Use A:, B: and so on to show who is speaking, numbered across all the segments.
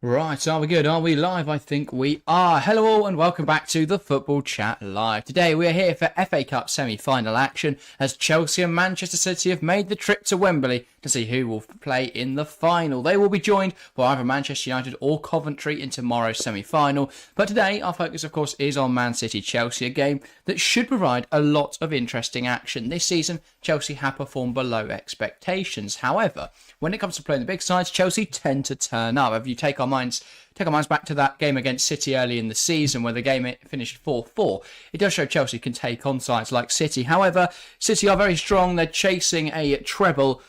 A: Right, are we good? Are we live? I think we are. Hello all and welcome back to the Football Chat Live. Today we are here for FA Cup semi-final action as Chelsea and Manchester City have made the trip to Wembley to see who will play in the final. They will be joined by either Manchester United or Coventry in tomorrow's semi-final. But today our focus of course is on Man City-Chelsea, a game that should provide a lot of interesting action. This season Chelsea have performed below expectations. However, when it comes to playing the big sides, Chelsea tend to turn up. If you take our minds back to that game against City early in the season where the game finished 4-4, it does show Chelsea can take on sides like City. However, City are very strong. They're chasing a treble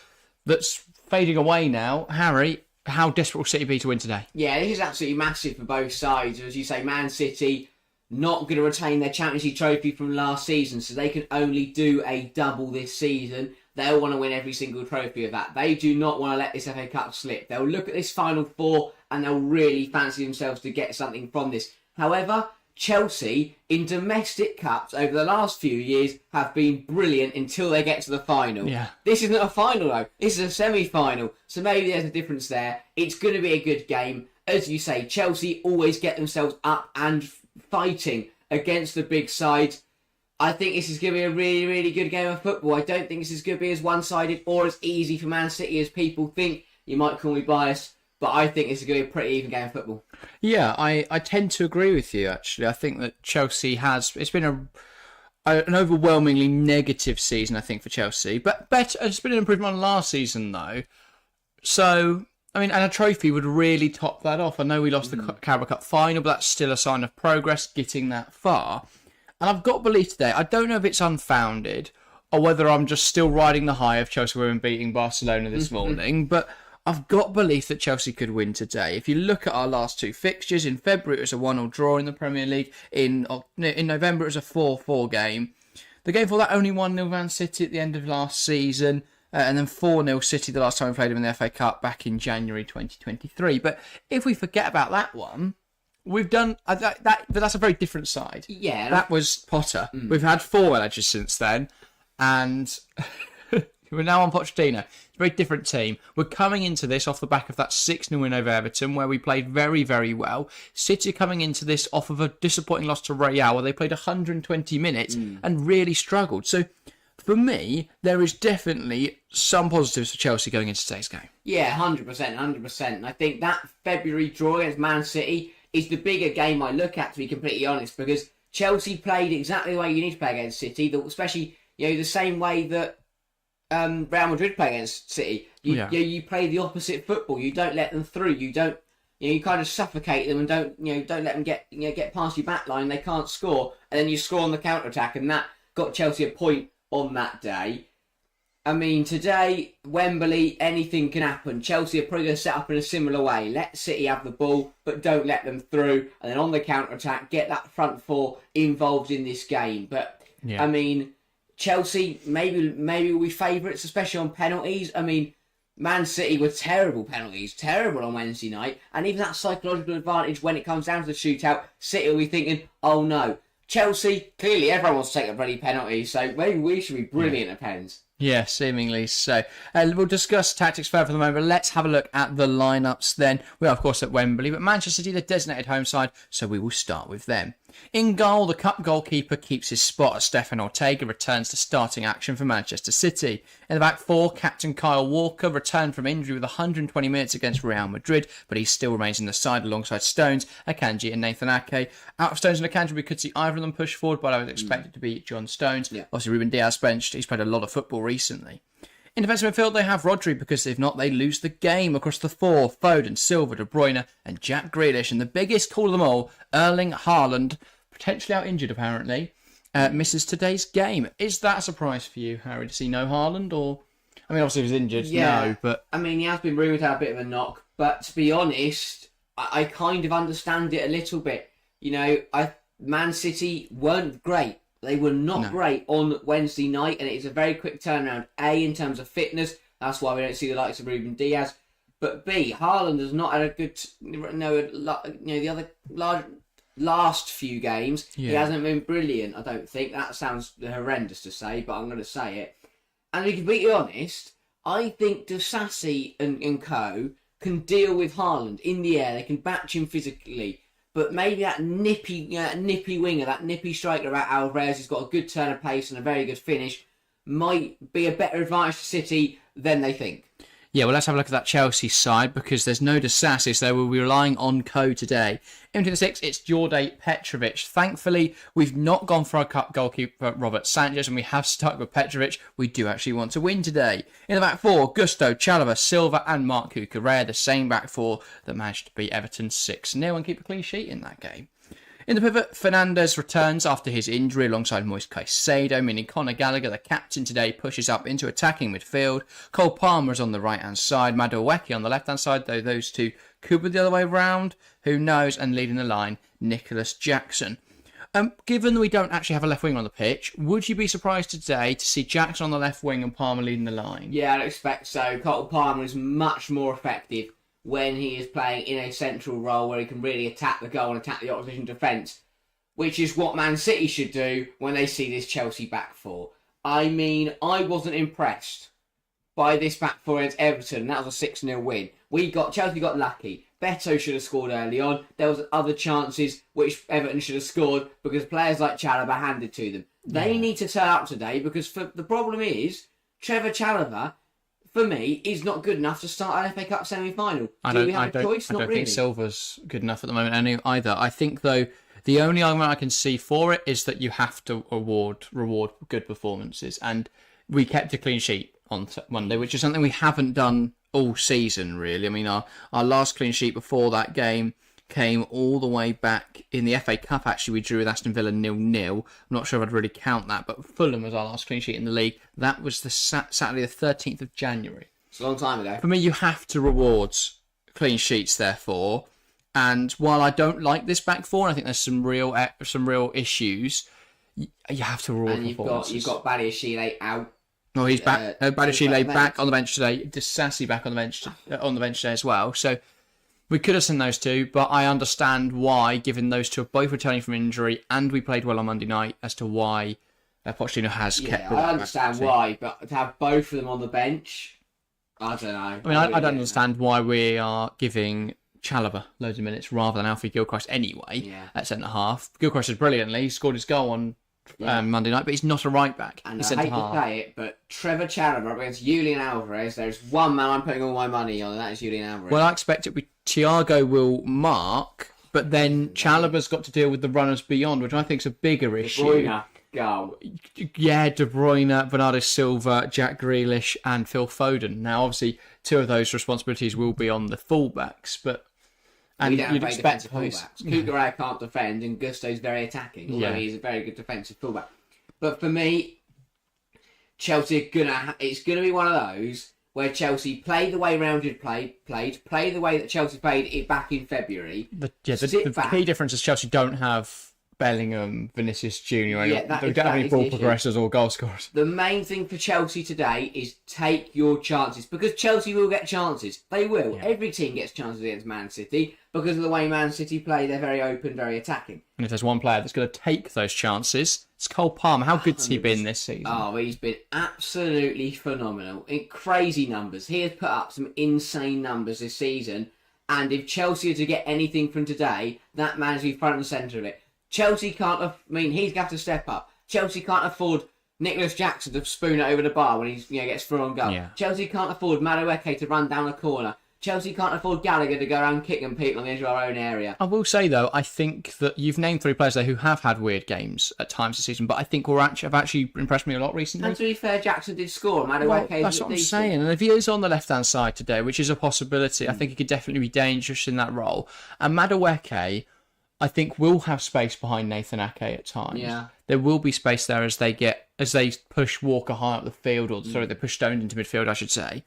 A: that's fading away now. Harry, how desperate will City be to win today?
B: Yeah, this is absolutely massive for both sides. As you say, Man City not going to retain their Champions League trophy from last season, so they can only do a double this season. They'll want to win every single trophy of that. They do not want to let this FA Cup slip. They'll look at this Final Four and they'll really fancy themselves to get something from this. However, Chelsea in domestic cups over the last few years have been brilliant until they get to the final.
A: Yeah.
B: This isn't a final though. This is a semi-final. So maybe there's a difference there. It's going to be a good game. As you say, Chelsea always get themselves up and fighting against the big side. I think this is going to be a really, really good game of football. I don't think this is going to be as one-sided or as easy for Man City as people think. You might call me biased, but I think this is going to be a pretty even game of football.
A: Yeah, I tend to agree with you, actually. I think that Chelsea it's been an overwhelmingly negative season, I think, for Chelsea. But better, it's been an improvement on last season, though. So, I mean, and a trophy would really top that off. I know we lost the Carabao Cup final, but that's still a sign of progress getting that far. And I've got belief today. I don't know if it's unfounded or whether I'm just still riding the high of Chelsea women beating Barcelona this morning, but I've got belief that Chelsea could win today. If you look at our last two fixtures, in February it was a 1-1 draw in the Premier League. In November it was a 4-4 game. The game for that only 1-0 Man City at the end of last season, and then 4-0 City the last time we played them in the FA Cup back in January 2023. But if we forget about that one, we've done that's a very different side.
B: Yeah.
A: That was Potter. We've had 4 managers since then, and we're now on Pochettino. It's a very different team. We're coming into this off the back of that 6-0 win over Everton, where we played very, very well. City are coming into this off of a disappointing loss to Real, where they played 120 minutes and really struggled. So, for me, there is definitely some positives for Chelsea going into today's game.
B: Yeah, 100%, 100%. And I think that February draw against Man City is the bigger game I look at, to be completely honest, because Chelsea played exactly the way you need to play against City, especially the same way that Real Madrid play against City. You play the opposite football. You don't let them through. You don't. You kind of suffocate them and don't let them get past your back line. They can't score, and then you score on the counter attack, and that got Chelsea a point on that day. I mean, today, Wembley, anything can happen. Chelsea are probably going to set up in a similar way. Let City have the ball, but don't let them through. And then on the counter-attack, get that front four involved in this game. But, I mean, Chelsea maybe will be favourites, especially on penalties. I mean, Man City were terrible penalties, terrible on Wednesday night. And even that psychological advantage when it comes down to the shootout, City will be thinking, oh no. Chelsea, clearly everyone wants to take a bloody penalty, so maybe we should be brilliant at pens.
A: Yeah, seemingly so. We'll discuss tactics further for the moment, but let's have a look at the lineups then. We are, of course, at Wembley, but Manchester City, the designated home side, so we will start with them. In goal, the cup goalkeeper keeps his spot as Stefan Ortega returns to starting action for Manchester City. In the back four, captain Kyle Walker returned from injury with 120 minutes against Real Madrid, but he still remains in the side alongside Stones, Akanji and Nathan Ake. Out of Stones and Akanji, we could see either of them push forward, but I would expect it to be John Stones. Yeah. Obviously, Ruben Diaz benched. He's played a lot of football recently. In defensive midfield, they have Rodri, because if not, they lose the game. Across the four, Foden, Silva, De Bruyne and Jack Grealish. And the biggest call of them all, Erling Haaland, potentially out injured apparently, misses today's game. Is that a surprise for you, Harry, to see no Haaland? Or, I mean, obviously he was injured, no, but...
B: I mean, he has been rumoured to have a bit of a knock, but to be honest, I kind of understand it a little bit. Man City weren't great. They were not great on Wednesday night, and it is a very quick turnaround. A, in terms of fitness, that's why we don't see the likes of Ruben Diaz. But B, Haaland has not had a good, the other last few games. Yeah. He hasn't been brilliant, I don't think. That sounds horrendous to say, but I'm going to say it. And to be completely honest, I think Disasi and co can deal with Haaland in the air. They can batch him physically. But maybe that nippy winger, that nippy striker about Alvarez, who's got a good turn of pace and a very good finish, might be a better advantage to City than they think.
A: Yeah, well, let's have a look at that Chelsea side, because there's no Disasi, so we'll be relying on Co today. Into the 6, it's Djordje Petrovic. Thankfully, we've not gone for our cup goalkeeper, Robert Sanchez, and we have stuck with Petrovic. We do actually want to win today. In the back 4, Gusto, Chalobah, Silva, and Marc Cucurella, the same back 4 that managed to beat Everton 6-0 and keep a clean sheet in that game. In the pivot, Fernandes returns after his injury alongside Moise Caicedo, meaning Conor Gallagher, the captain today, pushes up into attacking midfield. Cole Palmer is on the right-hand side, Madueke on the left-hand side, though those two could be the other way round. Who knows? And leading the line, Nicholas Jackson. Given that we don't actually have a left wing on the pitch, would you be surprised today to see Jackson on the left wing and Palmer leading the line?
B: Yeah, I'd expect so. Cole Palmer is much more effective when he is playing in a central role where he can really attack the goal and attack the opposition defence, which is what Man City should do when they see this Chelsea back four. I mean, I wasn't impressed by this back four against Everton, and that was a 6-0 win. Chelsea got lucky. Beto should have scored early on. There was other chances which Everton should have scored because players like Chalobah handed to them. They need to turn up today because the problem is Trevor Chalobah, for me, is not good enough to start an FA Cup semi-final. Do we have a choice? Not really.
A: I don't think Silva's good enough at the moment either. I think, though, the only argument I can see for it is that you have to reward good performances. And we kept a clean sheet on Monday, which is something we haven't done all season, really. I mean, our last clean sheet before that game came all the way back in the FA Cup. Actually, we drew with Aston Villa 0-0. I'm not sure if I'd really count that, but Fulham was our last clean sheet in the league. That was the Saturday the 13th of January.
B: It's a long time ago.
A: For me, you have to reward clean sheets, therefore. And while I don't like this back four, and I think there's some real issues, you have to reward performances.
B: You've got Badiashile out.
A: Oh, he's back. Badiashile back on the bench today. Disasi back on the bench today as well. So we could have seen those two, but I understand why, given those two are both returning from injury, and we played well on Monday night, as to why Pochettino has kept.
B: I understand why, but to have both of them on the bench, I don't know.
A: I mean, I don't understand why we are giving Chalobah loads of minutes rather than Alfie Gilchrist anyway at centre half. Gilchrist did brilliantly. He scored his goal on Monday night, but he's not a right back.
B: And I hate to say it, but Trevor Chalobah against Julian Alvarez, there's one man I'm putting all my money on, and that is Julian Alvarez.
A: Well, I expect it. Thiago will mark, but then Chalobah's got to deal with the runners beyond, which I think is a bigger issue.
B: De Bruyne, go.
A: Yeah, De Bruyne, Bernardo Silva, Jack Grealish, and Phil Foden. Now, obviously, two of those responsibilities will be on the fullbacks, but
B: we don't have defensive fullbacks. Cucurella can't defend, and Gusto's very attacking, although he's a very good defensive fullback. But for me, Chelsea it's gonna be one of those where Chelsea play the way Real Madrid play the way that Chelsea played it back in February.
A: The key difference is Chelsea don't have Bellingham, Vinicius Junior. They don't have any ball progressors or goal scorers.
B: The main thing for Chelsea today is take your chances, because Chelsea will get chances. They will. Yeah. Every team gets chances against Man City because of the way Man City play. They're very open, very attacking.
A: And if there's one player that's going to take those chances, it's Cole Palmer. How good's he been this season?
B: Oh, he's been absolutely phenomenal. In crazy numbers. He has put up some insane numbers this season. And if Chelsea are to get anything from today, that man is front and centre of it. Chelsea can't. He's got to step up. Chelsea can't afford Nicholas Jackson to spoon it over the bar when he gets through on goal. Yeah. Chelsea can't afford Madueke to run down a corner. Chelsea can't afford Gallagher to go around kicking people on the edge of our own area.
A: I will say, though, I think that you've named three players there who have had weird games at times this season, but I think have actually impressed me a lot recently.
B: And to be fair, Jackson did score. That's
A: what I'm saying. And if he is on the left-hand side today, which is a possibility, I think he could definitely be dangerous in that role. And Madueke, I think, will have space behind Nathan Ake at times. Yeah. There will be space there as they push Walker high up the field, they push Stone into midfield, I should say.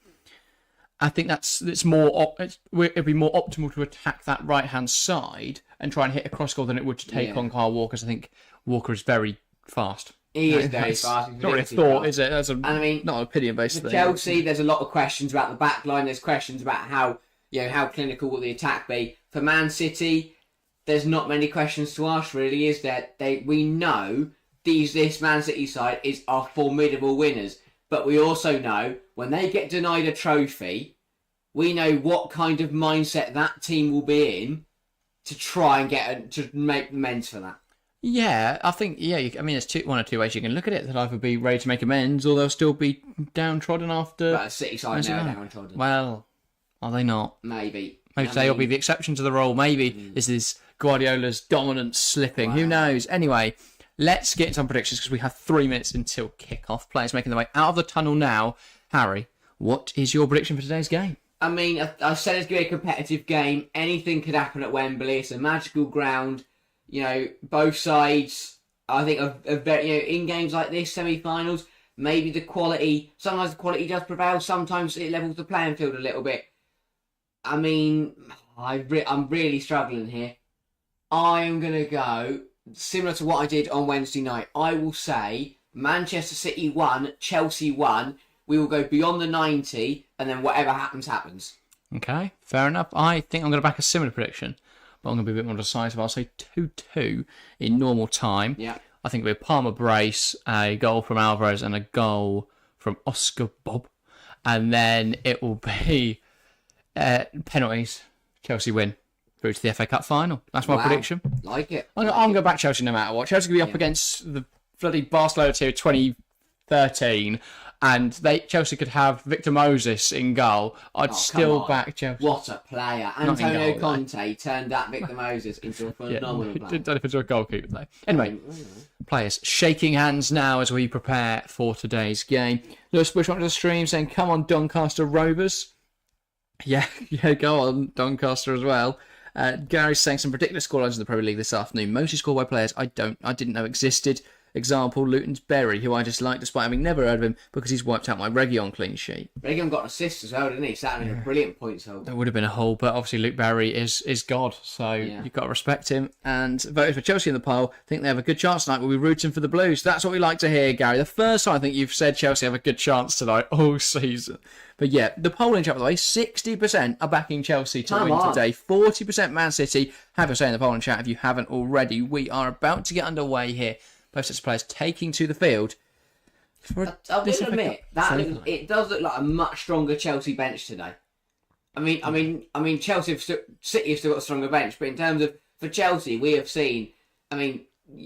A: I think it'd be more optimal to attack that right-hand side and try and hit a cross goal than it would to take on Kyle Walker, because I think Walker is very fast.
B: He is very fast.
A: Not really a thought, is it? That's not an opinion-based thing.
B: Chelsea, there's a lot of questions about the back line. There's questions about how clinical will the attack be. For Man City, there's not many questions to ask, really, is there? We know this Man City side are formidable winners, but we also know when they get denied a trophy, We know what kind of mindset that team will be in to try and to make amends for that.
A: Yeah, I think, there's one or two ways you can look at it. They'll either be ready to make amends or they'll still be downtrodden after.
B: But City side now are downtrodden.
A: Well, are they not?
B: Maybe.
A: Maybe today will be the exception to the rule. Maybe this is Guardiola's dominance slipping. Wow. Who knows? Anyway, let's get into some predictions because we have 3 minutes until kick-off. Players making their way out of the tunnel now. Harry, what is your prediction for today's game?
B: I mean, I said it's going to be a competitive game. Anything could happen at Wembley. It's a magical ground. Both sides, I think, are very, in games like this, semi-finals, maybe sometimes the quality does prevail. Sometimes it levels the playing field a little bit. I mean, I'm really struggling here. I am going to go similar to what I did on Wednesday night. I will say Manchester City 1, Chelsea 1. We will go beyond the 90, and then whatever happens, happens.
A: Okay, fair enough. I think I'm going to back a similar prediction, but I'm going to be a bit more decisive. I'll say 2-2 in normal time.
B: Yeah.
A: I think it'll be a Palmer brace, a goal from Alvarez, and a goal from Oscar Bob. And then it will be penalties. Chelsea win through to the FA Cup final. That's my prediction.
B: Like it.
A: I'm going to go back Chelsea no matter what. Chelsea will be up against the bloody Barcelona team of 2013. And Chelsea could have Victor Moses in goal. I'd still back Chelsea.
B: What a player. Antonio Conte turned that Victor Moses into a phenomenal player.
A: Didn't turn him into a goalkeeper though. Anyway, players shaking hands now as we prepare for today's game. Lewis Bush onto the stream saying, come on Doncaster Rovers. Yeah, go on Doncaster as well. Gary's saying some ridiculous scorelines in the Premier League this afternoon. Mostly scored by players I didn't know existed. Example, Luton's Berry, who I dislike despite having never heard of him because he's wiped out my Reguilon clean sheet.
B: Reguilon got an assist as well, didn't he? Sat in a brilliant points hole.
A: There would have been a hole, but obviously Luke Berry is God, so you've got to respect him. And voted for Chelsea in the poll. Think they have a good chance tonight. We'll be rooting for the Blues. That's what we like to hear, Gary. The first time I think you've said Chelsea have a good chance tonight all season. But yeah, the polling chat, by the way, 60% are backing Chelsea to win today. 40% Man City. Have your say in the polling chat if you haven't already. We are about to get underway here. Both sets of players taking to the field.
B: I will admit it does look like a much stronger Chelsea bench today. I mean, City have still got a stronger bench, but in terms of for Chelsea, we have seen. I mean,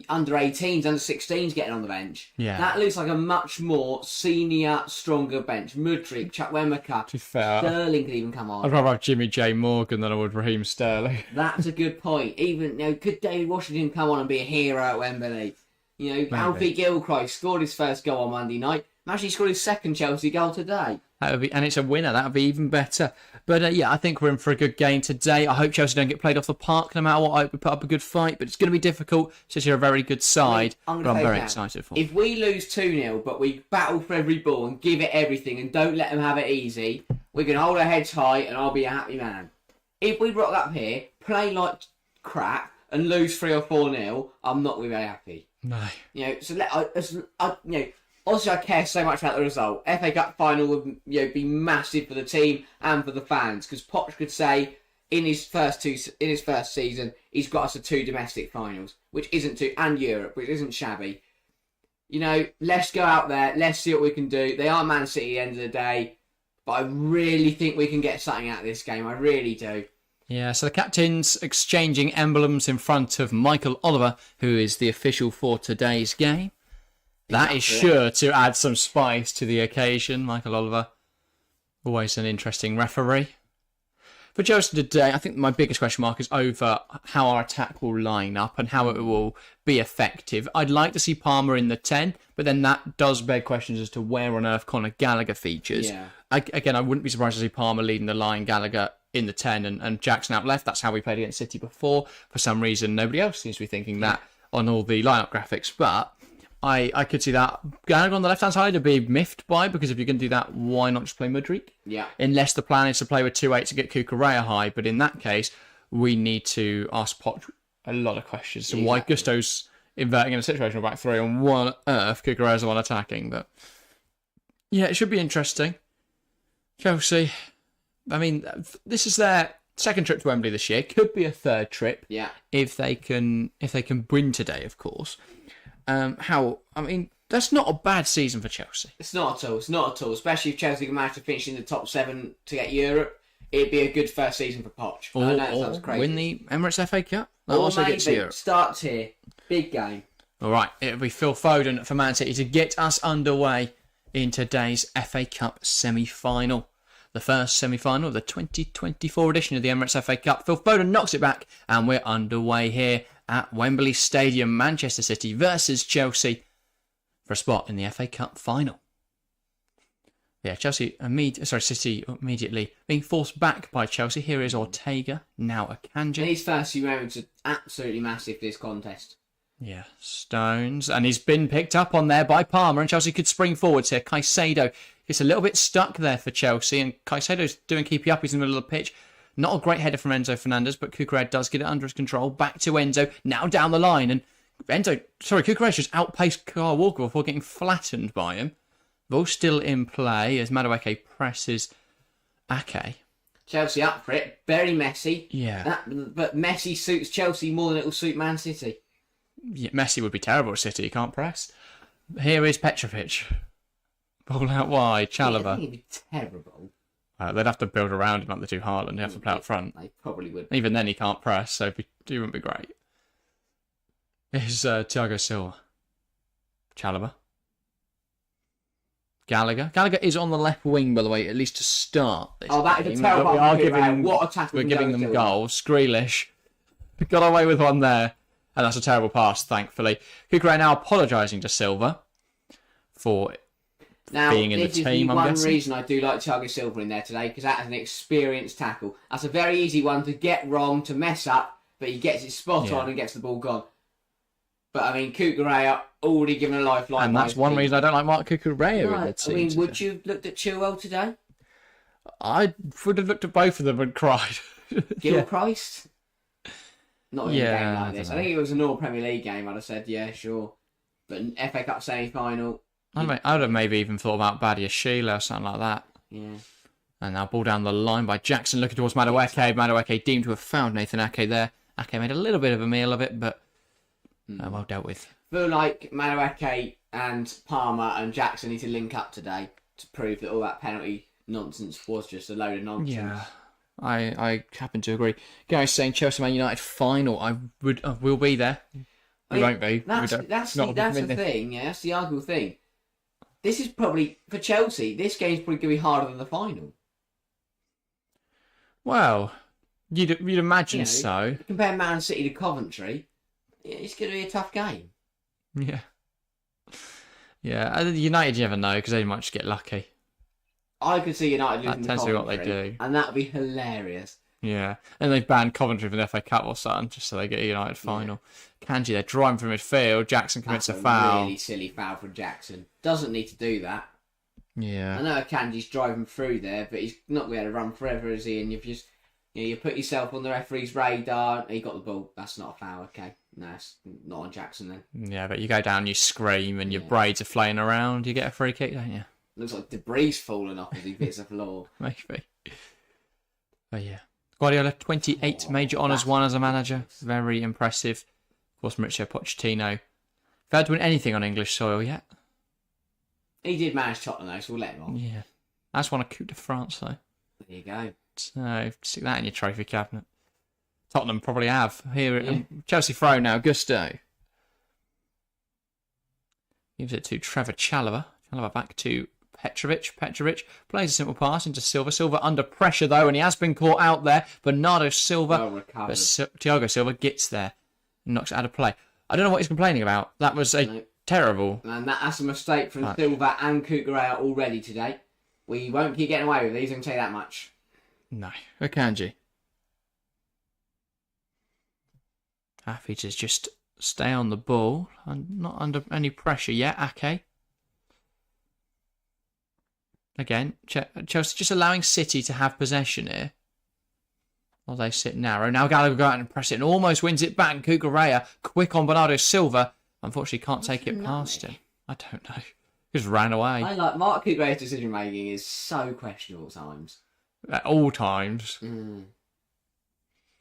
B: under 18s, under 16s getting on the bench.
A: Yeah,
B: that looks like a much more senior, stronger bench. Mudryk, Chukwuemeka, Sterling could even come on.
A: I'd rather have Jimmy J Morgan than I would Raheem Sterling.
B: That's a good point. Even could David Washington come on and be a hero at Wembley? Alfie Gilchrist scored his first goal on Monday night. Actually scored his second Chelsea goal today.
A: And it's a winner. That would be even better. But I think we're in for a good game today. I hope Chelsea don't get played off the park no matter what. I hope we put up a good fight, but it's going to be difficult. City are a very good side, I'm very excited for them.
B: If we lose 2-0, but we battle for every ball and give it everything and don't let them have it easy, we can hold our heads high and I'll be a happy man. If we rock up here, play like crap and lose 3 or 4-0, I'm not really very happy.
A: No.
B: Obviously I care so much about the result. FA Cup final would be massive for the team and for the fans because Poch could say in his first season he's got us to 2 domestic finals, and Europe, which isn't shabby. Let's go out there, let's see what we can do. They are Man City at the end of the day, but I really think we can get something out of this game. I really do.
A: Yeah, so the captains exchanging emblems in front of Michael Oliver, who is the official for today's game. That is sure to add some spice to the occasion. Michael Oliver, always an interesting referee. For Chelsea today, I think my biggest question mark is over how our attack will line up and how it will be effective. I'd like to see Palmer in the 10, but then that does beg questions as to where on earth Conor Gallagher features.
B: Yeah.
A: Again, I wouldn't be surprised to see Palmer leading the line, Gallagher in the 10 and Jackson out left. That's how we played against City before. For some reason, nobody else seems to be thinking that on all the lineup graphics. But I could see that Gallagher on the left-hand side to be miffed by, because if you're going to do that, why not just play Mudryk?
B: Yeah.
A: Unless the plan is to play with 2-8 to get Kukurea high. But in that case, we need to ask Poch a lot of questions. So why Gusto's inverting in a situation of back 3 on what on earth Kukurea's the one attacking. But yeah, it should be interesting. Chelsea, I mean, this is their second trip to Wembley this year. Could be a third trip.
B: Yeah.
A: If they can win today, of course. That's not a bad season for Chelsea.
B: It's not at all. Especially if Chelsea can manage to finish in the top 7 to get Europe. it'd be a good first season for Poch. I know it sounds crazy.
A: Win the Emirates FA Cup. That
B: Or
A: also
B: maybe
A: gets Europe.
B: starts here. Big game.
A: All right, it'll be Phil Foden for Man City to get us underway in today's FA Cup semi-final. The first semi-final of the 2024 edition of the Emirates FA Cup. Phil Foden knocks it back, and we're underway here at Wembley Stadium. Manchester City versus Chelsea for a spot in the FA Cup final. Yeah, City immediately being forced back by Chelsea. Here is Ortega, now Akanji.
B: These first few moments are absolutely massive for this contest.
A: Yeah, Stones. And he's been picked up on there by Palmer, and Chelsea could spring forwards here. Caicedo gets a little bit stuck there for Chelsea, and Caicedo's doing keepy up. He's in the middle of the pitch. Not a great header from Enzo Fernandez, but Cucurella does get it under his control. Back to Enzo, now down the line, and Cucurella just outpaced Kyle Walker before getting flattened by him. Ball still in play as Madueke presses Ake.
B: Chelsea up for it. Very messy.
A: Yeah.
B: But Messi suits Chelsea more than it will suit Man City.
A: Yeah, Messi would be terrible at City. He can't press. Here is Petrovic. Ball out wide. Chalobah.
B: I think he'd be terrible.
A: They'd have to build around him like they do Haaland. They have to play up front.
B: They probably would.
A: Even then, he can't press, so it wouldn't be great. Here's Thiago Silva. Chalobah. Gallagher. Gallagher is on the left wing, by the way, at least to start this
B: that
A: game.
B: is a terrible
A: We are
B: giving, what a tackle.
A: We're giving them goals. Grealish got away with one there. And that's a terrible pass, thankfully. Cucurella now apologising to Silva for being in the team, I'm guessing.
B: This is one reason I do like Thiago Silva in there today, because that is an experienced tackle. That's a very easy one to get wrong, to mess up, but he gets it spot on and gets the ball gone. But, I mean, Cucurella already given a lifeline.
A: And that's one reason I don't like Mark Cucurella in the team.
B: I mean, would you have looked at Chilwell today?
A: I would have looked at both of them and cried.
B: Gilchrist? Not in a game
A: I
B: like this.
A: don't
B: I
A: know.
B: think it was a normal Premier League game, I'd have said, yeah, sure. But an FA Cup semi-final...
A: I would have maybe even thought about Badia Sheila or something like that.
B: Yeah.
A: And now ball down the line by Jackson, looking towards Madueke. Madueke deemed to have found Nathan Ake there. Ake made a little bit of a meal of it, but well dealt with.
B: I feel like Madueke and Palmer and Jackson need to link up today to prove that all that penalty nonsense was just a load of nonsense.
A: Yeah, I happen to agree. Gary's saying Chelsea Man United final. I will be there. We won't be.
B: That's the thing. Yeah, that's the arguable thing. This is probably for Chelsea. This game's probably going to be harder than the final.
A: Well, you'd imagine so.
B: Compare Man City to Coventry, it's going to be a tough game.
A: Yeah. Yeah, United you never know because they might just get lucky.
B: I could see United losing
A: That tends to be what they do.
B: And that would be hilarious.
A: Yeah, and they've banned Coventry from the FA Cup or something just so they get a United final. Kanji, they're driving from midfield. Jackson commits a foul.
B: Really silly foul from Jackson. Doesn't need to do that.
A: Yeah.
B: I know Kanji's driving through there, but he's not going to be able to run forever, is he? And you've just, you put yourself on the referee's radar. He got the ball. That's not a foul, okay? No, it's not on Jackson then.
A: Yeah, but you go down, you scream, and your braids are flaying around. You get a free kick, don't you?
B: Looks like debris falling off as he hits the floor.
A: Maybe. But yeah. Guardiola, 28 major honours won as a manager. Very impressive. Of course, Mauricio Pochettino. Failed to win anything on English soil yet.
B: He did manage Tottenham though, so we'll let him on.
A: Yeah. That's won a Coupe de France though.
B: There you go.
A: So, stick that in your trophy cabinet. Tottenham probably have. Here, Chelsea throw now, Gusto. Gives it to Trevor Chalobah. Chalobah back to Petrovic. Petrovic plays a simple pass into Silva. Silva under pressure though, and he has been caught out there. Bernardo Silva.
B: Well recovered.
A: But Thiago Silva gets there and knocks it out of play. I don't know what he's complaining about. That was terrible.
B: And that's a mistake from Silva and Cucurella already today. We won't keep getting away with these, I can tell you that much.
A: No. Akanji. Happy to just stay on the ball and not under any pressure yet. Ake. Again, Chelsea just allowing City to have possession here. While they sit narrow. Now Gallagher go out and press it and almost wins it back. Cucurella, quick on Bernardo Silva. Unfortunately, can't take it past him. I don't know. Just ran away.
B: I like Mark Cucurella's decision making is so questionable at times.
A: At all times.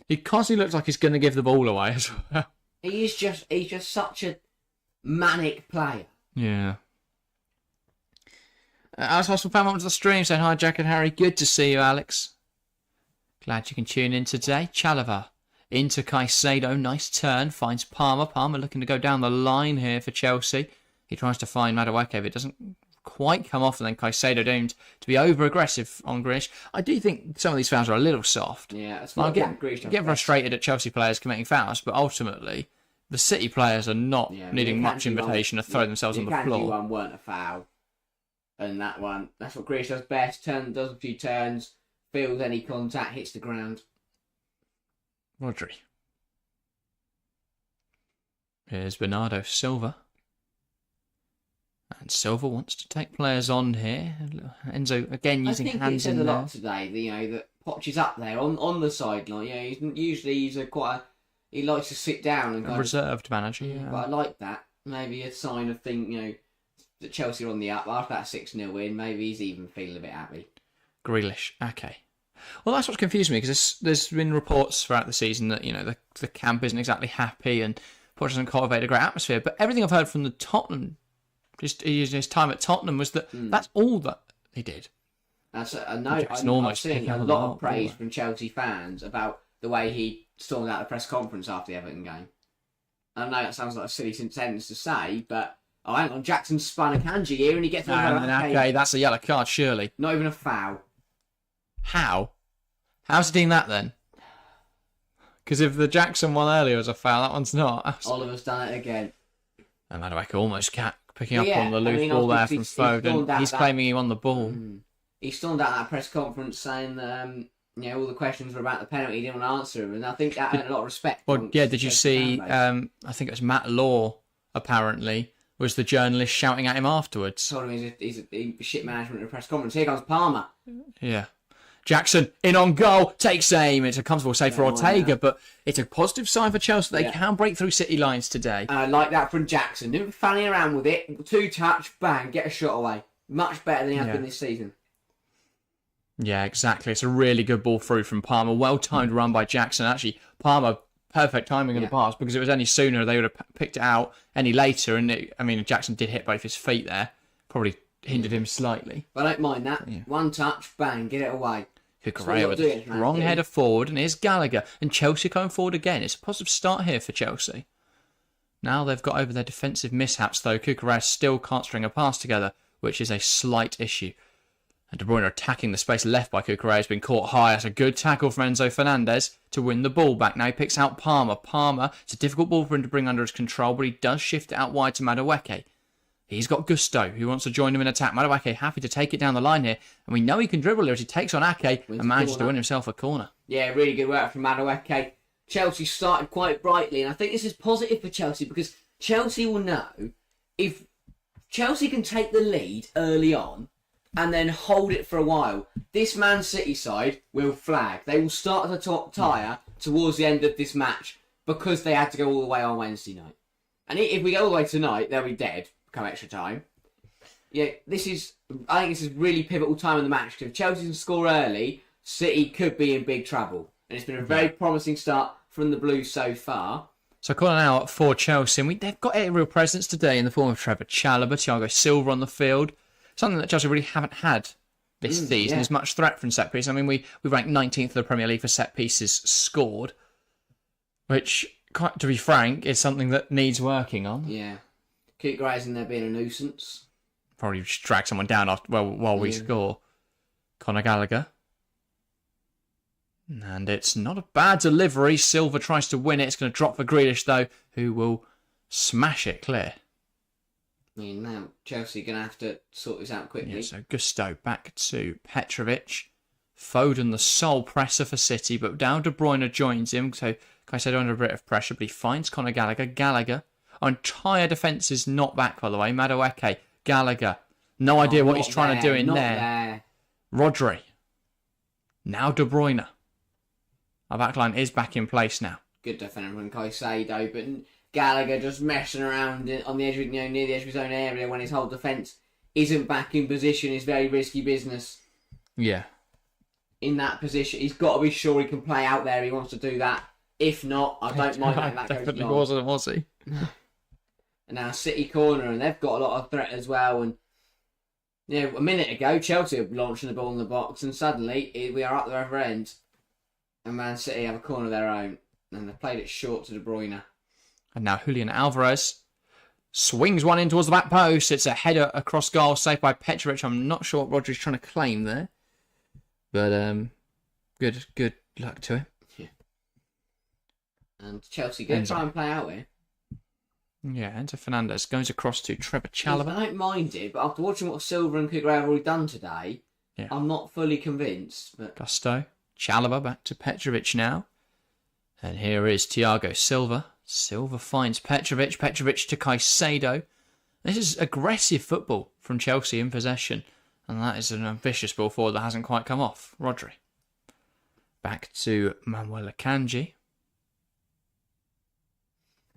A: He constantly looks like he's going to give the ball away as well.
B: He's just such a manic player.
A: Yeah. Alex Hospital fan welcome to the stream saying hi, Jack and Harry. Good to see you, Alex. Glad you can tune in today. Chalobah into Caicedo. Nice turn. Finds Palmer. Palmer looking to go down the line here for Chelsea. He tries to find Madueke, but it doesn't quite come off, and then Caicedo doomed to be over-aggressive on Grealish. I do think some of these fouls are a little soft.
B: Yeah, that's
A: I
B: what
A: get frustrated at Chelsea players committing fouls, but ultimately, the City players are not needing much invitation to throw themselves on the floor.
B: The one weren't a foul. And that one, that's what Grealish does best. Does a few turns, feels any contact, hits the ground.
A: Rodri. Here's Bernardo Silva. And Silva wants to take players on here. Enzo again using hands in there.
B: I think it said a lot today. That Poch is up there on the sideline. He's he likes to sit down and
A: a reserved manager. Yeah.
B: But I like that. Maybe a sign of that Chelsea are on the up after that 6-0 win. Maybe he's even feeling a bit happy.
A: Grealish, okay. Well, that's what's confused me, because there's been reports throughout the season that the camp isn't exactly happy and Poch doesn't cultivate a great atmosphere. But everything I've heard from the Tottenham. Just his time at Tottenham was that's all that he did.
B: I'm seeing a lot of praise from Chelsea fans about the way he stormed out the press conference after the Everton game. I know that sounds like a silly sentence to say, but hang on, Jackson spun a Kanji here and he gets
A: okay, that's a yellow card, surely.
B: Not even a foul.
A: How? How's he doing that then? Because if the Jackson one earlier was a foul, that one's not.
B: Oliver's done it again.
A: And Madueke almost picking up on the loose ball there from Foden. He's claiming he won the ball.
B: He stormed out that press conference saying that all the questions were about the penalty. He didn't want to answer them, and I think that earned a lot of respect.
A: Well, yeah, did you see? I think it was Matt Law, apparently, was the journalist shouting at him afterwards.
B: Told him he's a shit management at a press conference. Here comes Palmer.
A: Yeah. Jackson in on goal, takes aim. It's a comfortable save for Ortega, but it's a positive sign for Chelsea. They can break through City lines today.
B: I like that from Jackson. Didn't fanny around with it. 2-touch, bang, get a shot away. Much better than he has been this season.
A: Yeah, exactly. It's a really good ball through from Palmer. Well-timed run by Jackson. Actually, Palmer, perfect timing of the pass, because if it was any sooner, they would have picked it out any later. And Jackson did hit both his feet there. Probably hindered him slightly.
B: But I don't mind that. Yeah. 1 touch, bang, get it away.
A: Cucurella with a strong header forward, and here's Gallagher. And Chelsea going forward again. It's a positive start here for Chelsea. Now they've got over their defensive mishaps, though. Cucurella still can't string a pass together, which is a slight issue. And De Bruyne attacking the space left by Cucurella has been caught high. That's a good tackle from Enzo Fernandez to win the ball back. Now he picks out Palmer. Palmer, it's a difficult ball for him to bring under his control, but he does shift it out wide to Madueke. He's got Gusto, who wants to join him in attack. Madueke happy to take it down the line here. And we know he can dribble here as he takes on Ake and manages to win himself a corner.
B: Yeah, really good work from Madueke. Chelsea started quite brightly, and I think this is positive for Chelsea, because Chelsea will know if Chelsea can take the lead early on and then hold it for a while, this Man City side will flag. They will start to top tire towards the end of this match because they had to go all the way on Wednesday night. And if we go all the way tonight, they'll be dead come extra time. Yeah, I think this is really pivotal time in the match, because if Chelsea can score early, City could be in big trouble. And it's been a very promising start from the Blues so far.
A: So calling out for Chelsea, and they've got a real presence today in the form of Trevor Chalobah, Thiago Silva on the field. Something that Chelsea really haven't had this season is much threat from set pieces. We ranked 19th in the Premier League for set pieces scored, which, to be frank, is something that needs working on.
B: Yeah. Cucurella's in there being a nuisance.
A: Probably just drag someone down while we score. Conor Gallagher. And it's not a bad delivery. Silva tries to win it. It's going to drop for Grealish, though, who will smash it clear.
B: Now Chelsea are going to have to sort this out quickly.
A: Yeah, so Gusto back to Petrovic. Foden, the sole presser for City, but now De Bruyne joins him. So Caicedo under a bit of pressure, but he finds Conor Gallagher. Gallagher. Our entire defence is not back, by the way. Madueke, Gallagher. No idea what he's trying to do in there. Rodri. Now De Bruyne. Our backline is back in place now.
B: Good defender from Caicedo, but Gallagher just messing around on the edge of, near the edge of his own area when his whole defence isn't back in position. Is very risky business.
A: Yeah.
B: In that position, he's got to be sure he can play out there. He wants to do that. If not, I don't mind letting that go.
A: Definitely wasn't, was he?
B: And now City corner, and they've got a lot of threat as well. And a minute ago, Chelsea were launching the ball in the box, and suddenly we are up the other end. And Man City have a corner of their own. And they played it short to De Bruyne.
A: And now Julian Alvarez swings one in towards the back post. It's a header across goal, saved by Petrovic. I'm not sure what Rodri's trying to claim there. But good luck to him.
B: Yeah. And Chelsea going to try and play out here.
A: Yeah, Enzo Fernandez goes across to Trevor Chalobah.
B: I don't mind it, but after watching what Silva and Cucurella have already done today, I'm not fully convinced. But
A: Gusto. Chalobah back to Petrovic now. And here is Thiago Silva. Silva finds Petrovic. Petrovic to Caicedo. This is aggressive football from Chelsea in possession. And that is an ambitious ball forward that hasn't quite come off. Rodri. Back to Manuel Akanji.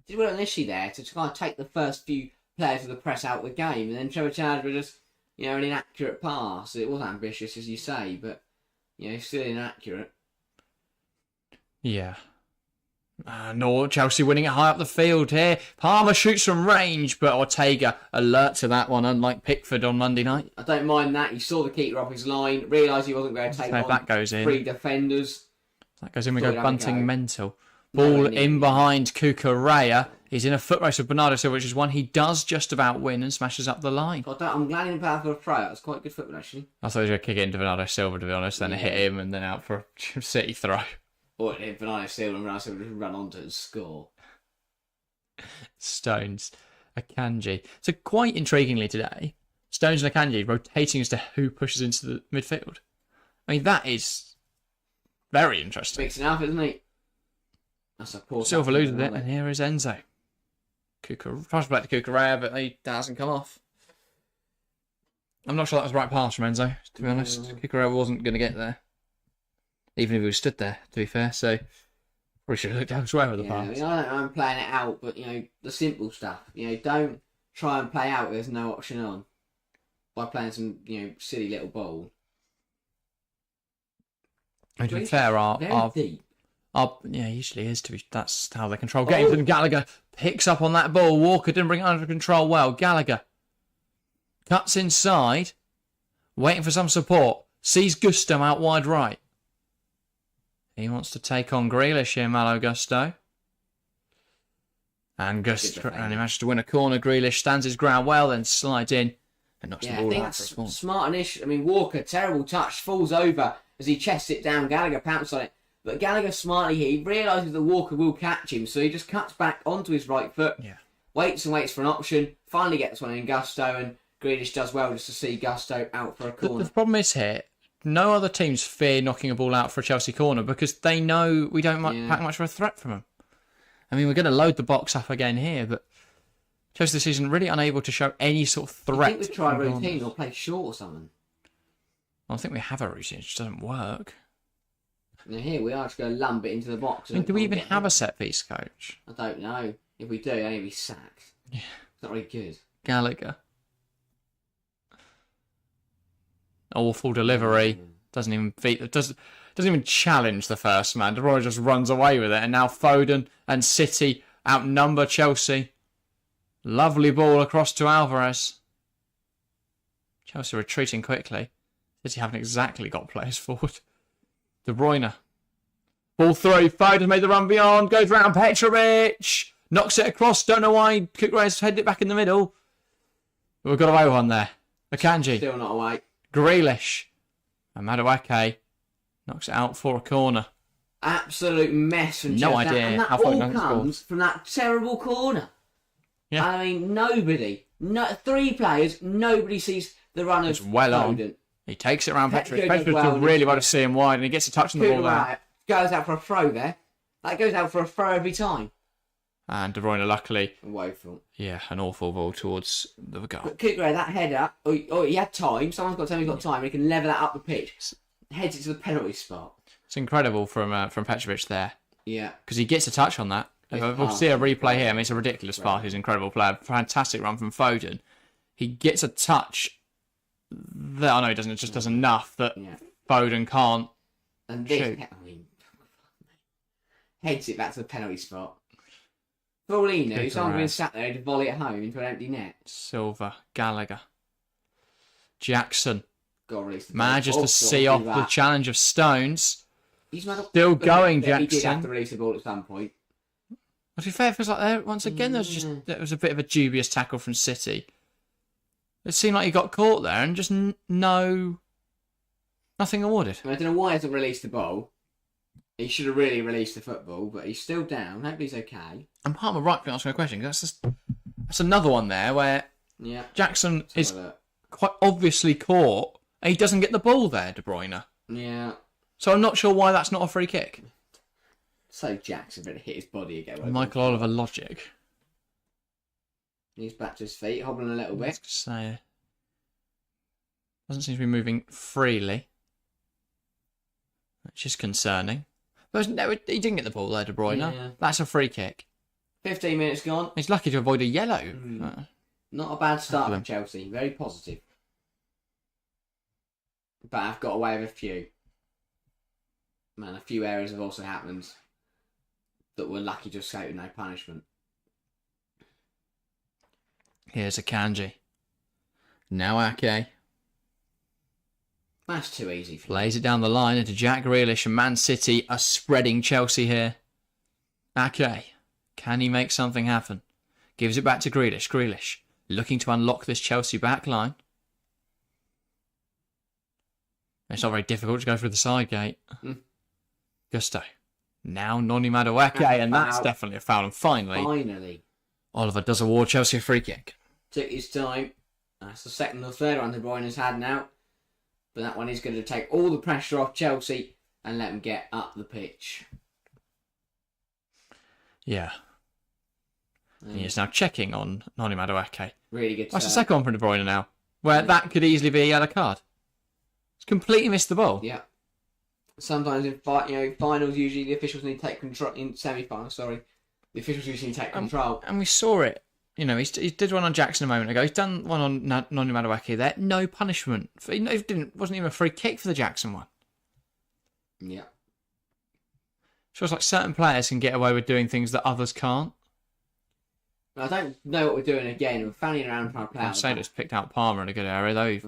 B: did well initially there to kind of take the first few players of the press out of the game, and then Trevor Chalobah just, an inaccurate pass. It was ambitious, as you say, but, still inaccurate.
A: Yeah. No, Chelsea winning it high up the field here. Palmer shoots from range, but Ortega alert to that one, unlike Pickford on Monday night.
B: I don't mind that. He saw the keeper off his line, realised he wasn't going to take on
A: that goes in.
B: 3 defenders.
A: That goes in, we go bunting mental. Ball in behind Cucurella. He's in a foot race with Bernardo Silva, which is one he does just about win and smashes up the line.
B: I'm glad he didn't play out for a throw. That was quite good football, actually.
A: I thought he was going to kick it into Bernardo Silva, to be honest. Then it hit him and then out for a City throw.
B: Or it hit Bernardo Silva and Bernardo Silva just run onto and score.
A: Stones. Akanji. So quite intriguingly today, Stones and Akanji rotating as to who pushes into the midfield. I mean, that is very interesting.
B: Mixing up, isn't he? That's a poor
A: Silva loses it, and here is Enzo. Pass back to Cucurella, but that hasn't come off. I'm not sure that was the right pass from Enzo, to be honest. Cucurella wasn't going to get there. Even if he was stood there, to be fair, so we should have looked elsewhere with the pass.
B: I'm playing it out, but, the simple stuff. Don't try and play out if there's no option on by playing some, silly little ball.
A: And to be fair,
B: deep.
A: Usually is. That's how they control games. And Gallagher picks up on that ball. Walker didn't bring it under control well. Gallagher cuts inside, waiting for some support. Sees Gusto out wide right. He wants to take on Grealish here, Malo Gusto. And he manages to win a corner. Grealish stands his ground well, then slides in and knocks the ball out for a corner.
B: Smart-ish. Walker, terrible touch, falls over as he chests it down. Gallagher pounced on it. But Gallagher smartly here, he realises that Walker will catch him, so he just cuts back onto his right foot, waits and waits for an option, finally gets one in Gusto, and Grealish does well just to see Gusto out for a corner.
A: The problem is here, no other teams fear knocking a ball out for a Chelsea corner because they know we don't pack much of a threat from them. I mean, we're going to load the box up again here, but Chelsea this season really unable to show any sort of threat.
B: I think we try a routine or play short or something.
A: Well, I think we have a routine, it just doesn't work.
B: Now here we are just going to lump it into the box.
A: I mean, do we even have a set piece coach?
B: I don't know. If we do, I think we'll be sacked. Yeah. It's not really good.
A: Gallagher. Awful delivery. Doesn't even challenge the first man. De Bruyne just runs away with it. And now Foden and City outnumber Chelsea. Lovely ball across to Alvarez. Chelsea retreating quickly. City haven't exactly got players forward. De Bruyne. Ball through. Foden made the run beyond. Goes round Petrovic. Knocks it across. Don't know why Cucurella's headed it back in the middle. But we've got away with one there. Akanji.
B: Still not away.
A: Grealish. And Madueke knocks it out for a corner.
B: Absolute mess from
A: No
B: Chelsea.
A: idea
B: And that
A: how
B: all
A: Foden
B: comes from that terrible corner.
A: Yeah.
B: I mean, nobody. 3 players. Nobody sees the run of
A: well
B: Foden.
A: On. He takes it around Petrovic.
B: Petrovic
A: Petrovic does really well to see him wide, and he gets a touch on the ball there.
B: Goes out for a throw there. That goes out for a throw every time.
A: And De Bruyne, luckily,
B: woeful.
A: Yeah, an awful ball towards the goal.
B: But Cucurella, that header, he had time. Someone's got to tell him he's got time, and he can level that up the pitch. Heads it to the penalty spot.
A: It's incredible from Petrovic there.
B: Yeah.
A: Because he gets a touch on that. We'll see a replay here. I mean, it's a ridiculous pass. He's an incredible player. Fantastic run from Foden. He gets a touch. I know he doesn't. It just does enough that Foden can't
B: and this,
A: shoot.
B: Heads it back to the penalty spot. For all he knew, someone's been sat there to volley it home into an empty net.
A: Silva, Gallagher, Jackson
B: Got released.
A: manages to see off the challenge of Stones.
B: He's mad
A: Still going,
B: He did have
A: Jackson.
B: to release the ball at some point.
A: To be fair, it feels like there once again there was a bit of a dubious tackle from City. It seemed like he got caught there and just nothing awarded.
B: I don't know why he hasn't released the ball. He should have really released the football, but he's still down. Hopefully he's okay.
A: And part of my right for asking a question, because that's another one there where Jackson is quite obviously caught and he doesn't get the ball there, De Bruyne.
B: Yeah.
A: So I'm not sure why that's not a free kick.
B: So Jackson better hit his body again.
A: Michael Oliver logic.
B: He's back to his feet, hobbling a little bit.
A: Let's say doesn't seem to be moving freely, which is concerning. But no, he didn't get the ball there, De Bruyne.
B: Yeah.
A: That's a free kick.
B: 15 minutes gone.
A: He's lucky to avoid a yellow.
B: Not a bad start for Chelsea. Very positive. But I've got away with a few. Man, a few errors have also happened that were lucky to escape with no punishment.
A: Here's a Kanji. Now Ake.
B: That's too easy for
A: Plays it down the line into Jack Grealish, and Man City are spreading Chelsea here. Ake. Can he make something happen? Gives it back to Grealish. Grealish looking to unlock this Chelsea back line. It's not very difficult to go through the side gate. Gusto. Now Noni Madueke, and that's definitely a foul. And finally, Oliver does award Chelsea a free kick.
B: Took his time. That's the second or third one De Bruyne's had now. But that one is going to take all the pressure off Chelsea and let them get up the pitch.
A: Yeah. He is now checking on Noni Madueke.
B: Really good.
A: That's the second one from De Bruyne now, where that could easily be a yellow card. He's completely missed the ball.
B: Yeah. Sometimes in finals, usually the officials need to take control. In semi-finals, the officials usually take control.
A: And we saw it. You know, he did one on Jackson a moment ago. He's done one on Noni Madueke there. No punishment. Wasn't even a free kick for the Jackson one.
B: Yeah.
A: Feels like certain players can get away with doing things that others can't.
B: I don't know what we're doing again. We're fanning around trying to play out.
A: Sailor's picked out Palmer in a good area, though. He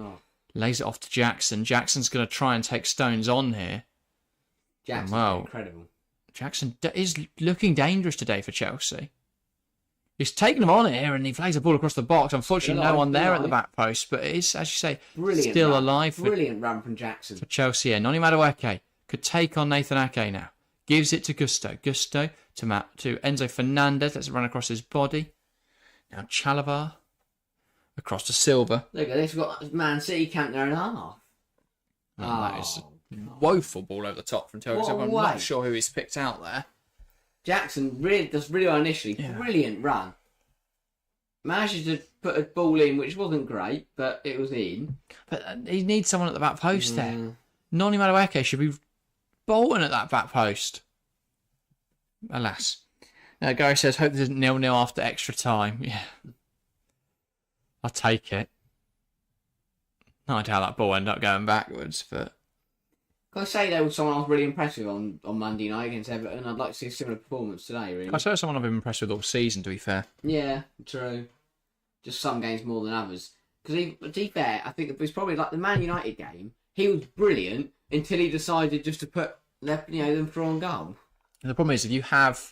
A: lays it off to Jackson. Jackson's going to try and take Stones on here.
B: Jackson's incredible.
A: Jackson is looking dangerous today for Chelsea. He's taken him on here and he plays the ball across the box. Unfortunately, no one there at the back post, but it is, as you say, still alive.
B: Brilliant run from Jackson.
A: For Chelsea here. Noni Madueke could take on Nathan Ake now. Gives it to Gusto. Gusto to Enzo Fernandez. Let's run across his body. Now Chalabar. Across to Silva.
B: Look at this. We've got Man City camped there and a half.
A: That is a woeful ball over the top from Chelsea. I'm not sure who he's picked out there.
B: Jackson does really well initially. Yeah. Brilliant run. Managed to put a ball in, which wasn't great, but it was in.
A: But he needs someone at the back post there. Noni Madueke should be bolting at that back post. Alas. Now, Gary says, hope this isn't 0-0 after extra time. Yeah. I'll take it. No idea how that ball ended up going backwards, but...
B: Can I say there was someone I was really impressed with on Monday night against Everton? I'd like to see a similar performance today, really.
A: I saw someone I've been impressed with all season, to be fair.
B: Yeah, true. Just some games more than others. Because, to be fair, I think it was probably like the Man United game. He was brilliant until he decided just to put them through on goal.
A: And the problem is, if you spend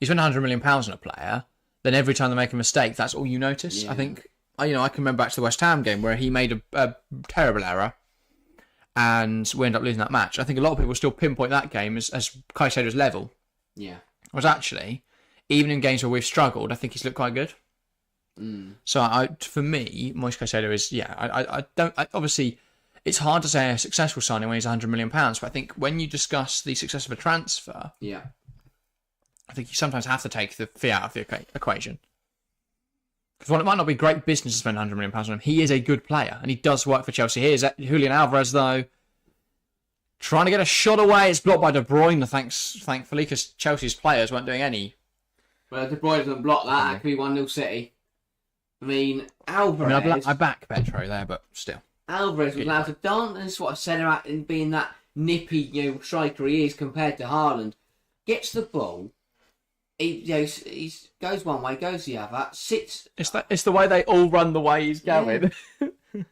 A: £100 million on a player, then every time they make a mistake, that's all you notice. Yeah. I think, I can remember back to the West Ham game where he made a terrible error. And we end up losing that match. I think a lot of people still pinpoint that game as Caicedo's level.
B: Yeah.
A: Whereas actually, even in games where we've struggled, I think he's looked quite good. So for me, Moise Caicedo is, obviously, it's hard to say a successful signing when he's £100 million, but I think when you discuss the success of a transfer, I think you sometimes have to take the fee out of the equation. Because while it might not be great business to spend £100 million on him, he is a good player, and he does work for Chelsea. Here's Julian Alvarez, though, trying to get a shot away. It's blocked by De Bruyne, thankfully, because Chelsea's players weren't doing any.
B: Well, De Bruyne doesn't block that. It could be 1-0 City. I mean, Alvarez...
A: I back Petro there, but still.
B: Alvarez was allowed to dance, and that's what I said about him being that nippy, striker he is compared to Haaland. Gets the ball... He goes one way, goes the other, sits...
A: It's the way they all run the way he's going. Yeah.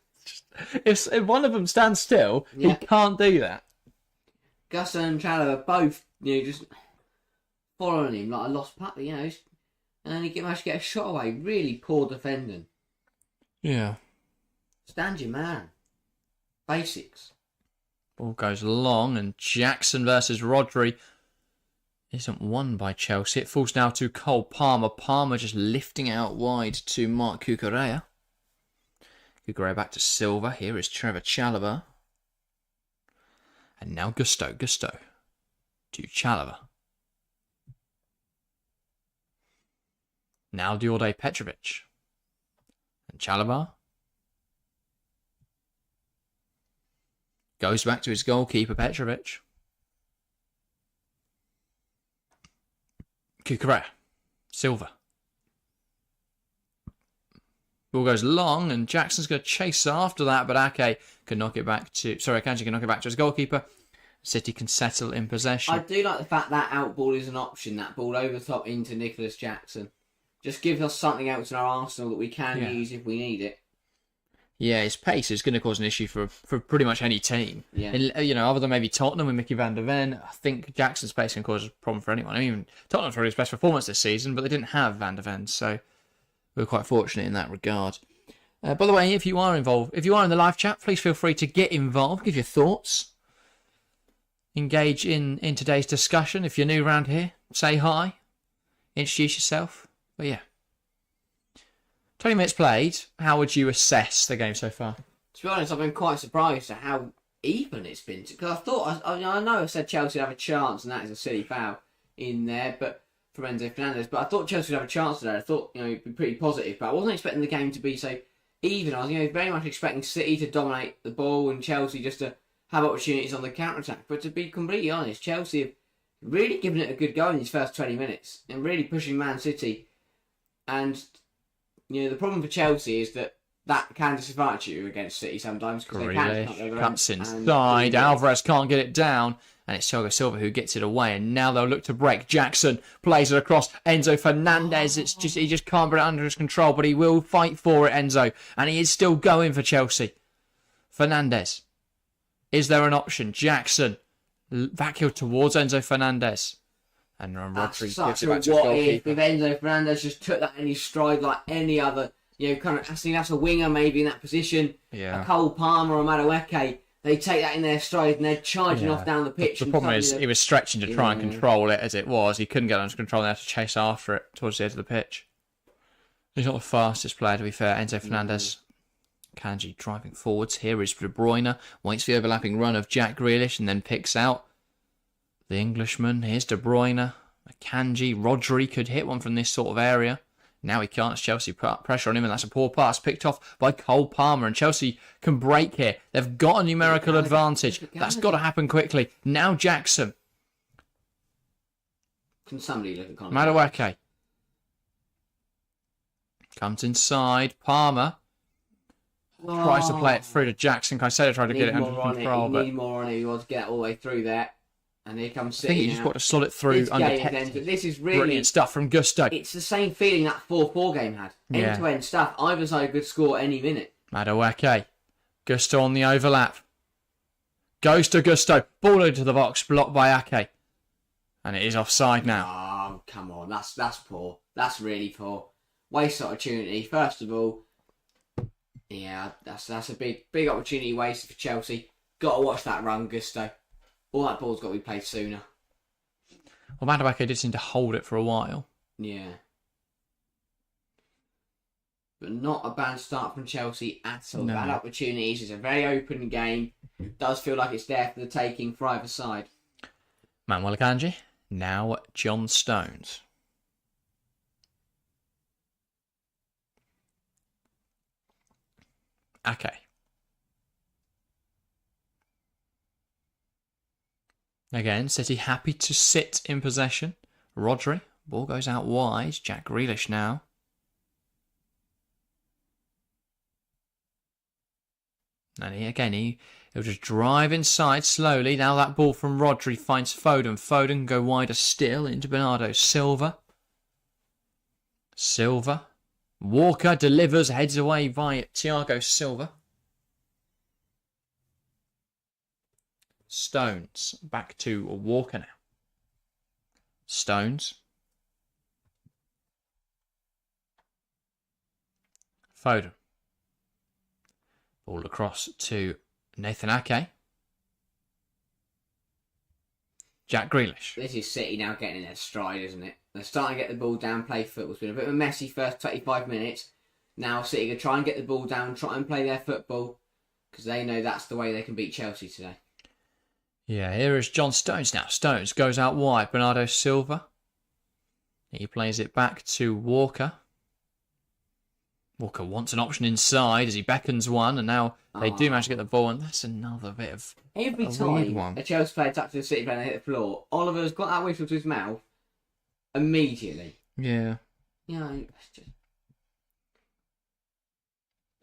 A: If one of them stands still, he can't do that.
B: Gusto and Chalobah both, just following him like a lost puppy, and then he managed to get a shot away. Really poor defending.
A: Yeah.
B: Stand your man. Basics.
A: Ball goes long, and Jackson versus Rodri isn't won by Chelsea. It falls now to Cole Palmer. Palmer just lifting out wide to Mark Cucurella. Cucurella back to Silva. Here is Trevor Chalobah. And now Gusto to Chalobah. Now Đorđe Petrovic. And Chalobah goes back to his goalkeeper, Petrovic. Cucurella. Silva. Ball goes long, and Jackson's going to chase after that, but Ake can knock it back to... Sorry, Akanji can knock it back to his goalkeeper. City can settle in possession.
B: I do like the fact that out ball is an option, that ball over the top into Nicholas Jackson. Just gives us something else in our arsenal that we can use if we need it.
A: Yeah, his pace is going to cause an issue for pretty much any team.
B: Yeah.
A: And, other than maybe Tottenham with Mickey van der Ven, I think Jackson's pace can cause a problem for anyone. I mean, Tottenham's probably his best performance this season, but they didn't have van der Ven, so we're quite fortunate in that regard. By the way, if you are involved, if you are in the live chat, please feel free to get involved, give your thoughts, engage in today's discussion. If you're new around here, say hi, introduce yourself. But yeah. 20 minutes played, how would you assess the game so far?
B: To be honest, I've been quite surprised at how even it's been. Because I thought, I know I said Chelsea would have a chance, and that is a silly foul in there, but from Enzo Fernandez. But I thought Chelsea would have a chance today. I thought, it'd be pretty positive. But I wasn't expecting the game to be so even. I was, very much expecting City to dominate the ball and Chelsea just to have opportunities on the counter-attack. But to be completely honest, Chelsea have really given it a good go in these first 20 minutes and really pushing Man City. And the problem for Chelsea is that can disadvantage you against City sometimes.
A: Cuts inside. Alvarez can't get it down. And it's Thiago Silva who gets it away. And now they'll look to break. Jackson plays it across. Enzo Fernandez. He just can't put it under his control. But he will fight for it, Enzo. And he is still going for Chelsea. Fernandez. Is there an option? Jackson. Vacuum towards Enzo Fernandez. And Rodri gives it back to his goalkeeper.
B: If Enzo Fernandez just took that in his stride like any other, that's a winger maybe in that position.
A: Yeah.
B: A Cole Palmer or a Madueke, they take that in their stride and they're charging off down the pitch.
A: The problem is he was stretching to try and control it as it was. He couldn't get under control and they had to chase after it towards the edge of the pitch. He's not the fastest player, to be fair. Enzo Fernandez. Kanji driving forwards. Here is De Bruyne. Waits for the overlapping run of Jack Grealish and then picks out the Englishman. Here's De Bruyne. Kanji. Rodri could hit one from this sort of area. Now he can't. Chelsea put pressure on him, and that's a poor pass picked off by Cole Palmer. And Chelsea can break here. They've got a numerical advantage. That's got to happen quickly. Now Jackson.
B: Can somebody look at Conor?
A: Madueke. Comes inside. Palmer. Tries to play it through to Jackson. Caicedo tried to get it under control.
B: He needed more on it. He wants to get all the way through there. And here comes City.
A: I think he just got to slot it through undetected.
B: This is really
A: brilliant stuff from Gusto.
B: It's the same feeling that 4-4 game had. End-to-end stuff. Either side could score any minute.
A: Madueke. Gusto on the overlap. Goes to Gusto. Ball into the box. Blocked by Ake. And it is offside now.
B: Oh, come on. That's poor. That's really poor. Waste opportunity. First of all, yeah, that's a big opportunity wasted for Chelsea. Got to watch that run, Gusto. All that ball's got to be played sooner.
A: Well, Madueke did seem to hold it for a while.
B: Yeah. But not a bad start from Chelsea at all.
A: No.
B: Bad opportunities. It's a very open game. Does feel like it's there for the taking for either side.
A: Manuel Akanji. Now John Stones. Okay. Again, City happy to sit in possession. Rodri. Ball goes out wide. Jack Grealish now. And he'll just drive inside slowly. Now that ball from Rodri finds Foden. Foden can go wider still into Bernardo Silva. Walker delivers, heads away by Thiago Silva. Stones. Back to Walker now. Stones. Foden. Ball across to Nathan Ake. Jack Grealish.
B: This is City now getting in their stride, isn't it? They're starting to get the ball down, play football. It's been a bit of a messy first 25 minutes. Now City can try and get the ball down, try and play their football, because they know that's the way they can beat Chelsea today.
A: Yeah, here is John Stones now. Stones goes out wide. Bernardo Silva. He plays it back to Walker. Walker wants an option inside as he beckons one, and now they do manage to get the ball, and that's another bit of
B: Every
A: a
B: time
A: weird one.
B: a Chelsea player touches a City player and they hit the floor, Oliver's got that whistle to his mouth immediately.
A: Yeah.
B: You know, it's just...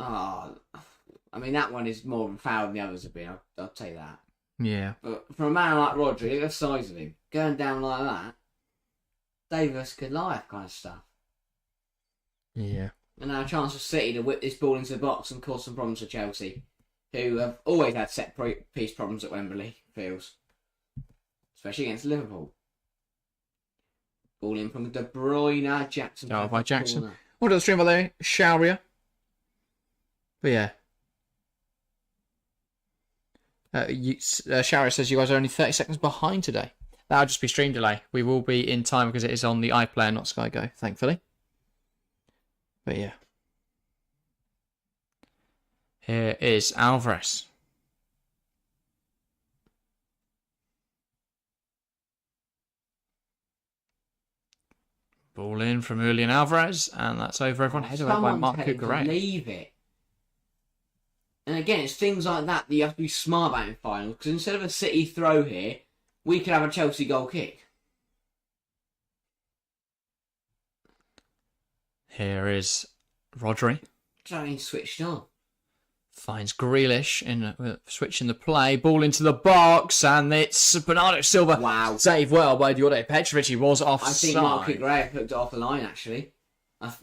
B: I mean, that one is more of a foul than the others have been, I'll tell you that.
A: Yeah.
B: But for a man like Rodri, look at the size of him, going down like that, Davis Goliath kind of stuff.
A: Yeah.
B: And now a chance for City to whip this ball into the box and cause some problems for Chelsea, who have always had set piece problems at Wembley, feels. Especially against Liverpool. Ball in from De Bruyne, Jackson.
A: Oh, by Jackson. What does the stream by there? Sharia. But yeah. Sharia says you guys are only 30 seconds behind today. That'll just be stream delay. We will be in time because it is on the iPlayer, not Sky Go, thankfully. But yeah. Here is Alvarez. Ball in from Julian Alvarez, and that's over everyone. Headed away by Mark Cucurella.
B: Leave it. And again, it's things like that you have to be smart about in finals, because instead of a City throw here, we could have a Chelsea goal kick.
A: Here is Rodri.
B: Trying switched on.
A: Finds Grealish in switching the play. Ball into the box, and it's Bernardo Silva.
B: Wow.
A: Saved well by Djordje Petrovic. He was
B: I
A: offside.
B: think Mark Cucurella hooked it off the line, actually.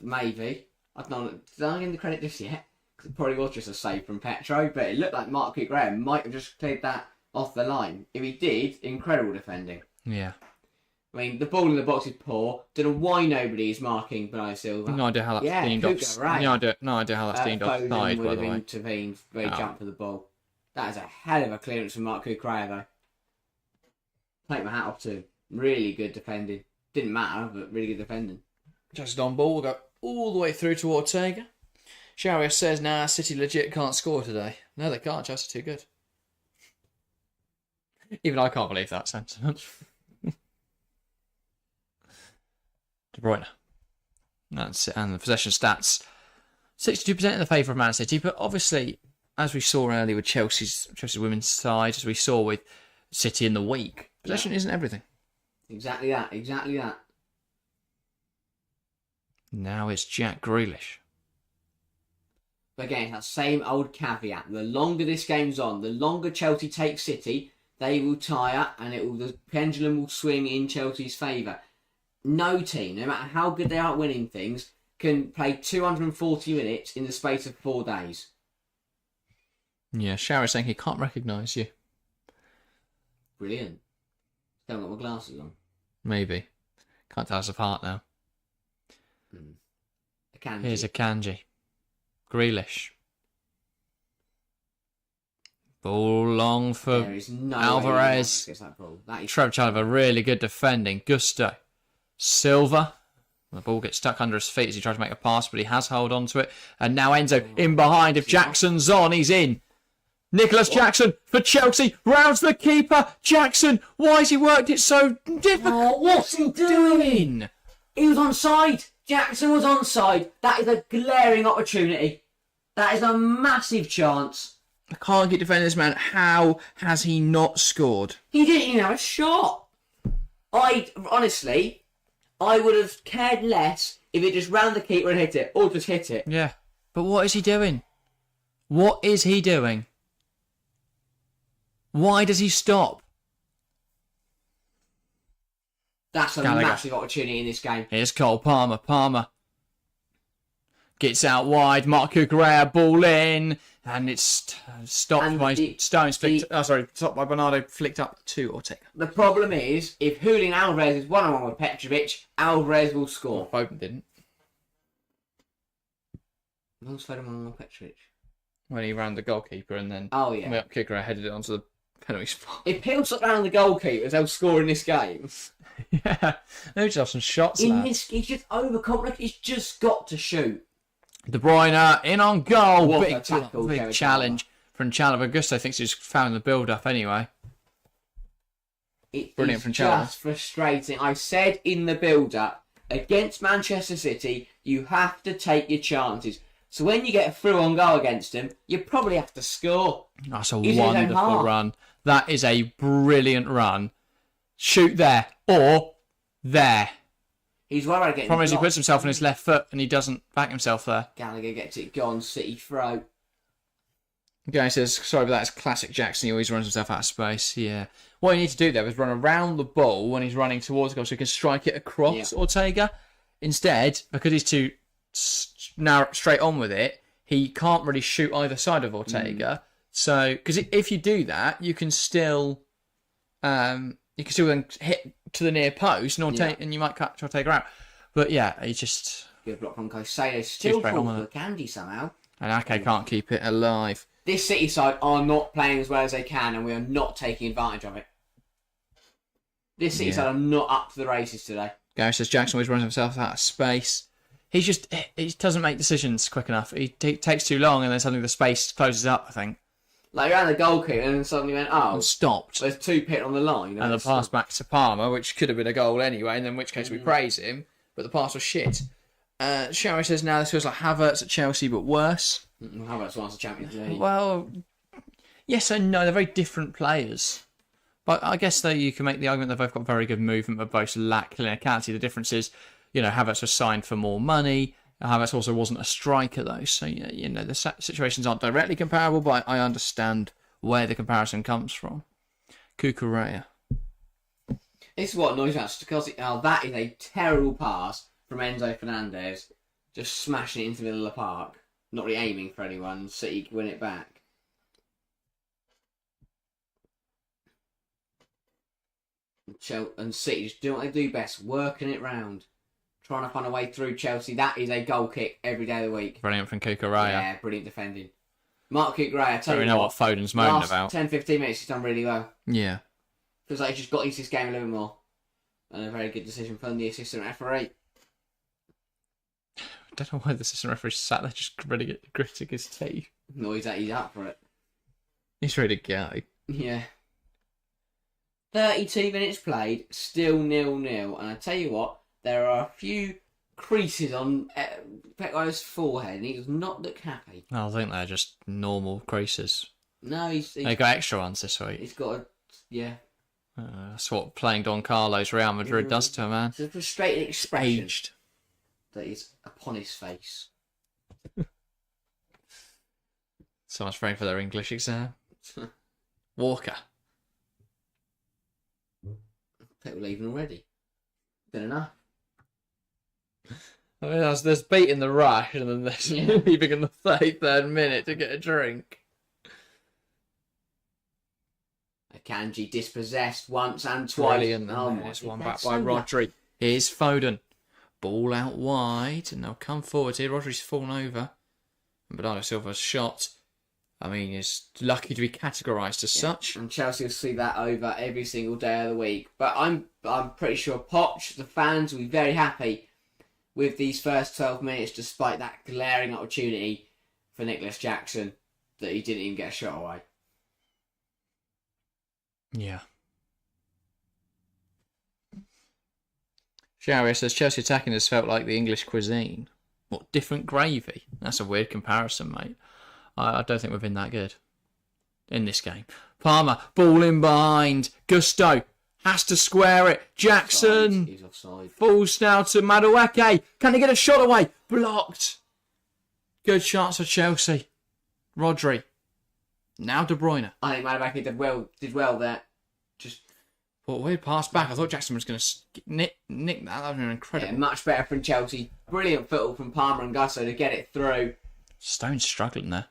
B: Maybe. I don't know. Did I give him the credit just yet? Because it probably was just a save from Petro, but it looked like Mark Cucurella might have just cleared that off the line. If he did, incredible defending.
A: Yeah.
B: I mean, the ball in the box is poor. Don't know why nobody is marking Bernardo Silva.
A: No idea how that's deemed offside. No idea how that's deemed offside, by the way.
B: Intervened very jump for the ball. That is a hell of a clearance from Mark Cucurella, though. Take my hat off to him. Really good defending. Didn't matter, but really good defending.
A: Just on ball, we'll go all the way through to Ortega. Sharia says, nah, City legit can't score today. No, they can't. Chelsea's too good. Even I can't believe that sentiment. De Bruyne. That's it. And the possession stats, 62% in the favour of Man City. But obviously, as we saw earlier with Chelsea's women's side, as we saw with City in the week, possession isn't everything.
B: Exactly that.
A: Now it's Jack Grealish.
B: But again, it's that same old caveat. The longer this game's on, the longer Chelsea take City, they will tire and the pendulum will swing in Chelsea's favour. No team, no matter how good they are at winning things, can play 240 minutes in the space of 4 days.
A: Yeah, Shower saying he can't recognise you.
B: Brilliant. Still got my glasses on.
A: Maybe. Can't tell us apart now.
B: Akanji.
A: Here's Akanji. Grealish. Ball long for
B: There is no
A: Alvarez.
B: way that ball. That is
A: Trevor Chalobah really good defending. Gusto. Silva. The ball gets stuck under his feet as he tries to make a pass, but he has held on to it. And now Enzo in behind. If Jackson's on, he's in. Nicholas Jackson for Chelsea. Rounds the keeper. Jackson. Why has he worked it so difficult?
B: What's he doing? He was onside. Jackson was onside. That is a glaring opportunity. That is a massive chance.
A: I can't keep defending this man. How has he not scored?
B: He didn't even have a shot. Honestly, I would have cared less if it just round the keeper and hit it, or just hit it.
A: Yeah. But what is he doing? What is he doing? Why does he stop?
B: That's a
A: Gallagher.
B: massive opportunity in this game.
A: Here's Cole Palmer. Palmer. Gets out wide. Mark Cucurella, ball in. And it's stopped
B: And
A: by
B: the-
A: Stones. Stopped by Bernardo. Flicked up to Ortega.
B: The problem is, if Julian Alvarez is one-on-one with Petrovic, Alvarez will score.
A: Foden didn't.
B: Who's Foden one-on-one with Petrovic?
A: When he ran the goalkeeper and then
B: Oh, yeah.
A: Cucurella headed it onto the penalty spot.
B: If Peel shot down the goalkeepers, they'll score in this game.
A: Yeah. They just have some shots,
B: In
A: lads.
B: this, he's just overconfident. He's just got to shoot.
A: De Bruyne in on goal.
B: What a
A: Big,
B: tackle,
A: big
B: Jared
A: challenge from Chalobah. Augusto thinks he's found the build-up anyway. Brilliant from Chalobah.
B: Just frustrating. I said in the build-up, against Manchester City, you have to take your chances. So when you get a through-on goal against them, you probably have to score.
A: That's a
B: He's in his own
A: wonderful
B: half.
A: run. That is a brilliant run. Shoot there or there.
B: He's worried about getting
A: Problem is he
B: blocked.
A: puts himself on his left foot and he doesn't back himself there.
B: Gallagher gets it gone, City throw.
A: Guy says, sorry, but that's classic Jackson. He always runs himself out of space. Yeah. What you need to do there is run around the ball when he's running towards the goal so he can strike it across Ortega. Instead, because he's too narrow, straight on with it, he can't really shoot either side of Ortega. So, because if you do that, you can still then hit to the near post and, and you might catch Ortega out. But yeah, he just...
B: Good block from Caicedo. Still
A: straight
B: falls
A: on
B: for
A: with
B: the candy somehow.
A: And Ake can't keep it alive.
B: This City side are not playing as well as they can, and we are not taking advantage of it. This City side are not up to the races today.
A: Gary says Jackson always runs himself out of space. He doesn't make decisions quick enough. He takes too long, and then suddenly the space closes up, I think.
B: Like, he ran the goalkeeper and then suddenly went, oh,
A: And stopped.
B: there's 2 pit on the line.
A: And the pass back to Palmer, which could have been a goal anyway, and in which case we praise him, but the pass was shit. Sherry says now this feels like Havertz at Chelsea, but worse.
B: Havertz wants the Champions League.
A: Well, yes and no. They're very different players. But I guess though you can make the argument they've both got very good movement, but both lack clinicality. The difference is, Havertz was signed for more money. Havertz also wasn't a striker though, so the situations aren't directly comparable. But I understand where the comparison comes from. Cucurella.
B: This is what annoys me about Stokowski. Oh, that is a terrible pass from Enzo Fernandez. Just smashing it into the middle of the park. Not really aiming for anyone. City win it back. And City just doing what they do best. Working it round. Trying to find a way through Chelsea. That is a goal kick every day of the week.
A: Brilliant from Cucurella.
B: Yeah, brilliant defending. Mark Cucurella, tell
A: Don't
B: you
A: know what Foden's moaning
B: last
A: about.
B: 10-15 minutes he's done really well.
A: Yeah.
B: Feels like he's just got into this game a little bit more. And a very good decision from the assistant referee.
A: I don't know why the assistant referee sat there just gritting his teeth.
B: No, he's up for it.
A: He's ready to go.
B: Yeah. 32 minutes played, still 0-0. And I tell you what, there are a few creases on Pep Guardiola's forehead, and he does not look happy.
A: I think they're just normal creases.
B: No,
A: They got extra ones this week.
B: he's got a... Yeah.
A: That's what playing Don Carlos Real Madrid does to a man.
B: It's a frustrated expression
A: Aged.
B: that is upon his face.
A: Someone's praying for their English exam. Walker.
B: People leaving already. Been enough.
A: I mean, there's beating the rush and then there's leaving in the 33rd minute to get a drink.
B: Akanji dispossessed once and twice.
A: Brilliant.
B: Oh,
A: There's one back by Rodri. Here's Foden. Ball out wide and they'll come forward here. Rodri's fallen over. And Bernardo Silva's shot, I mean, is lucky to be categorised as such.
B: And Chelsea will see that over every single day of the week. But I'm pretty sure Poch, the fans, will be very happy with these first 12 minutes, despite that glaring opportunity for Nicholas Jackson that he didn't even get a shot away.
A: Yeah. Sharia says Chelsea attacking has felt like the English cuisine. What, different gravy? That's a weird comparison, mate. I don't think we've been that good in this game. Palmer, ball in behind. Gusto has to square it. Jackson
B: He's offside.
A: falls now to Madueke. Can he get a shot away? Blocked. Good chance for Chelsea. Rodri. Now De Bruyne.
B: I think Madueke did well there. Just
A: What a weird pass back. I thought Jackson was going to nick that. That would have been incredible.
B: Yeah, much better from Chelsea. Brilliant football from Palmer and Gusso to get it through.
A: Stone's struggling there.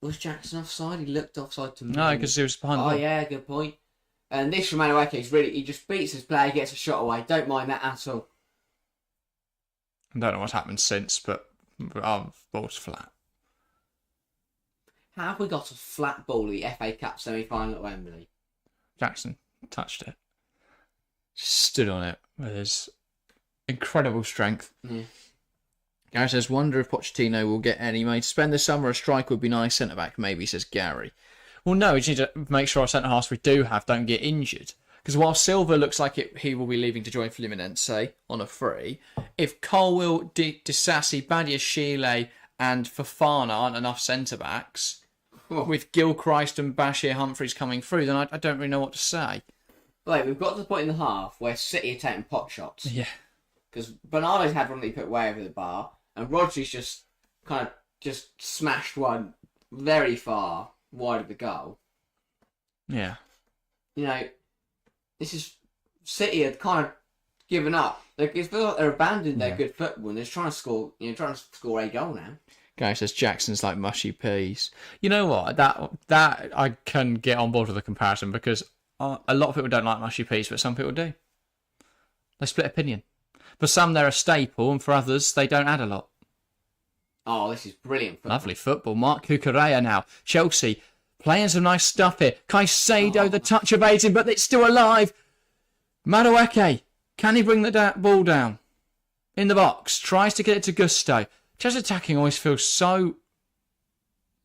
B: Was Jackson offside? He looked offside to me.
A: No, because he was behind the
B: Oh
A: ball.
B: yeah, good point. And this from Manueke is really, he just beats his player, gets a shot away. Don't mind that at all.
A: I don't know what's happened since, but our ball's flat.
B: How have we got a flat ball at the FA Cup semi-final at Wembley?
A: Jackson touched it. Stood on it with his incredible strength.
B: Yeah.
A: Gary says, wonder if Pochettino will get any money to spend this summer. A striker would be nice. Centre-back maybe, says Gary. Well, no, we just need to make sure our centre-halves we do have don't get injured. Because while Silva looks like he will be leaving to join Fluminense on a free, if Colwill, Disassi, Badiashile and Fofana aren't enough centre-backs, with Gilchrist and Bashir Humphreys coming through, then I don't really know what to say.
B: Wait, we've got to the point in the half where City are taking pot shots.
A: Yeah.
B: Because Bernardo's had one that he put way over the bar, and Rodri's just smashed one very far wide of the goal.
A: Yeah.
B: You know, this is City had kind of given up. It feels like they're abandoning their good football and they're trying to score a goal now.
A: Guy says Jackson's like mushy peas. You know what? That I can get on board with the comparison because a lot of people don't like mushy peas, but some people do. They split opinion. For some, they're a staple, and for others, they don't add a lot.
B: Oh, this is brilliant football.
A: Lovely football. Mark Cucurella now. Chelsea playing some nice stuff here. Caicedo, the touch evading, but it's still alive. Madueke, can he bring the ball down? In the box. Tries to get it to Gusto. Just attacking always feels so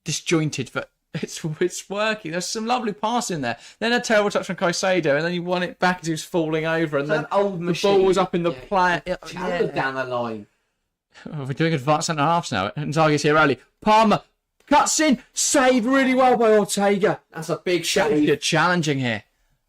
A: disjointed, but it's working. There's some lovely pass in there. Then a terrible touch from Caicedo, and then he won it back as he was falling over, and then the ball was up in the play.
B: Challenge down the line.
A: Oh, we're doing advanced centre halves now. Inzaghi's here early. Palmer cuts in, saved really well by Ortega.
B: That's a big save.
A: Good challenging here.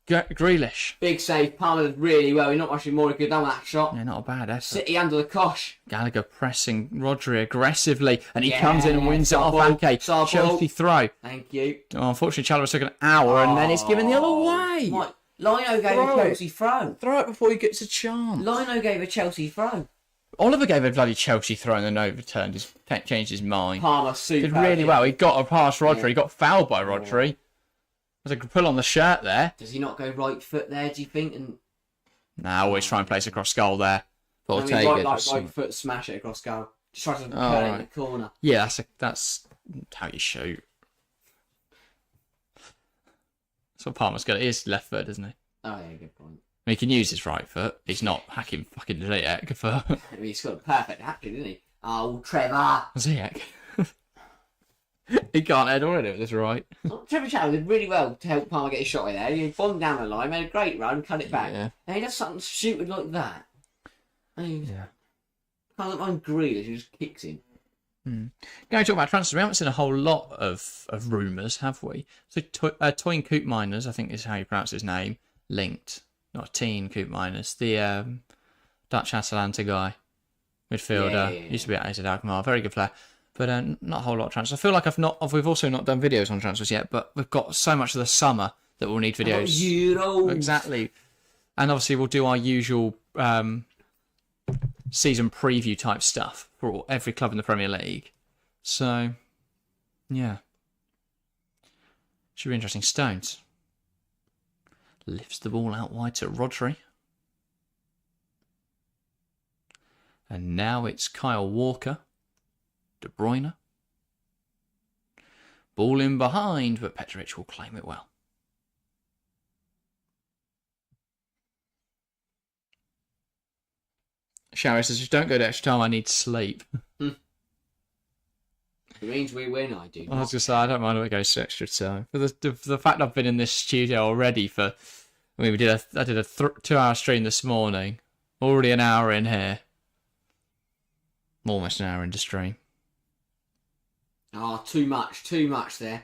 A: Grealish.
B: Big save. Palmer did really well. He's not much more good done with that shot.
A: Yeah, not a bad effort.
B: City under the cosh.
A: Gallagher pressing Rodri aggressively, and he comes in and wins it off Ake. Chelsea throw.
B: Thank you.
A: Oh, unfortunately, Chalobah took an hour, and then it's given the other way.
B: Mike, Lino gave a Chelsea throw.
A: Throw it before he gets a chance.
B: Lino gave a Chelsea throw.
A: Oliver gave a bloody Chelsea throw and then overturned changed his mind.
B: Palmer super.
A: Did really well. He got past Rodri. He got fouled by Rodri. There's a pull on the shirt there.
B: Does he not go right foot there, do you think? And
A: always try and place across goal there.
B: Right foot smash it across goal. Just try to turn it in the corner.
A: Yeah, that's how you shoot. That's what Palmer's got. He is left foot, isn't he?
B: Oh yeah, good point.
A: He can use his right foot. He's not hacking fucking Ziyech for...
B: He's got a perfect hacking, didn't he? Oh, Trevor.
A: Ziyech. He can't head already with this right.
B: So, Trevor Chalobah did really well to help Palmer get his shot in there. He bombed down the line, made a great run, cut it back.
A: Yeah.
B: And he does something stupid like that. And
A: Yeah.
B: can't mind Grealish, who just kicks him.
A: Going to talk about transfers, we haven't seen a whole lot of rumours, have we? So, Toyn Coop Miners, I think is how you pronounce his name, linked. Not Teen Coop Miners, the Dutch Atalanta guy, midfielder, used to be at AZ Alkmaar, very good player. But not a whole lot of transfers. I feel like we've also not done videos on transfers yet, but we've got so much of the summer that we'll need videos.
B: Euros.
A: Exactly. And obviously we'll do our usual season preview type stuff for every club in the Premier League. So, yeah. Should be interesting. Stones. Lifts the ball out wide to Rodri. And now it's Kyle Walker. De Bruyne. Ball in behind, but Petrovic will claim it well. Shower says, don't go to extra time, I need sleep.
B: It means we win, I do.
A: I was going to say, I don't mind if it goes to extra time. But the fact I've been in this studio already for... I did a 2-hour stream this morning. Already an hour in here. Almost an hour into stream.
B: Oh, too much there.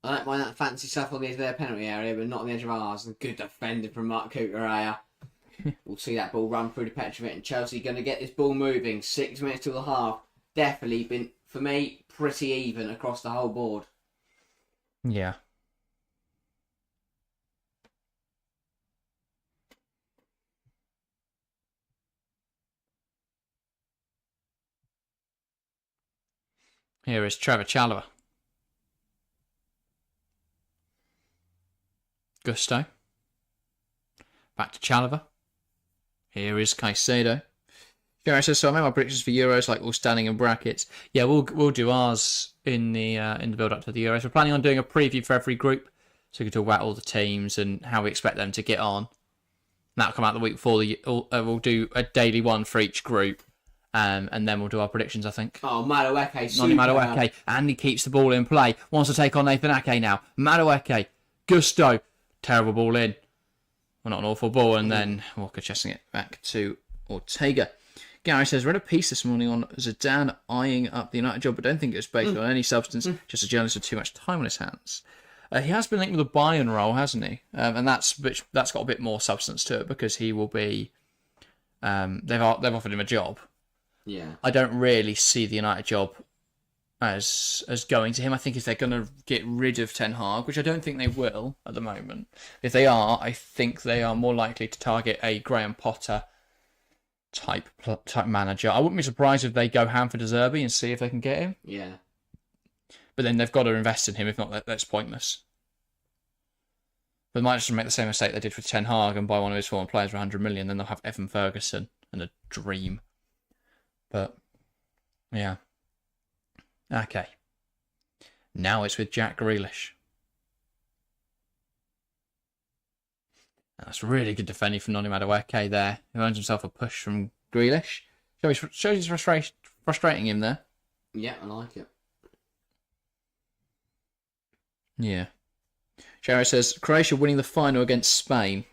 B: I don't mind that fancy stuff on the edge of their penalty area, but not on the edge of ours. And good defending from Mark Cucurella. We'll see that ball run through to Petrovic, and Chelsea going to get this ball moving. 6 minutes till the half. Definitely been, for me, pretty even across the whole board.
A: Yeah. Here is Trevor Chalobah. Gusto. Back to Chalobah. Here is Caicedo. Gary says, so I made my predictions for Euros, like all standing in brackets. Yeah, we'll do ours in the build up to the Euros. We're planning on doing a preview for every group, so we can talk about all the teams and how we expect them to get on. And that'll come out the week before we'll do a daily one for each group, and then we'll do our predictions. I think.
B: Oh, Madueke,
A: Noni Madueke, and he keeps the ball in play. Wants to take on Nathan Ake now. Madueke, Gusto, terrible ball in. Well, not an awful ball, and then Walker chesting it back to Ortega. Gary says, read a piece this morning on Zidane eyeing up the United job, but don't think it was based on any substance, just a journalist with too much time on his hands. He has been linked with a Bayern role, hasn't he? And that's got a bit more substance to it because he will be... they've offered him a job.
B: Yeah.
A: I don't really see the United job as going to him. I think if they're going to get rid of Ten Hag, which I don't think they will at the moment, if they are, I think they are more likely to target a Graham Potter type manager. I wouldn't be surprised if they go ham for De Zerbi and see if they can get him.
B: Yeah.
A: But then they've got to invest in him. If not, that's pointless. But they might just make the same mistake they did with Ten Hag and buy one of his former players for 100 million. Then they'll have Evan Ferguson and a dream. But yeah. Okay. Now it's with Jack Grealish. That's really good defending from Noni Madueke there. He earns himself a push from Grealish. Shows he's frustrating him there.
B: Yeah, I like it.
A: Yeah. Sherry says, Croatia winning the final against Spain.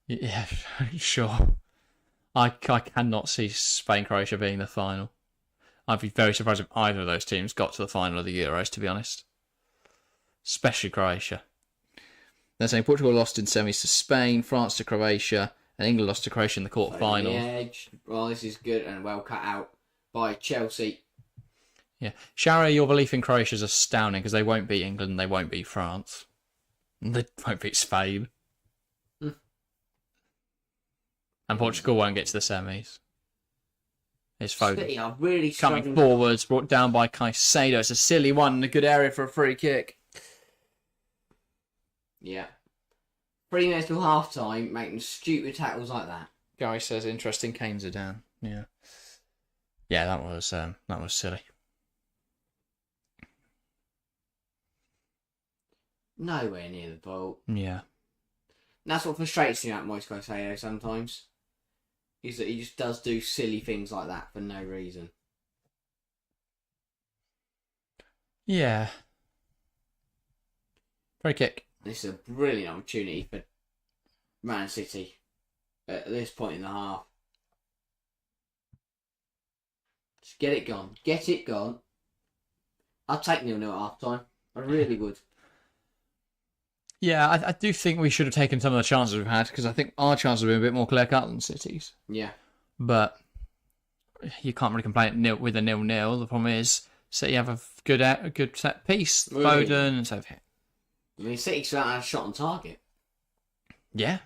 A: Yeah, sure. I cannot see Spain-Croatia being the final. I'd be very surprised if either of those teams got to the final of the Euros, to be honest. Especially Croatia. They're saying Portugal lost in semis to Spain, France to Croatia, and England lost to Croatia in the quarterfinals.
B: Edge. Well, this is good and well cut out by Chelsea.
A: Yeah. Shara, your belief in Croatia is astounding because they won't beat England and they won't beat France. And they won't beat Spain. And Portugal won't get to the semis. It's Foden.
B: City are really
A: Coming forwards, brought down by Caicedo. It's a silly one in a good area for a free kick.
B: Yeah. 3 minutes till half time, making stupid tackles like that.
A: Guy says, interesting, Kane's are down. Yeah. Yeah, that was silly.
B: Nowhere near the ball.
A: Yeah.
B: And that's what frustrates me about Moise Caicedo sometimes. Is that he just does do silly things like that for no reason.
A: Yeah. Free kick.
B: This is a brilliant opportunity for Man City at this point in the half. Just get it gone. Get it gone. I'd take 0-0 at half time. I really would.
A: Yeah, I do think we should have taken some of the chances we've had because I think our chances have been a bit more clear-cut than City's.
B: Yeah.
A: But you can't really complain with a 0-0. The problem is, City have a good set piece.
B: Really?
A: Foden and so forth.
B: I mean, City still haven't had a shot on target.
A: Yeah,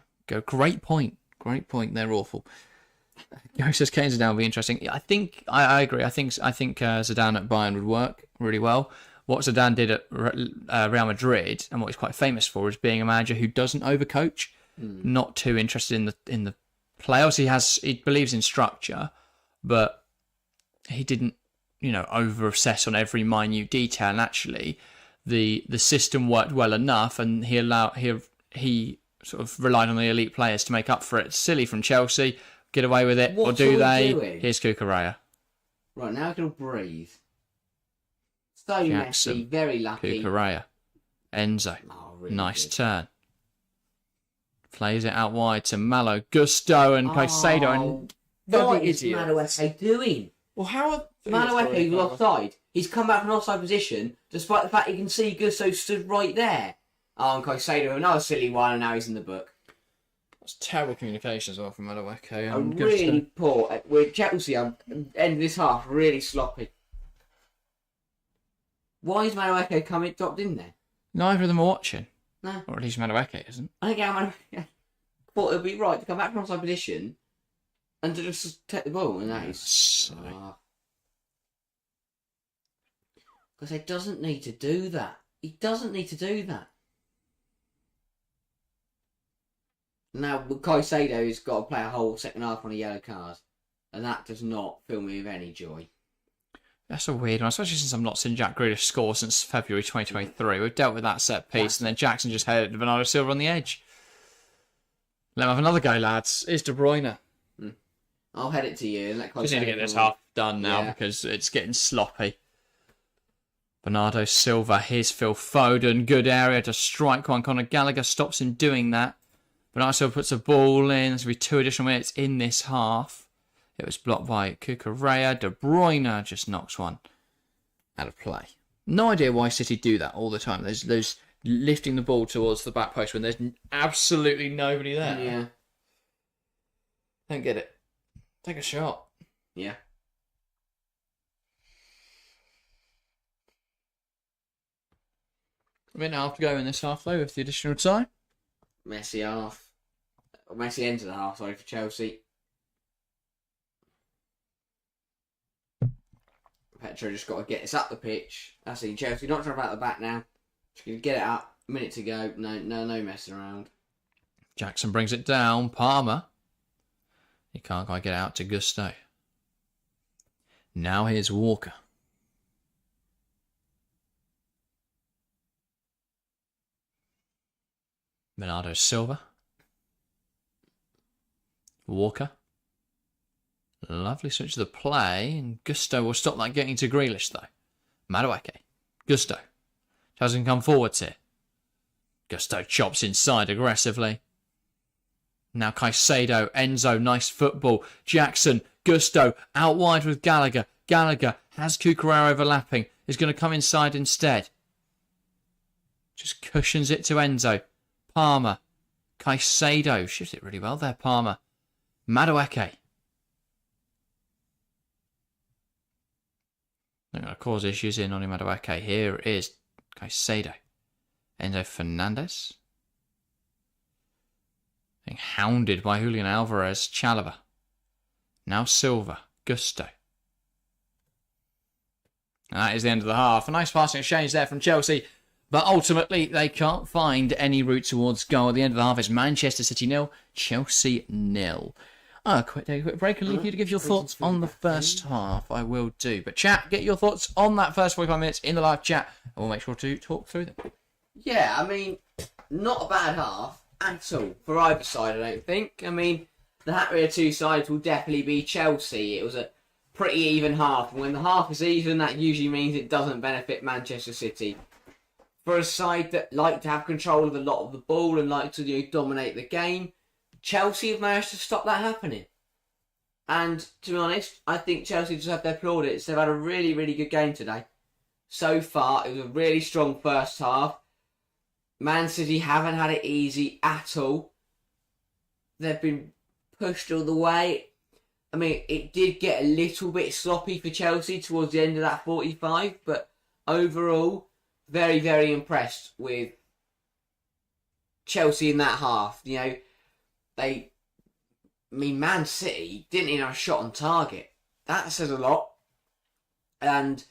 A: great point. Great point. They're awful. Gary says Kane's down will be interesting. Yeah, I think I agree. I think Zidane at Bayern would work really well. What Zidane did at Real Madrid and what he's quite famous for is being a manager who doesn't overcoach, not too interested in the players. He believes in structure, but he didn't over obsess on every minute detail. And actually, the system worked well enough, and he sort of relied on the elite players to make up for it. Silly from Chelsea, get away with it, or do they?
B: Doing?
A: Here's Cucurella.
B: Right, now I can breathe. So
A: Jackson,
B: messy, very lucky.
A: Cucurella. Enzo.
B: Oh, really
A: nice
B: good.
A: turn. Plays it out wide to Malo, Gusto and Caicedo. And
B: what is Madueke doing?
A: Well, how are...
B: Madueke was offside. He's come back from offside position, despite the fact he can see Gusto stood right there. Oh, and Caicedo, another silly one, and now he's in the book.
A: That's terrible communication as well from Madueke.
B: Really poor. With Chelsea, I'm ending this half really sloppy. Why is Madueke dropped in there?
A: Neither of them are watching.
B: No.
A: Or at least Madueke isn't.
B: I think Madueke thought it would be right to come back from offside position and to just take the ball, and that is...
A: Silly.
B: Because he doesn't need to do that. He doesn't need to do that. Now, Caicedo's got to play a whole second half on a yellow card. And that does not fill me with any joy.
A: That's a weird one, especially since I've not seen Jack Grealish score since February 2023. We've dealt with that set piece, and then Jackson just headed Bernardo Silva on the edge. Let him have another go, lads. It's De Bruyne.
B: I'll head it to you. And let
A: Just need to get this half done now because it's getting sloppy. Bernardo Silva, here's Phil Foden. Good area to strike one. Conor Gallagher stops him doing that. Bernardo Silva puts a ball in. There's going to be 2 additional minutes in this half. It was blocked by Cucurella. De Bruyne just knocks one out of play. No idea why City do that all the time. There's lifting the ball towards the back post when there's absolutely nobody there.
B: Yeah.
A: Don't get it. Take a shot.
B: Yeah.
A: A minute and a half to go in this half, though, with the additional time.
B: Messi half. Messi ends the half, sorry, for Chelsea. Petro just got to get us up the pitch. That's it. Chelsea not trying about the back now. Just going to get it up. A minute to go. No messing around.
A: Jackson brings it down. Palmer. He can't quite get out to Gusto. Now here's Walker. Bernardo Silva. Walker. Lovely switch of the play. And Gusto will stop that getting to Grealish, though. Madueke. Gusto. Doesn't come forwards here. Gusto chops inside aggressively. Now Caicedo, Enzo, nice football. Jackson, Gusto, out wide with Gallagher. Gallagher has Cucurella overlapping. Is going to come inside instead. Just cushions it to Enzo. Palmer. Caicedo. Shifts it really well there, Palmer. Madueke. They're going to cause issues in on Madueke. Here is Caicedo. Enzo Fernandez. Being hounded by Julian Alvarez. Chalobah. Now Silva. Gusto. And that is the end of the half. A nice passing exchange there from Chelsea. But ultimately, they can't find any route towards goal. At the end of the half, it's Manchester City 0, Chelsea 0. Quick break and leave you to give your thoughts on the first half. I will do. But chat, get your thoughts on that first 45 minutes in the live chat. And we'll make sure to talk through them.
B: Yeah, I mean, not a bad half at all for either side, I don't think. I mean, the happier two sides will definitely be Chelsea. It was a pretty even half. And when the half is even, that usually means it doesn't benefit Manchester City. For a side that like to have control of a lot of the ball and like to dominate the game, Chelsea have managed to stop that happening. And to be honest, I think Chelsea just have their plaudits. They've had a really, really good game today. So far, it was a really strong first half. Man City haven't had it easy at all. They've been pushed all the way. I mean, it did get a little bit sloppy for Chelsea towards the end of that 45, but overall, very, very impressed with Chelsea in that half. Man City didn't even have a shot on target. That says a lot. And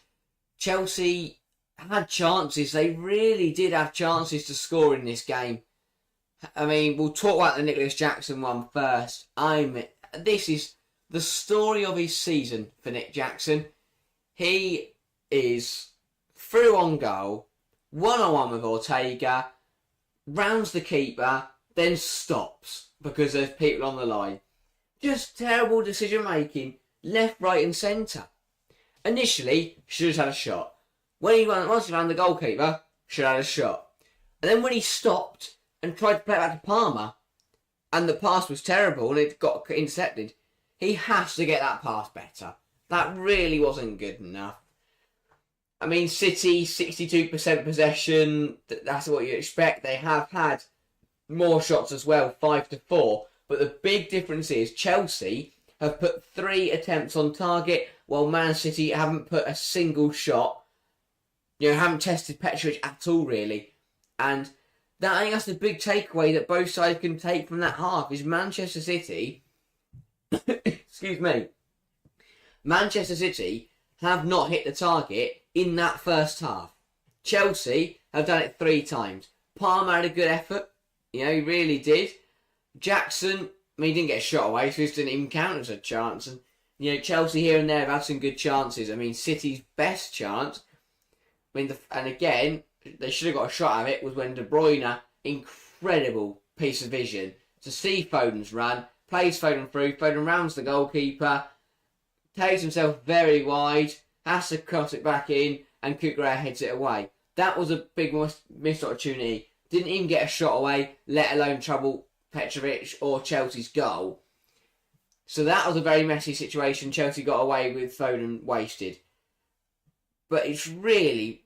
B: Chelsea had chances. They really did have chances to score in this game. I mean, we'll talk about the Nicholas Jackson one first. This is the story of his season for Nick Jackson. He is through on goal, one-on-one with Ortega, rounds the keeper, then stops because there's people on the line. Just terrible decision making, left, right, and centre. Initially, should have had a shot. Once he found the goalkeeper, should have had a shot. And then when he stopped and tried to play it back to Palmer, and the pass was terrible and it got intercepted, he has to get that pass better. That really wasn't good enough. I mean, City, 62% possession, that's what you expect. They have had more shots as well, 5-4. But the big difference is Chelsea have put 3 attempts on target, while Man City haven't put a single shot. Haven't tested Petrovic at all, really. And I think that's the big takeaway that both sides can take from that half, is Manchester City, excuse me, Manchester City have not hit the target in that first half. Chelsea have done it 3 times. Palmer had a good effort. He really did. Jackson, he didn't get a shot away, so this didn't even count as a chance. And, Chelsea here and there have had some good chances. City's best chance, and again, they should have got a shot at it, was when De Bruyne, incredible piece of vision, to see Foden's run, plays Foden through, Foden rounds the goalkeeper, takes himself very wide, has to cross it back in, and Kukurea heads it away. That was a big missed opportunity. Didn't even get a shot away, let alone trouble Petrovic or Chelsea's goal. So that was a very messy situation. Chelsea got away with, Foden wasted. But it's really,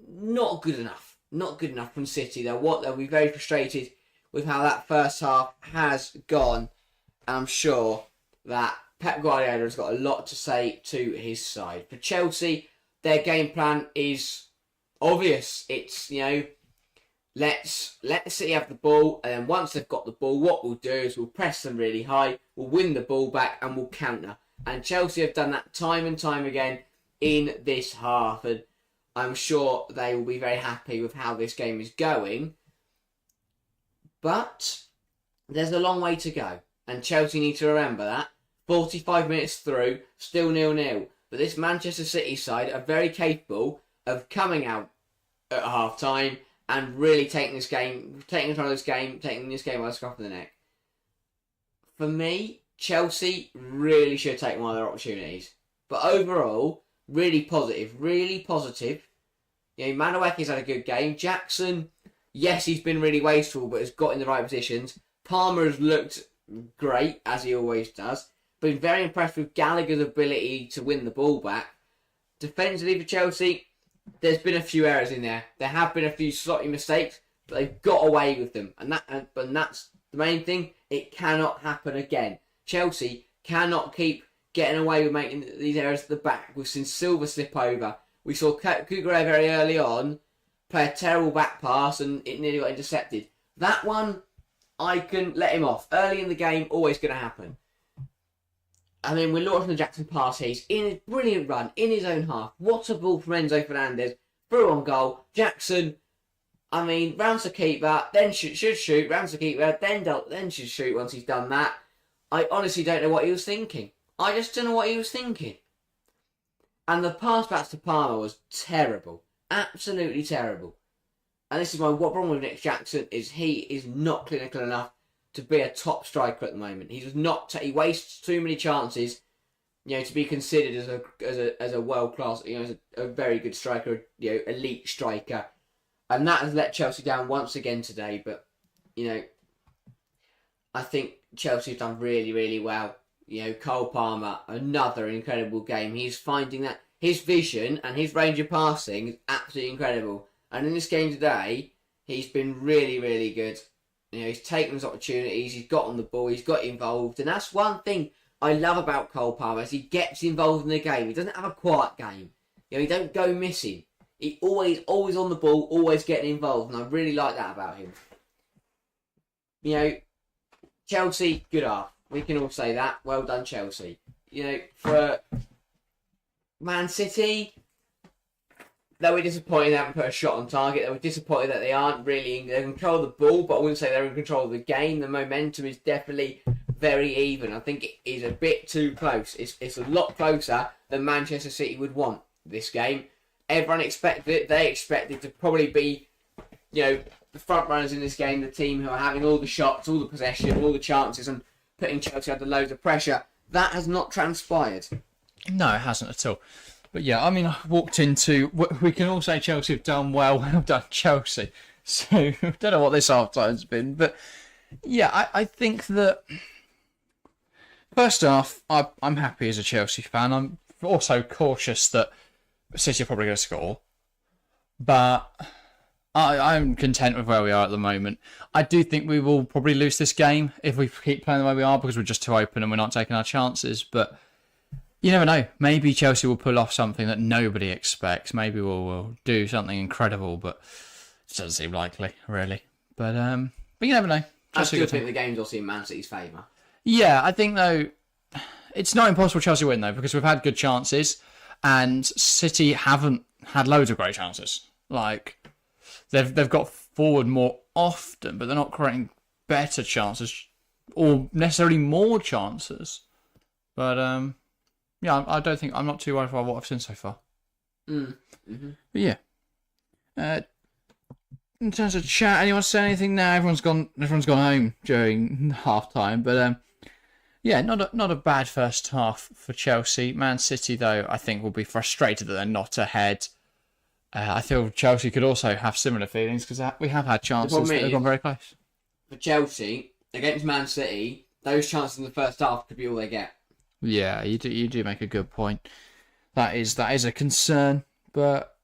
B: not good enough. Not good enough from City. They'll be very frustrated with how that first half has gone. And I'm sure that Pep Guardiola has got a lot to say to his side. For Chelsea, their game plan is obvious. It's, let City have the ball, and then once they've got the ball, what we'll do is we'll press them really high, we'll win the ball back, and we'll counter. And Chelsea have done that time and time again in this half, and I'm sure they will be very happy with how this game is going. But there's a long way to go, and Chelsea need to remember that. 45 minutes through, still 0-0. But this Manchester City side are very capable of coming out at half-time and really taking control of this game, taking this game by the scruff of the neck. For me, Chelsea really should take one of their opportunities. But overall, really positive. Madueke's had a good game. Jackson, yes, he's been really wasteful, but has got in the right positions. Palmer has looked great, as he always does. Been very impressed with Gallagher's ability to win the ball back. Defensively for Chelsea, there's been a few errors in there. There have been a few sloppy mistakes, but they've got away with them. And that's the main thing. It cannot happen again. Chelsea cannot keep getting away with making these errors at the back. We've seen Silva slip over. We saw Kukurea very early on play a terrible back pass and it nearly got intercepted. That one, I can let him off. Early in the game, always going to happen. We're launching the Jackson pass here. He's in a brilliant run, in his own half. What a ball from Enzo Fernandez. Through on goal. Jackson, rounds the keeper, then should shoot, rounds the keeper, then should shoot once he's done that. I honestly don't know what he was thinking. I just don't know what he was thinking. And the pass back to Palmer was terrible. Absolutely terrible. And this is what problem with Nick Jackson is he is not clinical enough to be a top striker at the moment. He he wastes too many chances, to be considered as a world class, as a very good striker, elite striker, and that has let Chelsea down once again today. But I think Chelsea have done really, really well. Cole Palmer, another incredible game. He's finding that his vision and his range of passing is absolutely incredible. And in this game today, he's been really, really good. He's taken his opportunities, he's got on the ball, he's got involved. And that's one thing I love about Cole Palmer, is he gets involved in the game. He doesn't have a quiet game. He don't go missing. He always on the ball, always getting involved. And I really like that about him. Chelsea, good half. We can all say that. Well done, Chelsea. For Man City, they were disappointed they haven't put a shot on target. They were disappointed that they aren't really in control of the ball, but I wouldn't say they're in control of the game. The momentum is definitely very even. I think it is a bit too close. It's a lot closer than Manchester City would want this game. Everyone expected it. They expected to probably be, the front runners in this game, the team who are having all the shots, all the possession, all the chances, and putting Chelsea under loads of pressure. That has not transpired.
A: No, it hasn't at all. But yeah, I walked into... We can all say Chelsea have done well. Well done, Chelsea. So, I don't know what this half-time's been. But yeah, I think that... First off, I'm happy as a Chelsea fan. I'm also cautious that City are probably going to score. But I'm content with where we are at the moment. I do think we will probably lose this game if we keep playing the way we are, because we're just too open and we're not taking our chances. But... you never know. Maybe Chelsea will pull off something that nobody expects. Maybe we'll do something incredible, but it doesn't seem likely, really. But you never know.
B: I still think the game's also in Man City's favour.
A: Yeah, I think, though, it's not impossible Chelsea win, though, because we've had good chances, and City haven't had loads of great chances. Like they've got forward more often, but they're not creating better chances or necessarily more chances. But yeah, I don't think I'm not too worried about what I've seen so far.
B: Mm-hmm.
A: But yeah. In terms of chat, anyone say anything now? Everyone's gone home during half time, but yeah, not a bad first half for Chelsea. Man City, though, I think will be frustrated that they're not ahead. I feel Chelsea could also have similar feelings because we have had chances that have gone very close.
B: For Chelsea against Man City, those chances in the first half could be all they get.
A: Yeah, you do make a good point. That is a concern, but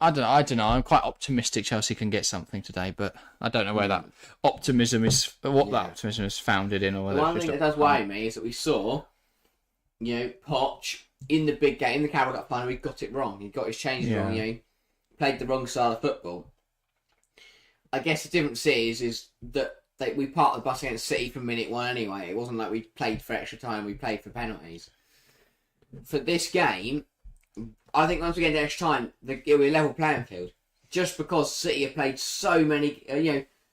A: I don't know. I'm quite optimistic Chelsea can get something today, but I don't know where that optimism is, that optimism is founded in, or whether
B: The one thing that does worry me is that we saw, Poch in the big game, in the Carabao Cup final, he got it wrong. He got his changes wrong. Played the wrong style of football. I guess the difference is that we parked the bus against City from minute one anyway. It wasn't like we played for extra time. We played for penalties. For this game, I think once we get to extra time, it'll be a level playing field. Just because City have played so many,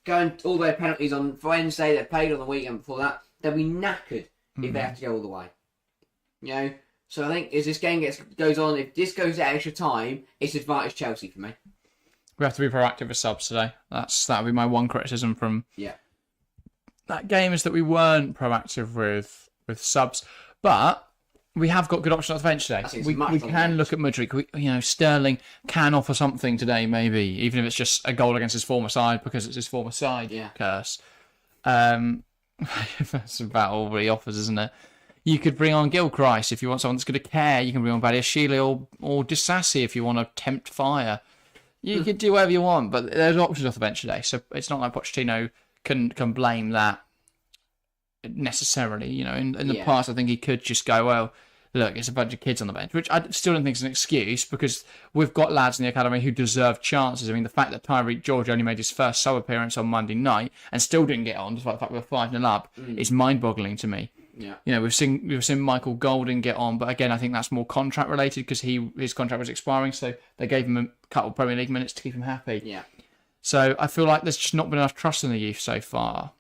B: going all their penalties on Wednesday, they played on the weekend before that, they'll be knackered if they have to go all the way. So I think as this game goes on, if this goes to extra time, it's advantage Chelsea for me.
A: We have to be proactive with subs today. That'll be my one criticism from that game, is that we weren't proactive with subs, but we have got good options on the bench today. We can look at Mudryk. Sterling can offer something today, maybe, even if it's just a goal against his former side because it's his former side. Curse. That's about all he offers, isn't it? You could bring on Gilchrist if you want someone that's going to care. You can bring on Badiashile or Disassi if you want to tempt fire. You could do whatever you want, but there's options off the bench today, so it's not like Pochettino can blame that necessarily. In the past, I think he could just go, well, look, it's a bunch of kids on the bench, which I still don't think is an excuse, because we've got lads in the academy who deserve chances. I mean, the fact that Tyreek George only made his first sub appearance on Monday night and still didn't get on, despite the fact we were 5-0 up, is mind-boggling to me.
B: Yeah.
A: We've seen Michael Golden get on, but again, I think that's more contract related because his contract was expiring, so they gave him a couple of Premier League minutes to keep him happy.
B: Yeah.
A: So I feel like there's just not been enough trust in the youth so far.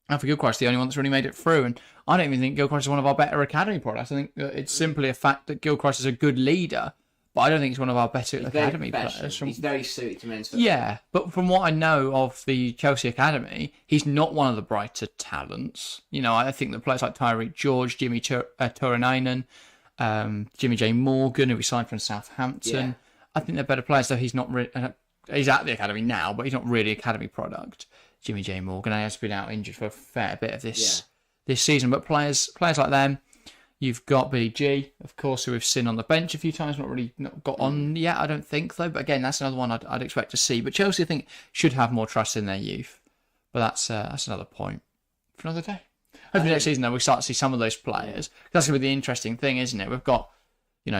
A: And for Gilchrist, the only one that's really made it through, and I don't even think Gilchrist is one of our better academy products. I think it's simply a fact that Gilchrist is a good leader, but I don't think he's one of our better academy players.
B: He's very suited to men's football.
A: Yeah, but from what I know of the Chelsea academy, he's not one of the brighter talents. I think that players like Tyreek George, Jimmy Turinainen, Jimmy J Morgan, who we signed from Southampton, I think they're better players. Though he's not really, he's at the academy now, but he's not really an academy product. Jimmy J Morgan has been out injured for a fair bit of this season, but players like them. You've got Billy G, of course, who we've seen on the bench a few times, not got on yet, I don't think, though. But again, that's another one I'd expect to see. But Chelsea, I think, should have more trust in their youth. But that's another point for another day. Hopefully next season, though, we start to see some of those players. That's going to be the interesting thing, isn't it? We've got,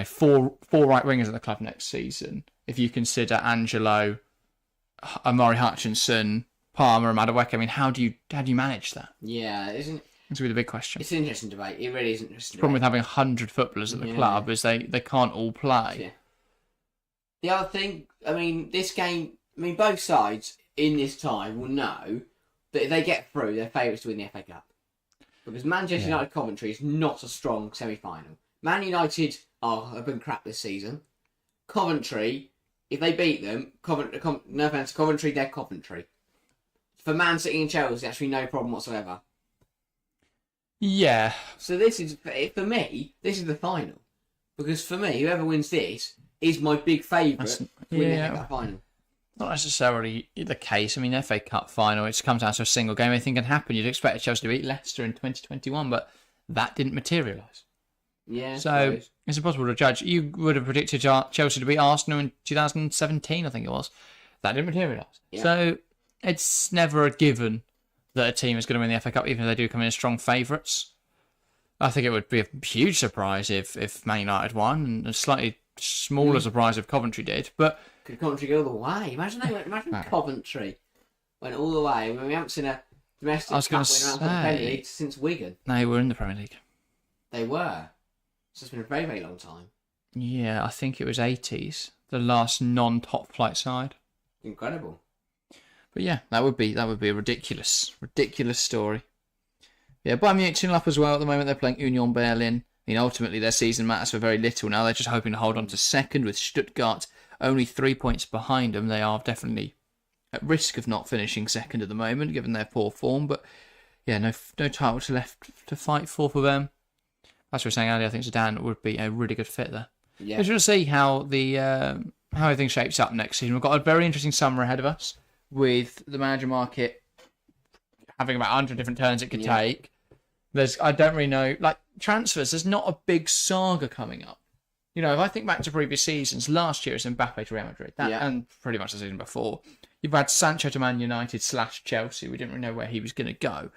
A: four right wingers at the club next season. If you consider Angelo, Amari Hutchinson, Palmer, and Madueke, I mean, how do you manage that?
B: Yeah, isn't it?
A: It's really the big question.
B: It's an interesting debate. It really is an interesting
A: debate. The problem with having 100 footballers at the club is they can't all play.
B: Yeah. The other thing, this game, both sides in this time will know that if they get through, they're favourites to win the FA Cup. Because Manchester United Coventry is not a strong semi-final. Man United have been crap this season. Coventry, if they beat them, no offence to Coventry, they're Coventry. For Man City and Chelsea, actually no problem whatsoever.
A: Yeah.
B: So this is, for me, this is the final. Because for me, whoever wins this is my big favourite to win the FA Cup final.
A: Not necessarily the case. FA Cup final, it comes down to a single game. Anything can happen. You'd expect Chelsea to beat Leicester in 2021, but that didn't materialise.
B: Yeah.
A: So it's impossible to judge. You would have predicted Chelsea to beat Arsenal in 2017, I think it was. That didn't materialise. Yeah. So it's never a given that a team is going to win the FA Cup, even if they do come in as strong favourites. I think it would be a huge surprise if Man United won, and a slightly smaller surprise if Coventry did. But
B: could Coventry go all the way? Imagine Coventry went all the way. We haven't seen a domestic cup winner outside the Premier League since Wigan.
A: They were in the Premier League.
B: They were. So it's been a very, very long time.
A: Yeah, I think it was 80s. The last non-top flight side.
B: Incredible.
A: But yeah, that would be a ridiculous story. Yeah, Bayern Munich 2-0 up as well at the moment. They're playing Union Berlin. I mean, ultimately their season matters for very little now. They're just hoping to hold on to second with Stuttgart only 3 points behind them. They are definitely at risk of not finishing second at the moment, given their poor form. But yeah, no titles left to fight for them. As we were saying earlier, I think Zidane would be a really good fit there.
B: Yeah.
A: We're going to see how how everything shapes up next season. We've got a very interesting summer ahead of us with the manager market having about 100 different turns it could take. I don't really know, like transfers, there's not a big saga coming up. You know, if I think back to previous seasons, last year it was Mbappe to Real Madrid, and pretty much the season before. You've had Sancho to Man United / Chelsea. We didn't really know where he was going to go.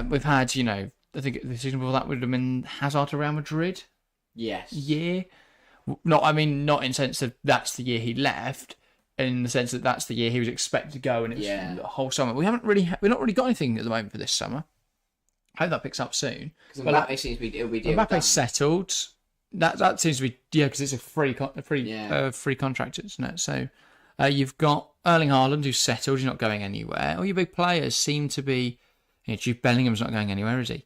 A: We've had, you know, I think the season before that would have been Hazard to Real Madrid.
B: Yes.
A: Year. Not in the sense that that's the year he left, in the sense that that's the year he was expected to go, and it's the whole summer. We've not really got anything at the moment for this summer. I hope that picks up soon.
B: Because Mbappe seems to be
A: Mbappe's settled. That seems to be because it's a free contract, isn't it? So you've got Erling Haaland who's settled. He's not going anywhere. All your big players seem to be. You know, Jude Bellingham's not going anywhere, is he?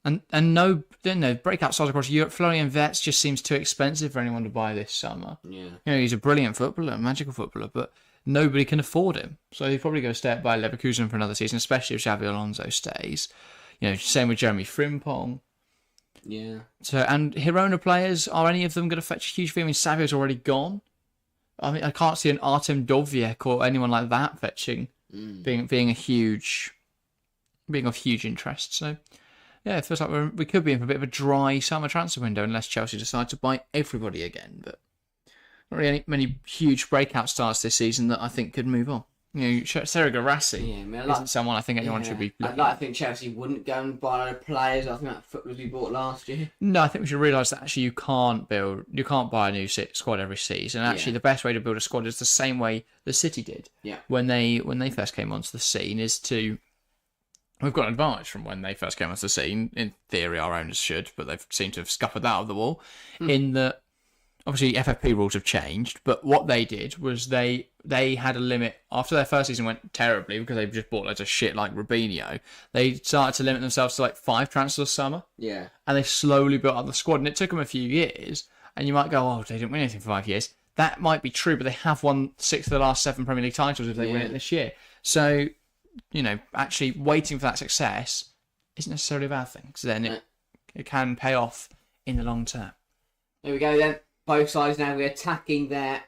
A: And no breakout stars across Europe. Florian Wirtz just seems too expensive for anyone to buy this summer.
B: Yeah.
A: You know, he's a brilliant footballer, a magical footballer, but nobody can afford him. So he's probably going to stay at Bayer Leverkusen for another season, especially if Xavi Alonso stays. You know, same with Jeremy Frimpong.
B: Yeah.
A: So, and Girona players, are any of them going to fetch a huge fee? I mean, Savio's already gone. I mean, I can't see an Artem Dovbyk or anyone like that fetching, being of huge interest. So, yeah, it feels like we could be in for a bit of a dry summer transfer window unless Chelsea decide to buy everybody again. But not really many huge breakout stars this season that I think could move on. You know, Sergio Garassi isn't someone I think anyone should be.
B: I'd like to think Chelsea wouldn't go and buy players. I think that footballers we bought last year.
A: No, I think we should realise that actually you can't buy a new squad every season. And actually, the best way to build a squad is the same way the City did.
B: Yeah.
A: When they first came onto the scene, is to. We've got an advantage from when they first came onto the scene. In theory, our owners should, but they've seemed to have scuppered that out of the wall. In that, obviously, FFP rules have changed, but what they did was they had a limit. After their first season went terribly, because they just bought loads of shit like Robinho, they started to limit themselves to like 5 transfers a summer.
B: Yeah.
A: And they slowly built up the squad, and it took them a few years. And you might go, oh, they didn't win anything for 5 years. That might be true, but they have won 6 of the last 7 Premier League titles if they win it this year. So, you know, actually waiting for that success isn't necessarily a bad thing, because then it can pay off in the long term.
B: There we go then. Both sides now we're attacking their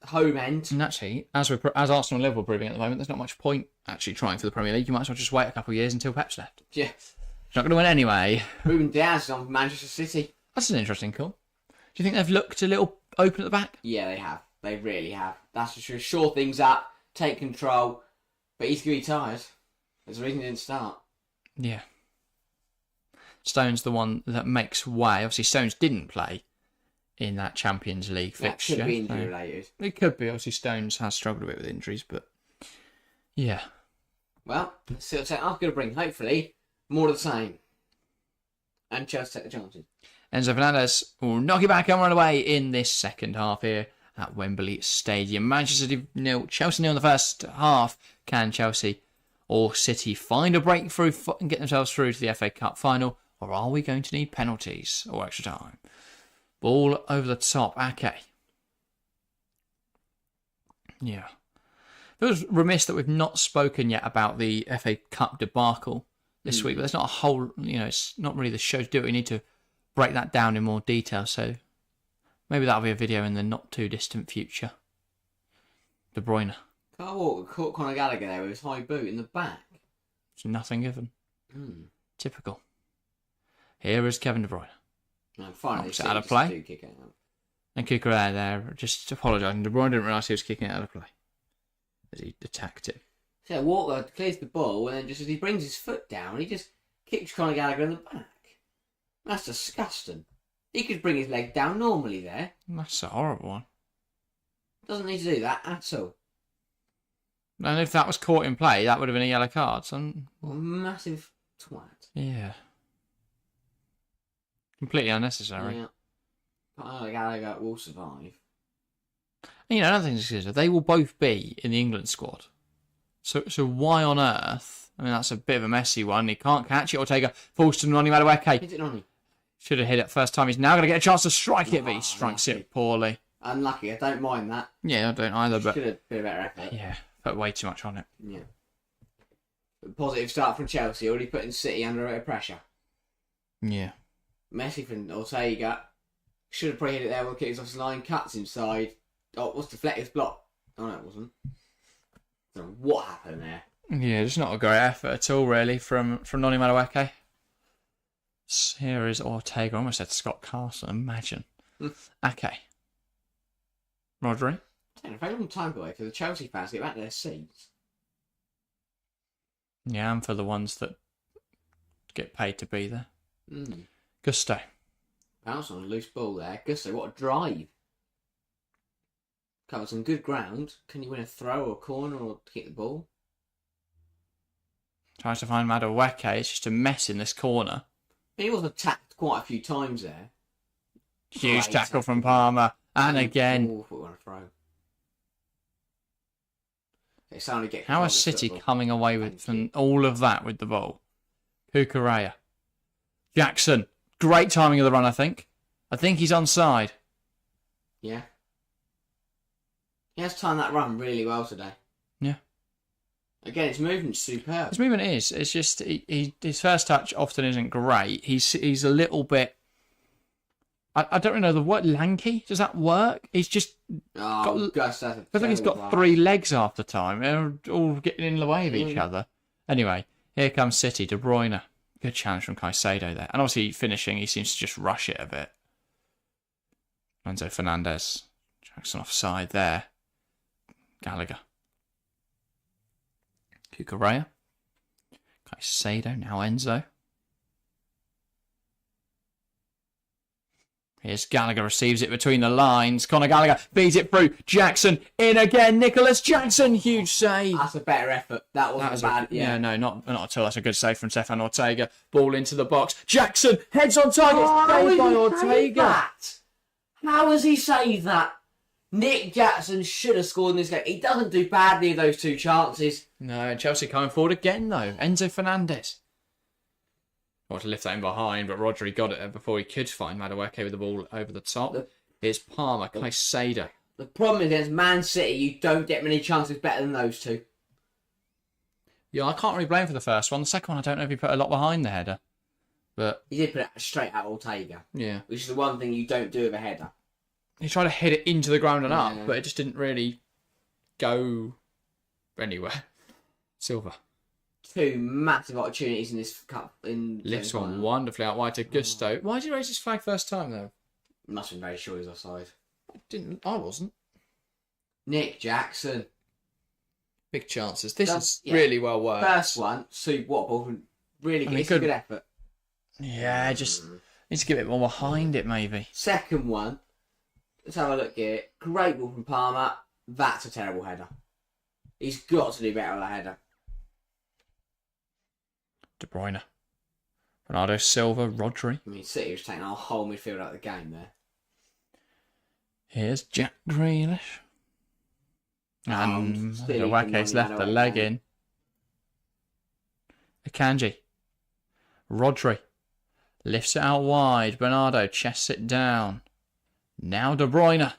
B: home end.
A: And actually, as Arsenal and Liverpool proving at the moment, there's not much point actually trying for the Premier League. You might as well just wait a couple of years until Pep's left.
B: Yeah.
A: It's not going to win anyway.
B: Ruben Diaz is on Manchester City.
A: That's an interesting call. Do you think they've looked a little open at the back?
B: Yeah, they have. They really have. That's for sure. Shore things up, take control, but he's going to be tired. There's a reason he didn't start.
A: Yeah. Stone's the one that makes way. Obviously, Stones didn't play in that Champions League fixture.
B: That could be injury related.
A: It could be. Obviously, Stones has struggled a bit with injuries, but yeah.
B: Well, let's see what I'm going to bring. Hopefully, more of the same. And Chelsea take the chances.
A: Enzo Fernandez will knock it back and run away in this second half here at Wembley Stadium. Manchester City 0, Chelsea 0 in the first half. Can Chelsea or City find a breakthrough and get themselves through to the FA Cup final? Or are we going to need penalties or extra time? Ball over the top. Okay. Yeah. It was remiss that we've not spoken yet about the FA Cup debacle this week. But there's not a whole, it's not really the show to do it. We need to break that down in more detail. So maybe that'll be a video in the not too distant future. De Bruyne.
B: Carl Walker caught Conor Gallagher there with his high boot in the back.
A: It's nothing given. Typical. Here is Kevin De Bruyne.
B: And finally,
A: out of play. And Kukurea there, just apologising. De Bruyne didn't realise he was kicking it out of play as he attacked it.
B: So Walker clears the ball, and then just as he brings his foot down, he just kicks Conor Gallagher in the back. That's disgusting. He could bring his leg down normally there.
A: That's a horrible one.
B: Doesn't need to do that at all.
A: And if that was caught in play, that would have been a yellow card. So...
B: Massive twat.
A: Yeah. Completely unnecessary.
B: Yeah. Gallagher will survive.
A: And, another thing to consider, they will both be in the England squad. So why on earth? I mean, that's a bit of a messy one. He can't catch it. Ortega falls to Noni Madueke.
B: Hit it, Noni.
A: Should have hit it first time. He's now going to get a chance to strike it, but he strikes it poorly.
B: Unlucky. I don't mind that.
A: Yeah, I don't either, but...
B: Should have been a better effort.
A: Yeah, put way too much on it.
B: Yeah. Positive start from Chelsea, already putting City under a bit of pressure.
A: Yeah.
B: Messi from Ortega. Should have probably hit it there when the kicks off the line, cuts inside. Oh, what's deflected block? Oh, no, it wasn't. I don't know what happened there.
A: Yeah, just not a great effort at all, really, from Noni Madueke. Here is Ortega. I almost said Scott Carson, imagine. Okay. Rodri.
B: It's taking a very long time away for the Chelsea fans to get back to their seats.
A: Yeah, and for the ones that get paid to be there. Gusto.
B: Bounce on a loose ball there. Gusto, what a drive. Covered some good ground. Can you win a throw or a corner or kick the ball?
A: Tries to find Madueke. It's just a mess in this corner.
B: He was attacked quite a few times there.
A: Huge tackle from Palmer. And again.
B: Oh, we're on a throw. They suddenly get
A: How is City coming away with from all of that with the ball? Cucurella. Jackson. Great timing of the run, I think. I think he's onside.
B: Yeah. He has timed that run really well today.
A: Yeah.
B: Again, his movement's superb.
A: His movement is. It's just his first touch often isn't great. He's a little bit. I don't really know the word lanky. Does that work? He's just.
B: Gus,
A: I think he's got 3 legs half the time. They're all getting in the way of each other. Anyway, here comes City. De Bruyne. Good challenge from Caicedo there. And obviously finishing, he seems to just rush it a bit. Enzo Fernandez. Jackson offside there. Gallagher. Cucurella. Caicedo. Now Enzo. Here's Gallagher, receives it between the lines. Conor Gallagher feeds it through. Jackson in again. Nicholas Jackson, huge save.
B: That's a better effort. That wasn't bad.
A: Yeah, no, not at all. That's a good save from Stefan Ortega. Ball into the box. Jackson heads on target. Saved by Ortega.
B: How has he saved that? Nick Jackson should have scored in this game. He doesn't do badly in those 2 chances.
A: No, Chelsea coming forward again though. Enzo Fernandez. Wanted to lift that in behind, but Rodri got it before he could find Madueke with the ball over the top. Here's Palmer, Caicedo.
B: The problem is against Man City, you don't get many chances better than those 2.
A: Yeah, I can't really blame for the first one. The second one, I don't know if he put a lot behind the header. But
B: he did put it straight at Ortega.
A: Yeah.
B: Which is the one thing you don't do with a header.
A: He tried to hit it into the ground and up, but it just didn't really go anywhere. Silva.
B: 2 massive opportunities in this cup.
A: Lifts one wonderfully out wide to Gusto. Why did he raise his flag first time though?
B: Must have been very sure he was offside.
A: I wasn't.
B: Nick Jackson.
A: Big chances. This is really well worked.
B: First one, what a ball. Really good. It's a good effort.
A: Yeah, just needs to get a bit more behind it maybe.
B: Second one. Let's have a look here. Great ball from Palmer. That's a terrible header. He's got to do better with a header.
A: De Bruyne. Bernardo Silva, Rodri.
B: I mean, City was taking our whole midfield out of the game there.
A: Here's Jack Grealish. And Madueke's left the leg in. Akanji. Rodri. Lifts it out wide. Bernardo chests it down. Now De Bruyne.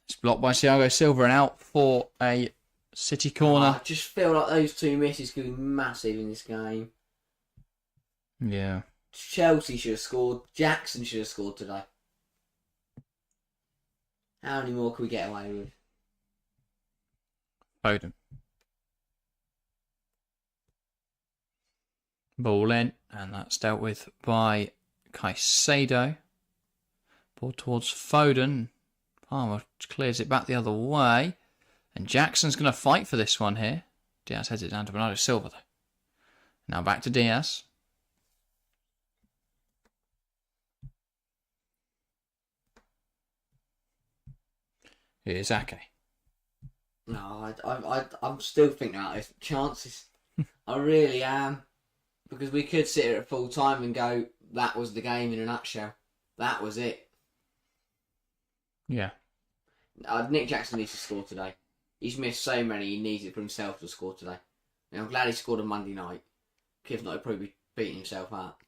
A: It's blocked by Thiago Silva and out for a City corner.
B: I just feel like those 2 misses could be massive in this game.
A: Yeah.
B: Chelsea should have scored. Jackson should have scored today. How many more can we get away with?
A: Foden. Ball in, and that's dealt with by Caicedo. Ball towards Foden. Palmer clears it back the other way. And Jackson's going to fight for this one here. Diaz heads it down to Bernardo Silva, though. Now back to Diaz. Here's Ake.
B: No, I'm still thinking about this. Chances. I really am. Because we could sit here at full time and go, that was the game in a nutshell. That was it.
A: Yeah.
B: Nick Jackson needs to score today. He's missed so many, he needs it for himself to score today. And I'm glad he scored on Monday night. If not, he'd probably be beating himself up.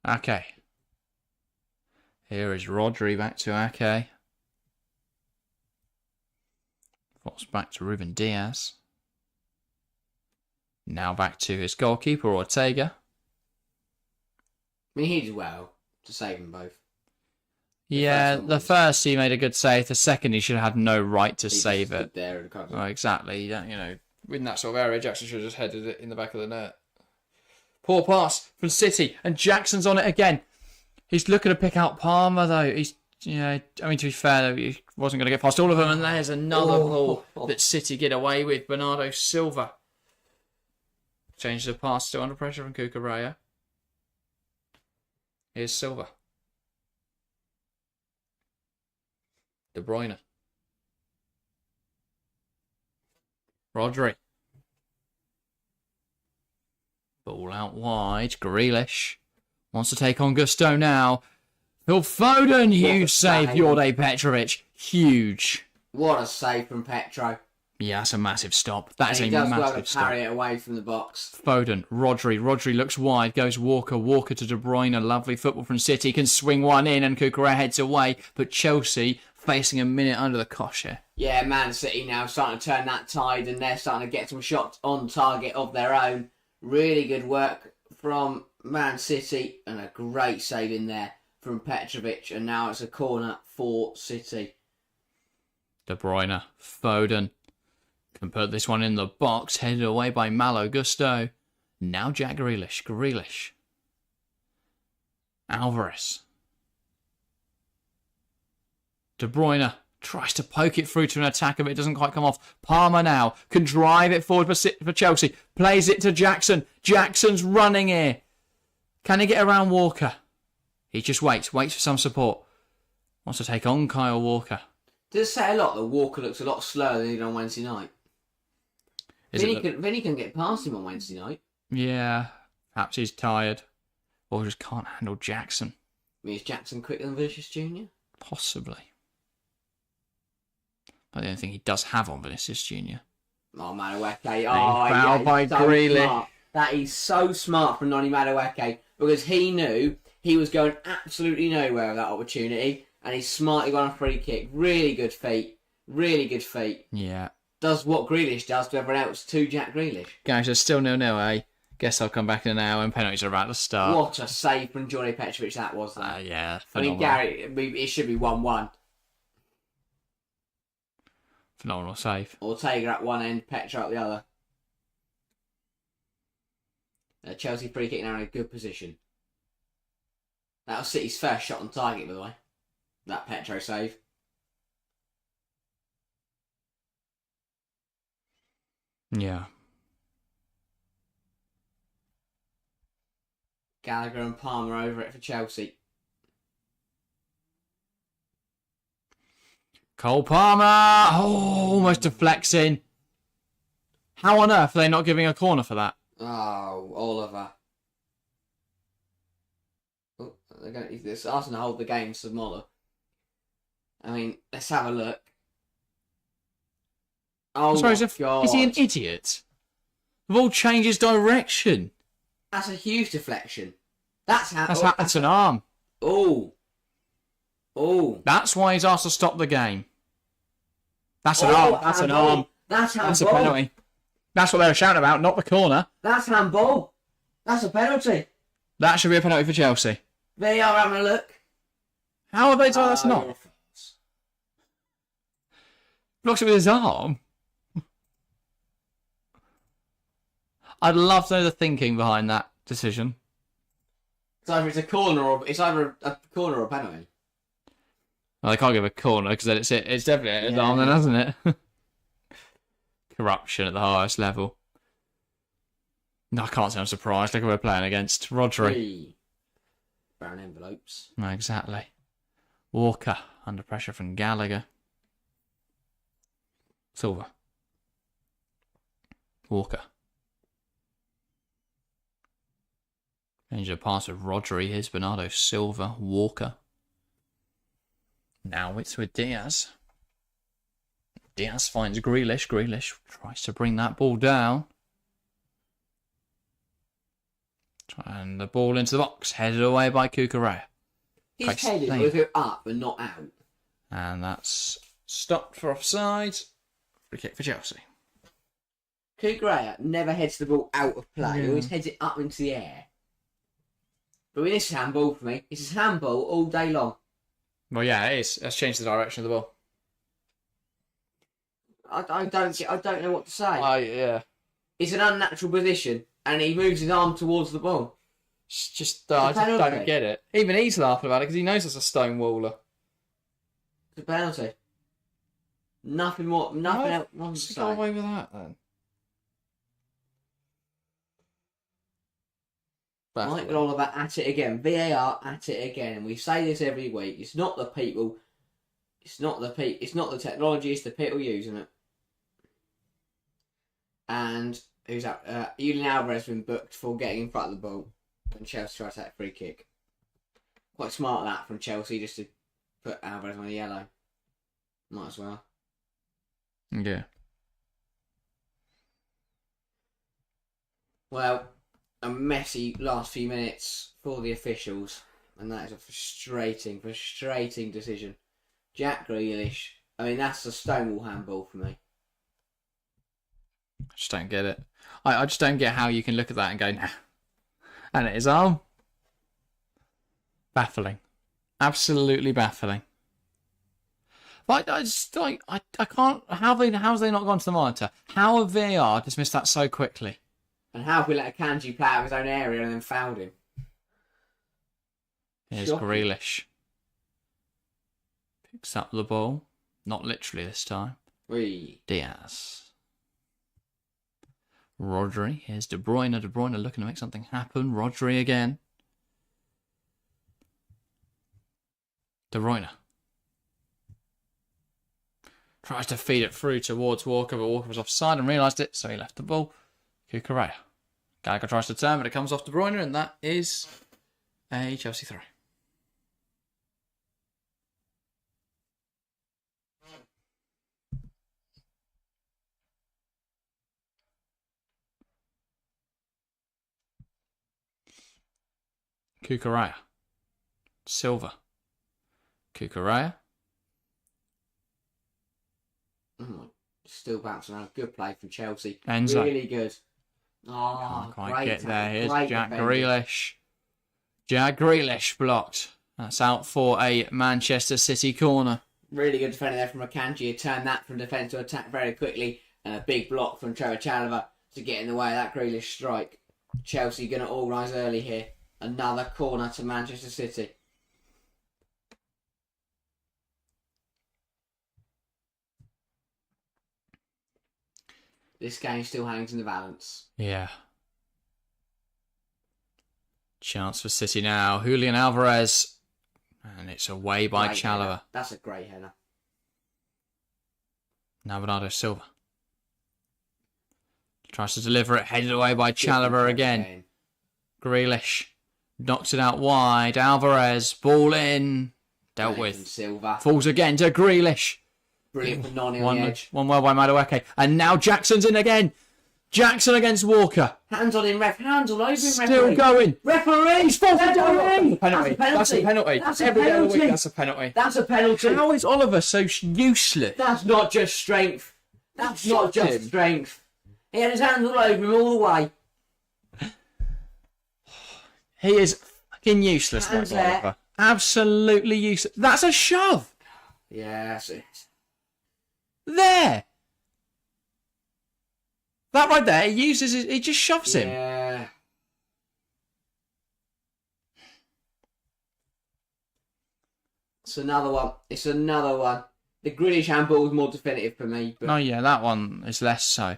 A: Okay. Here is Rodri back to Ake. Falls back to Ruben Diaz. Now back to his goalkeeper, Ortega.
B: I mean, he did well to save them both.
A: Yeah, the first he made a good save. The second he should have had no right to save it.
B: There and
A: Oh, exactly. In that sort of area, Jackson should have just headed it in the back of the net. Poor pass from City, and Jackson's on it again. He's looking to pick out Palmer, though. To be fair, he wasn't going to get past all of them, and there's another ball that City get away with. Bernardo Silva changes the pass, still under pressure from Cucurella. Here's Silva. De Bruyne. Rodri. Ball out wide. Grealish wants to take on Gusto now. Phil Foden, huge save. Jorde Petrovic, huge.
B: What a save from Petro.
A: Yeah, that's a massive stop. That is a
B: massive
A: massive stop.
B: Parry it away from the box.
A: Foden, Rodri looks wide, goes Walker to De Bruyne. Lovely football from City, can swing one in, and Cucurella heads away. But Chelsea facing a minute under the cosh here.
B: Yeah, Man City now starting to turn that tide, and they're starting to get some shots on target of their own. Really good work from Man City, and a great save in there from Petrovic, and now it's a corner for City.
A: De Bruyne, Foden can put this one in the box, headed away by Malo Gusto. Now Jack Grealish. Alvarez. De Bruyne tries to poke it through to an attacker, but it doesn't quite come off. Palmer now can drive it forward for Chelsea. Plays it to Jackson. Jackson's running here. Can he get around Walker? He just waits for some support. Wants to take on Kyle Walker.
B: Does it say a lot that Walker looks a lot slower than he did on Wednesday night? Vinny can get past him on Wednesday night.
A: Yeah, perhaps he's tired. Or just can't handle Jackson.
B: I mean, is Jackson quicker than Vinicius Jr.?
A: Possibly. But the only thing he does have on Vinicius Jr.
B: Oh, Madueke.
A: Fouled by Grealish.
B: Smart. That is so smart from Noni Madueke, because he knew he was going absolutely nowhere with that opportunity, and he smartly got a free kick. Really good feet.
A: Yeah.
B: Does what Grealish does to everyone else to Jack Grealish.
A: Guys, it's still 0-0, eh? Guess I'll come back in an hour and penalties are about to start.
B: What a save from Jorde Petrovic that was, though.
A: Yeah,
B: phenomenal. Gary, it should be 1-1.
A: Phenomenal save.
B: Ortega at one end, Petro at the other. Chelsea free kick now in a good position. That was City's first shot on target, by the way. That Petro save.
A: Yeah.
B: Gallagher and Palmer over it for Chelsea.
A: Cole Palmer! Oh, almost deflecting. How on earth are they not giving a corner for that?
B: Oh, Oliver. Oh, it's asking to hold the game smaller. I mean, let's have a look. Oh, my God.
A: Is he an idiot? The ball changes direction.
B: That's a huge deflection. That's
A: an arm.
B: Oh.
A: That's why he's asked to stop the game. That's an arm. That's an arm.
B: That's handball.
A: That's a penalty. That's what they were shouting about, not the corner.
B: That's handball. That's a penalty.
A: That should be a penalty for Chelsea.
B: They are having a look.
A: How have they told that's not?
B: Yeah.
A: Blocks it with his arm. I'd love to know the thinking behind that decision.
B: It's either a corner or a penalty.
A: Well, they can't give a corner because then it's definitely his arm, then, hasn't it? Corruption at the highest level. No, I can't say I'm surprised. Look who we're playing against. Rodri.
B: Brown envelopes.
A: No, exactly. Walker under pressure from Gallagher. Silva. Walker. Change the pass of Rodri. Here's Bernardo Silva. Walker. Now it's with Diaz. Diaz finds Grealish. Grealish tries to bring that ball down. And the ball into the box, headed away by Cucurella.
B: His head is go up and not out.
A: And that's stopped for offside. Free kick for Chelsea.
B: Cucurella never heads the ball out of play. He always heads it up into the air. But this is handball for me. This is handball all day long.
A: Well, yeah, it is. Let's change the direction of the ball.
B: I don't know what to say.
A: Yeah.
B: It's an unnatural position, and he moves his arm towards the ball.
A: It's just, I just don't get it. Even he's laughing about it because he knows it's a stonewaller.
B: It's a penalty. Nothing more. Nothing else.
A: Let's go away with that then.
B: Michael Oliver at it again. VAR at it again, and we say this every week. It's not the people. It's not the technology. It's the people using it. And who's that? Julian Alvarez has been booked for getting in front of the ball when Chelsea tries to take a free kick. Quite smart that from Chelsea, just to put Alvarez on a yellow. Might as well.
A: Yeah.
B: Well, a messy last few minutes for the officials, and that is a frustrating decision. Jack Grealish, I mean, that's a Stonewall handball for me.
A: I just don't get it. I just don't get how you can look at that and go, nah. And it is arm. Baffling. Absolutely baffling. But I just like I can't. How's they not gone to the monitor? How have VAR dismissed that so quickly?
B: And how have we let Akanji play out of his own area and then fouled him?
A: Here's Grealish. Picks up the ball. Not literally this time. Diaz. Rodri. Here's De Bruyne. De Bruyne looking to make something happen. Rodri again. De Bruyne. Tries to feed it through towards Walker, but Walker was offside and realised it, so he left the ball. Cucurella. Gallagher tries to turn, but it comes off De Bruyne, and that is a Chelsea throw. Cucurella. Silva. Cucurella.
B: Still bouncing around. Good play from Chelsea.
A: Enzo.
B: Really good.
A: Can't quite get there. Here's Jack Grealish. Jack Grealish blocked. That's out for a Manchester City corner.
B: Really good defending there from Akanji. He turned that from defence to attack very quickly. And a big block from Trevor Chalobah to get in the way of that Grealish strike. Chelsea going to all rise early here. Another corner to Manchester City. This game still hangs in the balance.
A: Yeah. Chance for City now. Julian Alvarez. And it's away by Chalobah.
B: That's a great header.
A: Now Bernardo Silva. Tries to deliver it. Headed away by Chalobah again. Grealish. Knocks it out wide. Alvarez. Ball in. Dealt with.
B: Silva.
A: Falls again to Grealish.
B: Brilliant for Noni on the edge.
A: One well by Madueke. And now Jackson's in again. Jackson against Walker.
B: Hands on him, ref. Hands all over him, referee.
A: Still going.
B: Referee!
A: He's forced
B: That's
A: a penalty.
B: That's a penalty.
A: That's a penalty. Every day of the week, that's a penalty.
B: That's a penalty.
A: How is Oliver so useless?
B: That's not just strength. That's not just strength. He had his hands all over him all the way.
A: He is fucking useless, Michael Oliver. Absolutely useless. That's a shove.
B: Yeah, that's it.
A: There. That right there, he just shoves him.
B: Yeah. It's another one. The Grealish handball was more definitive for me. But
A: No, yeah, that one is less so.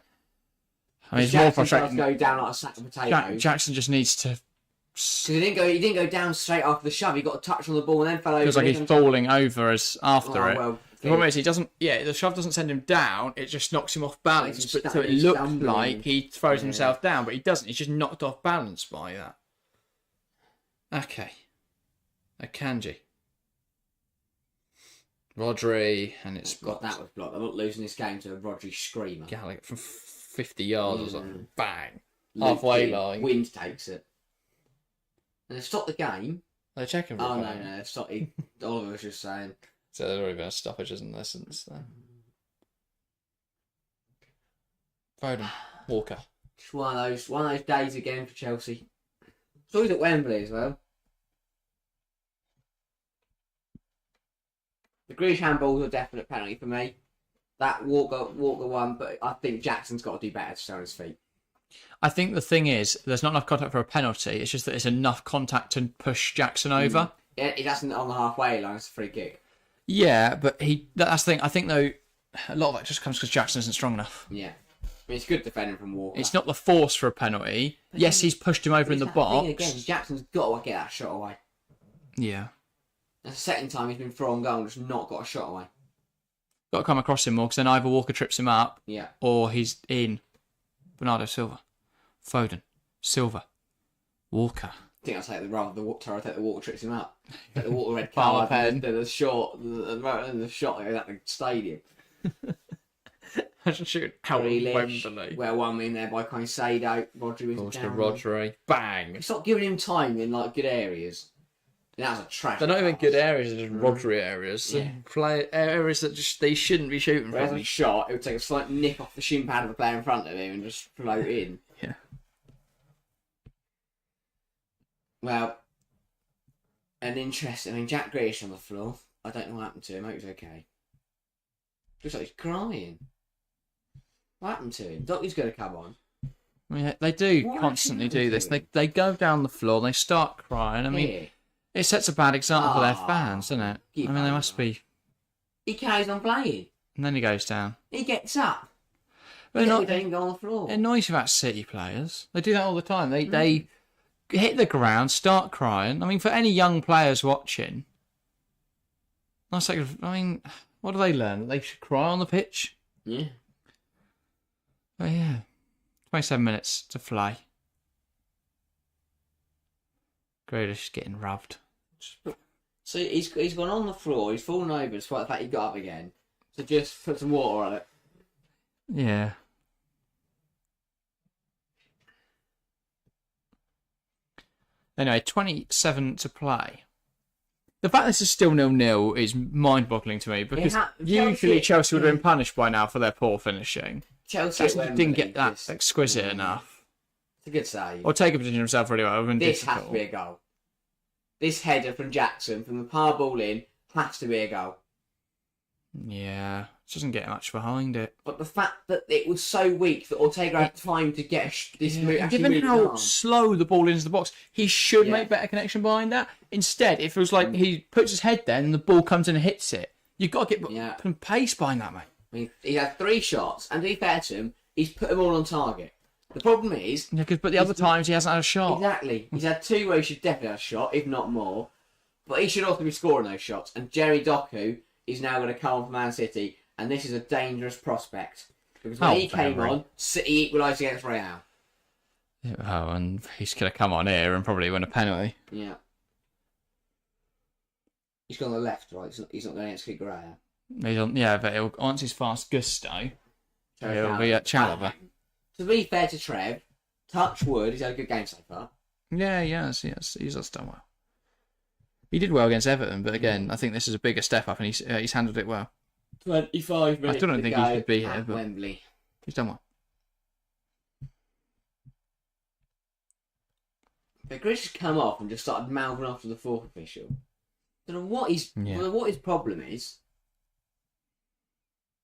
A: I mean, it's more frustrating.
B: Go down like a sack of potatoes.
A: Jackson just needs to.
B: Because he didn't go down straight after the shove. He got a touch on the ball and then fell over.
A: Feels like he's falling over as after it.
B: Well,
A: the problem is he doesn't. Yeah, the shove doesn't send him down. It just knocks him off balance.
B: Like
A: So it looks like he throws himself down, but he doesn't. He's just knocked off balance by that. Okay. Akanji. Rodri, and it's
B: God, that was blocked. I'm not losing this game to a Rodri screamer.
A: Gallagher from 50 yards or something. Bang.
B: Luke
A: Halfway
B: King,
A: line.
B: Wind takes it. And they've stopped the game.
A: They're checking for
B: Oh,
A: a
B: no,
A: penalty.
B: they've stopped. Oliver was just saying.
A: So there's already been a stoppage, isn't there, since then? Foden. Walker.
B: Just one of those days again for Chelsea. It's always at Wembley as well. The Grealish handball's a definite penalty for me. That Walker one, but I think Jackson's got to do better to stay on his feet.
A: I think the thing is, there's not enough contact for a penalty. It's just that it's enough contact to push Jackson over.
B: Yeah, he doesn't on the halfway line. It's a free kick.
A: Yeah, but that's the thing. I think, though, a lot of that just comes because Jackson isn't strong enough.
B: Yeah. I mean, it's good defending from Walker.
A: It's not the force for a penalty. Yes, he's pushed him over in the box.
B: Again, Jackson's got to get that shot away.
A: Yeah.
B: That's the second time he's been thrown goal and just not got a shot away.
A: Got to come across him more because then either Walker trips him up or he's in. Bernardo Silva. Foden. Silva. Walker.
B: I think I'll take the Walker trips him up. Take the Walker red
A: Palmer
B: card.
A: pen.
B: The shot at the stadium.
A: I should shoot out of
B: Grealish,
A: Wembley.
B: well, one in there by Caicedo. Rodri was down.
A: Rodri. Bang.
B: Stop giving him time in like good areas. That was a trash.
A: They're not even
B: pass.
A: good areas, they're just Rodri areas.
B: Yeah.
A: Play areas that just they shouldn't be shooting
B: Whereas
A: from.
B: a shot, it would take a slight nip off the shin pad of the player in front of him and just float in.
A: Yeah.
B: Well, an interesting. I mean, Jack Grealish on the floor. I don't know what happened to him. I hope he's okay. Looks like he's crying. What happened to him? Dottie's going to come on.
A: I mean, they do
B: What
A: constantly
B: actually
A: do this.
B: happened
A: They go down the floor, they start crying. I mean,
B: Here.
A: it sets a bad example for their
B: Ah,
A: fans, doesn't it?
B: keep
A: I mean, they
B: on.
A: must be.
B: He carries on playing.
A: And then he goes down.
B: He gets up.
A: But
B: He
A: not,
B: doesn't even go on the floor.
A: it annoys you about City players. They do that all the time. They hit the ground, start crying. I mean, for any young players watching, that's like, I mean, what do they learn? That they should cry on the pitch?
B: Yeah.
A: Oh, yeah. 27 minutes to fly. Grealish getting rubbed.
B: So he's gone on the floor. He's fallen over despite the fact he got up again. So just put some water on it.
A: Yeah. Anyway, 27 to play. The fact this is still 0-0 is mind-boggling to me because usually Chelsea would have been punished by now for their poor finishing.
B: Chelsea
A: Chelsea didn't get that
B: this-
A: exquisite enough.
B: It's a good save.
A: Or take a position himself really well. It would have been
B: This has to
A: difficult.
B: be a goal. This header from Jackson from the par ball in has to be a goal.
A: Yeah, it doesn't get much behind it.
B: But the fact that it was so weak that Ortega had time to get this move.
A: And
B: actually
A: given
B: moved
A: how
B: on.
A: slow the ball into the box, he should
B: Yeah.
A: make better connection behind that. Instead, it feels like he puts his head there and the ball comes in and hits it. You've got to get some pace behind that, mate.
B: I mean, he had 3 shots, and to be fair to him, he's put them all on target. The problem is,
A: Yeah, but the other times he hasn't had a shot.
B: exactly, he's had 2 where he should definitely have a shot, if not more. But he should also be scoring those shots. And Jerry Doku is now going to come on for Man City, and this is a dangerous prospect. Because when he came on, City equalised against Real.
A: Yeah, oh, and he's going to come on here and probably win a penalty.
B: Yeah. He's gone on the left, right? He's not going against Figueroa.
A: Yeah, but once he's fast gusto, he'll be at Chalobah.
B: To be fair to Trev, touch wood, he's had a good game so far.
A: Yeah, yes, he's done well. He did well against Everton, but again, I think this is a bigger step up, and he's handled it well.
B: 25 minutes.
A: I still don't think he should be here, but
B: Wembley.
A: he's done well.
B: But Grealish has come off and just started mouthing off to the fourth official. Don't know what his problem is.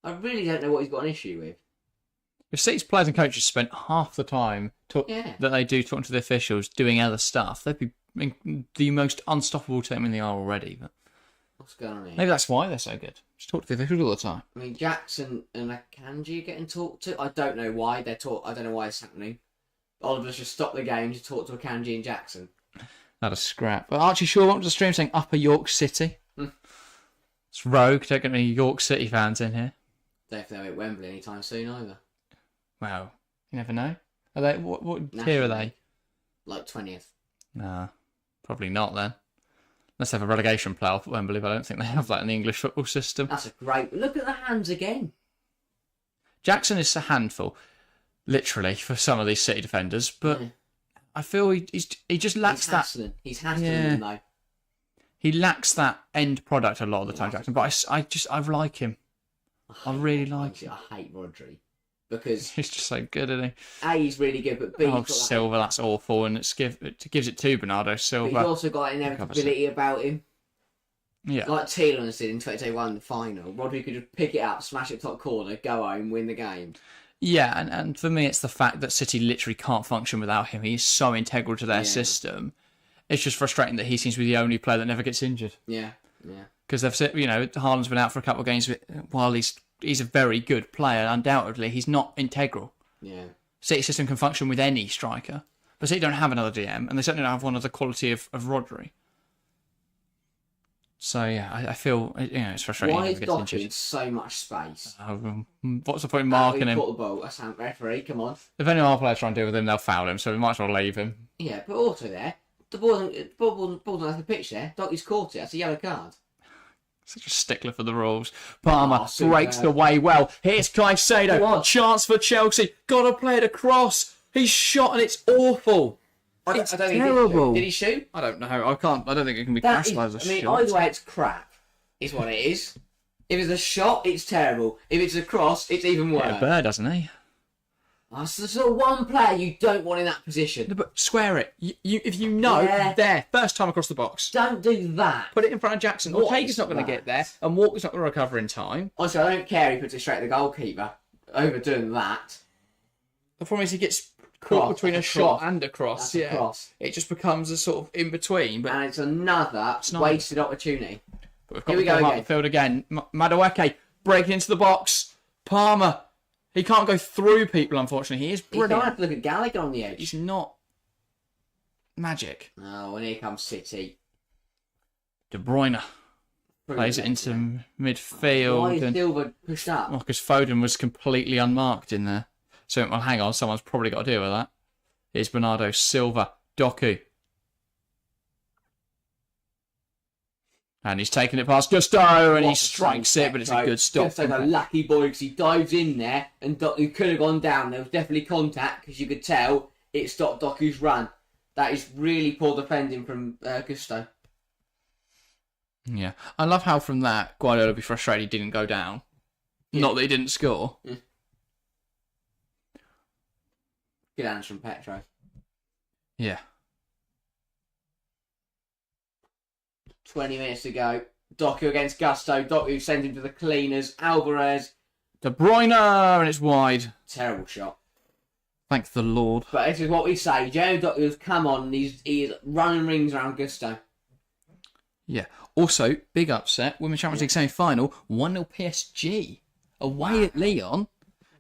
B: I really don't know what he's got an issue with.
A: If City's players and coaches spent half the time that they do talking to the officials doing other stuff, they'd be the most unstoppable team in the R already. But
B: what's going on here?
A: Maybe that's why they're so good. Just talk to the officials all the time.
B: I mean, Jackson and Akanji are getting talked to. I don't know why they're talk. I don't know why it's happening. Oliver's just stopped the game to talk to Akanji and Jackson.
A: Not a scrap. But Archie Shaw went to the stream saying Upper York City. It's rogue. Don't get any York City fans in here.
B: Don't think they'll be at Wembley anytime soon either.
A: Well, you never know. Are they? What tier are they?
B: Like 20th.
A: Nah, probably not then. Let's have a relegation playoff at Wembley, but I don't think they have that in the English football system.
B: That's a great... Look at the hands again.
A: Jackson is a handful, literally, for some of these City defenders, but I feel he just lacks that.
B: He's hassling them, though.
A: He lacks that end product a lot of the time, Jackson, but I like him. I really like him.
B: I hate Rodri. Because
A: he's just so good, isn't he?
B: A, he's really good, but B,
A: Silva, that's awful, and it gives it to Bernardo Silva.
B: But he's also got an inevitability about him.
A: Yeah.
B: Like Tielemans did in 2021, the final. Rodri could just pick it up, smash it top corner, go home, win the game.
A: Yeah, and for me, it's the fact that City literally can't function without him. He's so integral to their system. It's just frustrating that he seems to be the only player that never gets injured.
B: Yeah.
A: Because they've said, Haaland's been out for a couple of games, but while he's a very good player, undoubtedly, he's not integral.
B: Yeah.
A: City system can function with any striker, but City don't have another DM, and they certainly don't have one of the quality of Rodri. So yeah, I feel it's frustrating.
B: Why is Doku in so much space?
A: What's the point in marking him?
B: Caught the ball. That's a referee. Come on.
A: If any of our players try and deal with him, they'll foul him. So we might as well leave him.
B: Yeah, but also there, the ball's on the pitch there. Doku's caught it. That's a yellow card.
A: Such a stickler for the rules. Palmer breaks the way well. Here's Caicedo. Chance for Chelsea. Got to play it across. He's shot and it's awful. It's terrible.
B: Did he shoot?
A: I don't know. I don't think it can be classified as a shot.
B: Either way, it's crap. Is what it is. If it's a shot, it's terrible. If it's a cross, it's even worse.
A: Hit a bird, doesn't he?
B: That's the sort of one player you don't want in that position.
A: No, but square it. If you know, there, first time across the box.
B: Don't do that.
A: Put it in front of Jackson. Ortega's not going to get there, and Walker's not going to recover in time.
B: Honestly, I don't care if he puts it straight at the goalkeeper. Overdoing that.
A: The problem is he gets caught between a shot and a cross.
B: That's a cross.
A: It just becomes a sort of in between. But
B: and it's another wasted opportunity.
A: But we've got to go up the field again. Madueke breaking into the box. Palmer. He can't go through people, unfortunately. He is brilliant.
B: You don't have to look at Gallagher on the edge.
A: He's not magic.
B: Oh, and here comes City.
A: De Bruyne plays it into midfield.
B: Why is Silva pushed up?
A: Well, because Foden was completely unmarked in there. So, well, hang on. Someone's probably got to deal with that. Here's Bernardo Silva. Doku. And he's taking it past Gusto, and he strikes it, but it's a good stop.
B: Gusto's a lucky boy because he dives in there, and Doku could have gone down. There was definitely contact because you could tell it stopped Doku's run. That is really poor defending from Gusto.
A: Yeah, I love how from that Guardiola would be frustrated he didn't go down. Yeah. Not that he didn't score.
B: Yeah. Good hands from Petro.
A: Yeah.
B: 20 minutes to go. Doku against Gusto. Doku sends him to the cleaners. Alvarez.
A: De Bruyne, and it's wide.
B: Terrible shot.
A: Thank the Lord.
B: But this is what we say. Jeremy Doku's come on, and he's running rings around Gusto.
A: Yeah. Also, big upset. Women's Champions League semi-final. 1-0 PSG. Away at Lyon.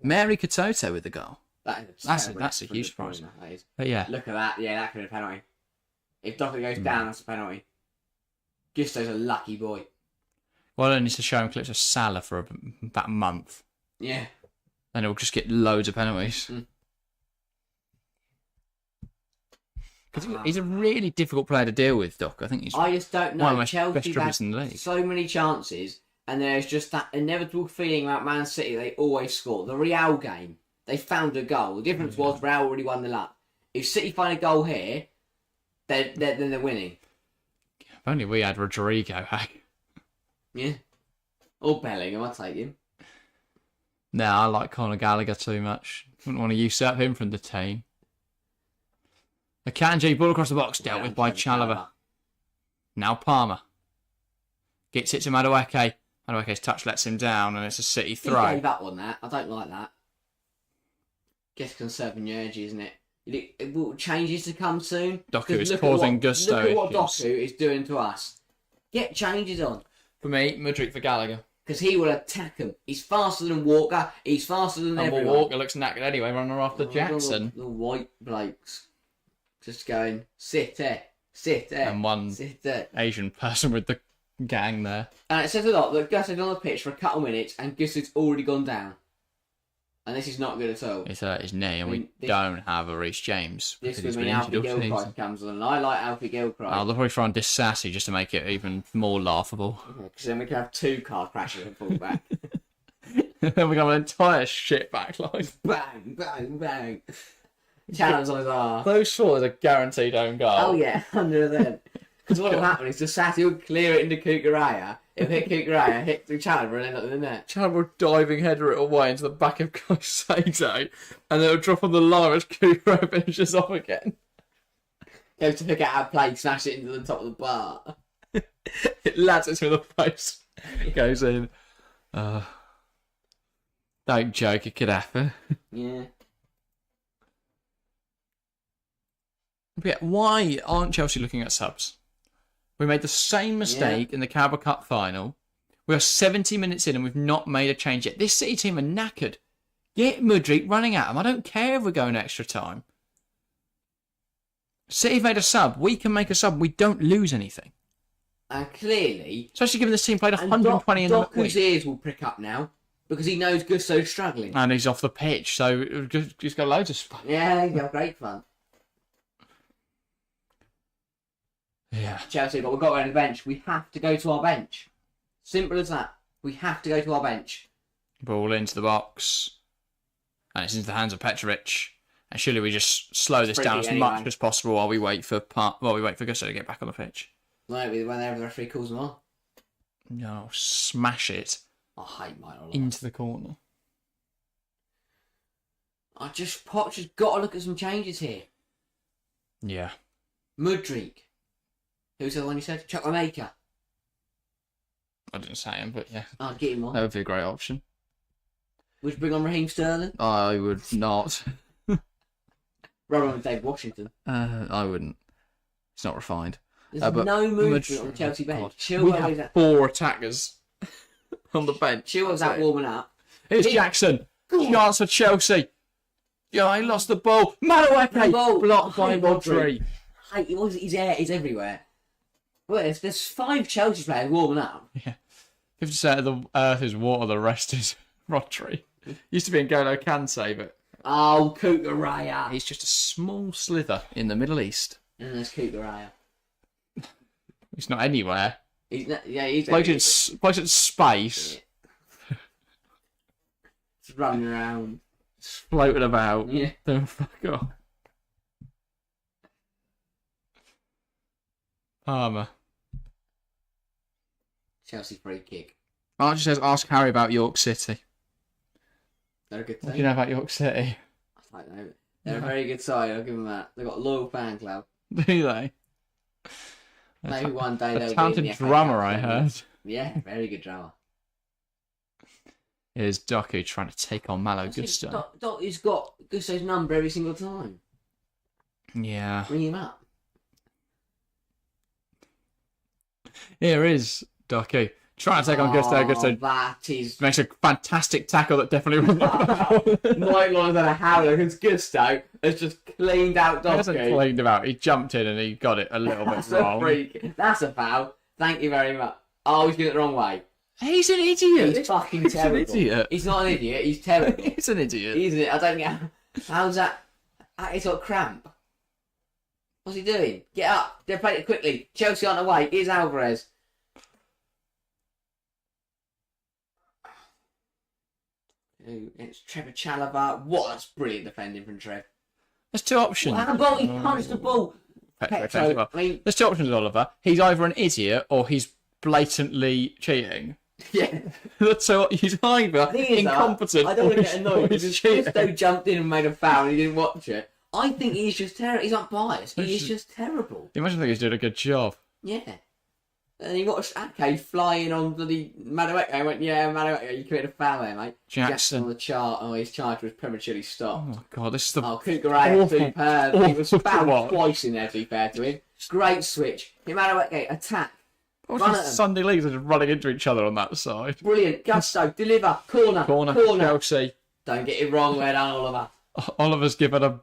A: Mary Katoto with the goal. That's a huge surprise. But yeah.
B: Look at that. Yeah, that could have been a penalty. If Doku goes down, that's a penalty. Gusto's a lucky boy.
A: Well, I need to show him clips of Salah for about a month.
B: Yeah.
A: And he'll just get loads of penalties. Because he's a really difficult player to deal with, Doc. I think he's
B: I just don't know.
A: One of my
B: Chelsea
A: best in the league.
B: So many chances, and there's just that inevitable feeling about Man City. They always score. The Real game, they found a goal. The difference was Real already won the lap. If City find a goal here, then they're winning.
A: If only we had Rodrigo, hey?
B: Yeah. Or Bellingham, I'll take him.
A: No, I like Conor Gallagher too much. Wouldn't want to usurp him from the team. Akanji, ball across the box, dealt with by Chalobah. Now Palmer. Gets it to Madueke. Madueke's touch lets him down, and it's a City throw.
B: He gave up on that. I don't like that. Guess conserving your energy, isn't it? Will changes to come soon?
A: Doku is causing Gusto.
B: Look at what Doku is doing to us. Get changes on.
A: For me, Mudryk for Gallagher.
B: Because he will attack him. He's faster than Walker. He's faster than everyone.
A: Walker looks knackered anyway, running after Jackson.
B: The white blokes. Just going, sit there.
A: And one Asian person with the gang there.
B: And it says a lot that Gusto's on the pitch for a couple of minutes and Gusto's already gone down. And this is not good at all.
A: It's hurt his knee, and
B: I mean,
A: we don't have a Reece James.
B: This
A: because
B: would
A: he's
B: mean
A: been
B: Alfie
A: injured all
B: Gilchrist
A: season.
B: comes on. And I like Alfie Gilchrist.
A: Oh, they'll probably throw on Disassi just to make it even more laughable.
B: Because then we can have 2 car crashes at fullback.
A: Then we got an entire shit back line.
B: Bang, bang, bang. Challenge on his arse.
A: Those 4 is a guaranteed own goal.
B: Oh yeah, 100%. Because what will happen is Disassi will clear it into Kukuraya. It'll hit Kukuraya, hit the Chandler, and end up in the net.
A: Chandler will diving header it away into the back of Caicedo, and then it'll drop on the line as Cooper finishes off again.
B: Goes to pick it out of play, smash it into the top of the bar.
A: It lands it through the post. It goes in. Don't joke, it could happen.
B: Yeah.
A: But yeah, why aren't Chelsea looking at subs? We made the same mistake in the Carabao Cup final. We are 70 minutes in and we've not made a change yet. This City team are knackered. Get Mudryk running at them. I don't care if we're going extra time. City have made a sub. We can make a sub. We don't lose anything.
B: And clearly...
A: Especially given this team played 120 in the week.
B: Doku's ears will prick up now. Because he knows Gusso's struggling.
A: And he's off the pitch, so just got loads of fun.
B: Yeah, he's got great fun.
A: Yeah.
B: Chelsea, but we've got to go on the bench. We have to go to our bench. Simple as that. We have to go to our bench.
A: Ball into the box. And it's into the hands of Petrovic. And surely we just slow this down as much as possible while we wait for Gusto to get back on the pitch.
B: Whenever the referee calls them on.
A: No, smash it.
B: I hate mine a lot.
A: Into the corner.
B: Poch has got to look at some changes here.
A: Yeah.
B: Mudryk. Who's the one you said? Chukwuemeka.
A: I didn't say him, but yeah.
B: I'd get him on.
A: That would be a great option.
B: Would you bring on Raheem Sterling?
A: I would not.
B: Rather than Dave Washington.
A: I wouldn't. It's not refined.
B: There's no movement on the Chelsea bench.
A: We have 4 attackers on the bench.
B: Chilwell's out warming up.
A: Here's Jackson. Chance for Chelsea. Yeah, he lost the ball. Madueke blocked by Rodri.
B: He's everywhere. Well, there's 5 Chelsea players warming up.
A: Yeah. 50% of the earth is water, the rest is Rodri. Used to be N'Golo Kante, but...
B: Oh, Kukuraya.
A: He's just a small slither in the Middle East.
B: And there's Kukuraya.
A: He's not anywhere.
B: He's
A: Plays in space.
B: Yeah. Just running around.
A: Just floating about.
B: Yeah.
A: Don't fuck off. Palmer.
B: Chelsea free kick.
A: Archie says, ask Harry about York City.
B: They're a good team.
A: What do you know about York City?
B: I don't know. They're a very good side, I'll give them that. They've got a loyal fan club.
A: Do they?
B: Maybe one day they'll
A: a
B: be
A: talented
B: in the FA
A: drummer,
B: Cup
A: I heard.
B: Yeah, very good drummer.
A: Here's Doku trying to take on Malo Gusto.
B: He's got Gusto's number every single time.
A: Yeah.
B: Ring him up.
A: Here is Doku. Trying to take on Gusto. Gusto
B: That is...
A: makes a fantastic tackle that definitely runs
B: Mike Lawrence had a howler because Gusto has just cleaned out Doku.
A: He hasn't cleaned him out. He jumped in and he got it a little bit
B: That's
A: wrong.
B: a freak. That's a foul. Thank you very much. Oh, he's doing it the wrong way.
A: He's an idiot.
B: He's fucking terrible.
A: He's an idiot.
B: He's not an idiot. He's terrible.
A: He's an idiot.
B: Isn't it? I don't get... How's that... He's got cramp. What's he doing? Get up. They're playing it quickly. Chelsea on the way. Here's Alvarez. It's Trevor Chalobah. What? That's brilliant defending from Trev.
A: There's 2 options.
B: Wow, the ball. He punched the ball.
A: Petro. There's 2 options, Oliver. He's either an idiot or he's blatantly cheating.
B: Yeah.
A: So he's either incompetent
B: I don't want to get
A: or
B: annoyed
A: he's
B: because
A: cheating.
B: Gusto jumped in and made a foul and he didn't watch it. I think he's just terrible. He's not biased. He is just terrible.
A: Imagine he's doing a good job.
B: Yeah. And he watched Ake flying on bloody Madueke. I went, yeah, Madueke, you committed a foul there, mate. Jackson on the chart. Oh, his charge was prematurely stopped.
A: Oh, God, this is the
B: Kukuraya, superb. He was fouled
A: one.
B: twice in there, to be fair to him. Great switch. Madueke, attack.
A: Sunday leagues are just running into each other on that side.
B: Brilliant. Gusto, deliver. Corner.
A: Chelsea.
B: Don't get it wrong, well done, Oliver.
A: Oliver's given a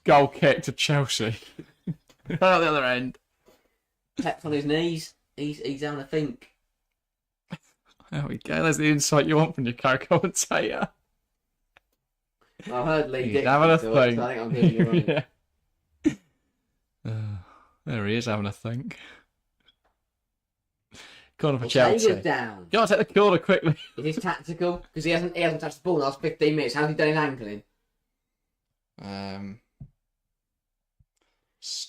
A: goal kick to Chelsea. Right at the other end.
B: Pep's on his knees. He's having a think.
A: There we go. There's the insight you want from your co-commentator.
B: I've heard Lee
A: He's
B: Dixon
A: having a
B: to it,
A: think.
B: so I think I'm giving you one.
A: Yeah. There he is having a think. Corner for Chelsea.
B: Ortega's down.
A: You got to take the corner quickly.
B: Is this tactical? Because he hasn't touched the ball in the last 15 minutes. How's he done his ankling?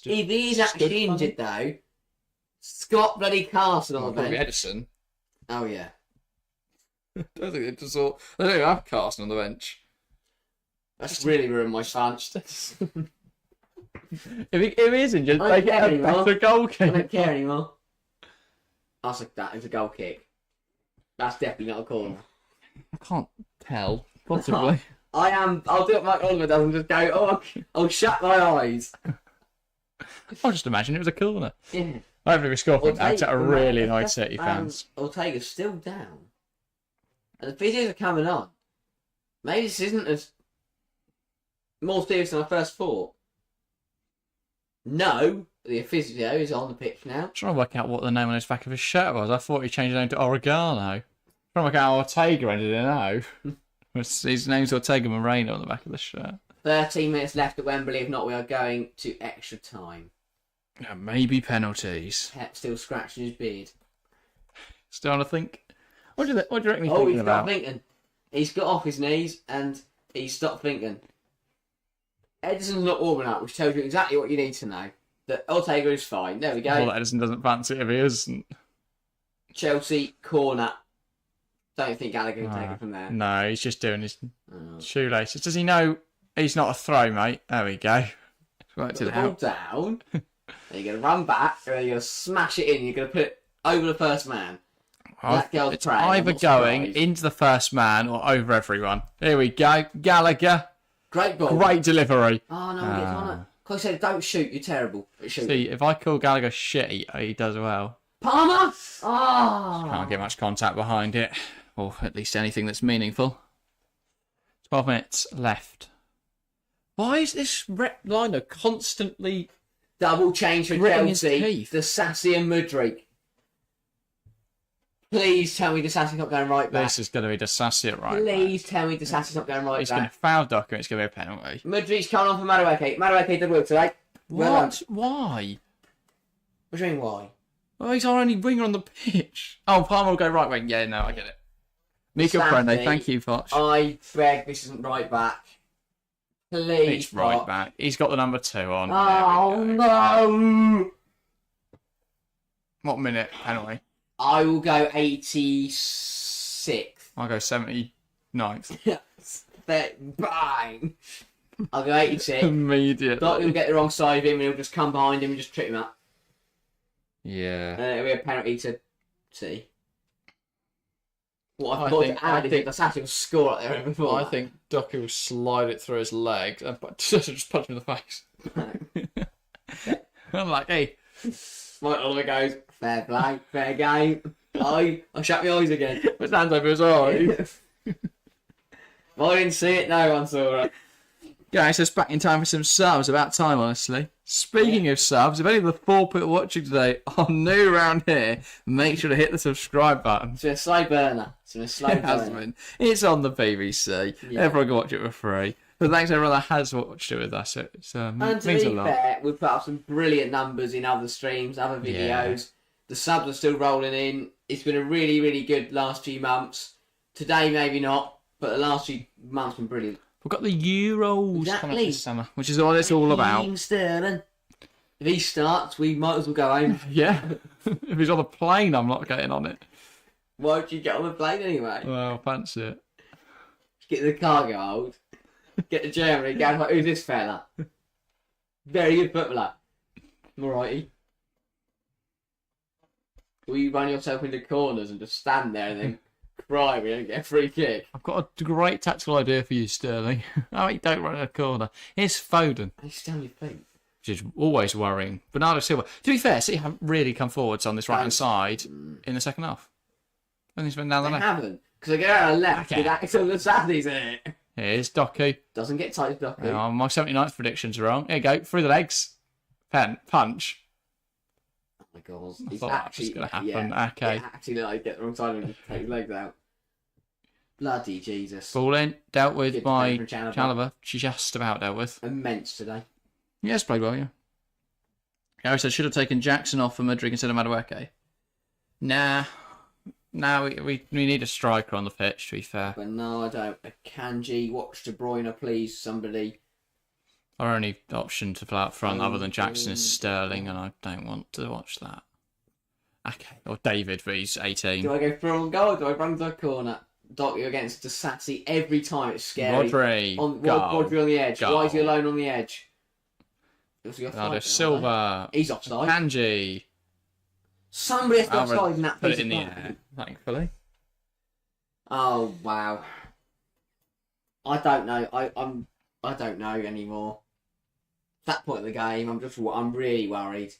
B: If he's actually injured though, Scott bloody Carson on the bench.
A: Edison.
B: Oh yeah.
A: I don't think they just all. They don't even have Carson on the bench.
B: That's really ruined my chance.
A: If he is injured,
B: I
A: they
B: don't
A: get
B: care
A: a
B: anymore.
A: better goal
B: I
A: kick.
B: don't care anymore. That is a goal kick. That's definitely not a corner.
A: I can't tell. Possibly.
B: I'll do what Mike Oliver does and just go, I'll shut my eyes.
A: I'll just imagine it was a corner.
B: Yeah.
A: Hopefully we score from that. That really
B: man,
A: annoyed City fans.
B: Ortega's still down. And the videos are coming on. Maybe this isn't as more serious than I first thought. No, the physio is on the pitch now.
A: I'm trying to work out what the name on his back of his shirt was. I thought he changed the name to Oregano. Trying to work out how Ortega ended in O. His name's Ortega Moreno on the back of the shirt.
B: 13 minutes left at Wembley. If not, we are going to extra time.
A: Yeah, maybe penalties.
B: Pep still scratching his beard.
A: Still on to think. What do you reckon he's
B: Oh,
A: thinking
B: he's
A: about?
B: got thinking. He's got off his knees and he's stopped thinking. Edison's not warming up, which tells you exactly what you need to know. That Ortega is fine. There we go.
A: Well, Edison doesn't fancy it if he isn't.
B: Chelsea corner. Don't think Gallagher can take it from there.
A: No, he's just doing his
B: Oh.
A: shoelaces. Does he know he's not a throw, mate? There we go. Worked
B: Put
A: it
B: the ball
A: out.
B: down. Then you're going to run back and then you're going to smash it in. You're going to put it over the first man. That girl's
A: It's
B: praying, I'm
A: either
B: not
A: going
B: surprised.
A: into the first man or over everyone. Here we go. Gallagher.
B: Great ball.
A: Great delivery.
B: Oh, no one gets on it. Because I said, don't shoot, you're terrible. But shoot.
A: See, if I call Gallagher shitty, he does well.
B: Palmer! Oh!
A: Can't get much contact behind it. Or at least anything that's meaningful. 12 minutes left. Why is this liner constantly...
B: Double change for
A: Gritting his
B: Chelsea.
A: teeth.
B: The Sassy and Mudryk. Please tell me the Sassy's not going right back.
A: This is going to be the sassy at right back.
B: Please tell me the Sassy's not going right
A: He's going to
B: back.
A: foul Docker and it's going to be a penalty.
B: Mudryk's coming on for Madueke. Madueke did well today. Well done.
A: What? Why?
B: What do you mean, why?
A: Well, he's our only winger on the pitch. Oh, Palmer will go right wing. Yeah, no, I get it. Nico
B: Sassy.
A: Prende, thank you, Foch.
B: I beg this isn't right back. Please.
A: It's right
B: Fox.
A: back. He's got the number 2 on.
B: Oh,
A: There we go.
B: no.
A: What minute? Penalty.
B: I will go 86th.
A: I'll go 79th.
B: Yes. Bang. I'll go 86.
A: Immediately.
B: Thought he'll get the wrong side of him and he'll just come behind him and just trip him up.
A: Yeah.
B: And it'll be a penalty to see. What I
A: I
B: thought
A: think-
B: to add
A: I
B: is
A: think-
B: that the Sassy will score up there before.
A: I think Docker will slide it through his legs and just punch him in the face. I'm like, hey.
B: Mike Oliver goes, fair play, fair game. I shut my eyes again.
A: Puts hands over his eyes.
B: I didn't see it, no one saw it.
A: Guys, it's back in time for some subs. About time, honestly. Speaking of subs, if any of the 4 people watching today are new around here, make sure to hit the subscribe button.
B: It's been a slow burner. It's been a slow
A: It has
B: burner.
A: been. It's on the BBC.
B: Yeah.
A: Everyone can watch it for free. But thanks to everyone that has watched it with us. It
B: And to
A: means a
B: be
A: lot.
B: fair, we've put up some brilliant numbers in other streams, other videos.
A: Yeah.
B: The subs are still rolling in. It's been a really, really good last few months. Today, maybe not, but the last few months have been brilliant.
A: We've got the Euros coming up
B: Exactly.
A: this summer, which is what it's all about.
B: Raheem Sterling. If he starts, we might as well go home.
A: Yeah. If he's on the plane, I'm not getting on it.
B: Why don't you get on the plane anyway?
A: Well, fancy it.
B: Get the cargo hold. Get to Germany. Go like, who's this fella? Very good footballer. Alrighty. Will you run yourself into corners and just stand there and then cry when you don't get a free kick?
A: I've got a great tactical idea for you, Sterling. Oh, you don't run in a corner. Here's Foden,
B: And you stand on your feet.
A: which is always worrying. Bernardo Silva. To be fair, City haven't really come forwards on this right-hand side in the second half. I think he's been down the
B: They
A: left.
B: haven't. Because they go out on the left
A: Okay.
B: with Axel the Saddies in it.
A: Here's Doku.
B: Doesn't get tight as Doku.
A: Oh, my 79th prediction's wrong. Here you go. Through the legs. Punch.
B: Oh my god.
A: I
B: He's
A: thought that was
B: actually
A: going to happen.
B: Yeah,
A: okay.
B: It actually like get the wrong side and just take his legs out. Bloody Jesus.
A: Ball in, dealt with
B: Good
A: by
B: defender from Chalobah.
A: Chalobah. She just about dealt with.
B: Immense today.
A: Yes, played well, yeah. Gary said, should have taken Jackson off for Madrid instead of Madueke. Nah. Now we need a striker on the pitch, to be fair.
B: Bernardo, Akanji, watch De Bruyne, please, somebody.
A: Our only option to play up front other than Jackson is Sterling, and I don't want to watch that. Okay. Or David, but he's 18.
B: Do I go through on goal or do I run to a corner? Doc, you're against Sassy every time. It's scary.
A: Rodri,
B: Rodri on the edge.
A: Goal.
B: Why is he alone on the edge?
A: Bernardo Silva.
B: He's offside.
A: Kanji.
B: Somebody has to offside in that
A: Put
B: piece
A: it in
B: of
A: the
B: play.
A: air, thankfully.
B: Oh wow. I don't know. I don't know anymore. At that point of the game, I'm really worried.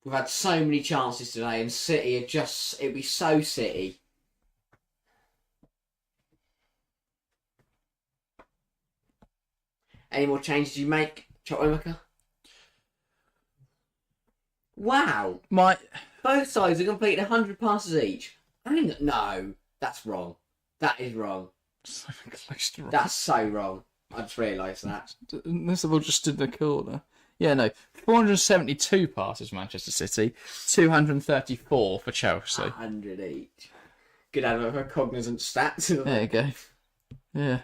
B: We've had so many chances today, and City are it'd be so City. Any more changes you make, Chotwimaka? Wow. Both sides have completed 100 passes each. No, that's wrong. That is wrong.
A: So close to wrong.
B: That's so wrong. I just realised that.
A: This all just in the corner. Yeah, no. 472 passes for Manchester City, 234 for Chelsea.
B: 100 each. Good to have a cognizant stats.
A: There you go. Yeah.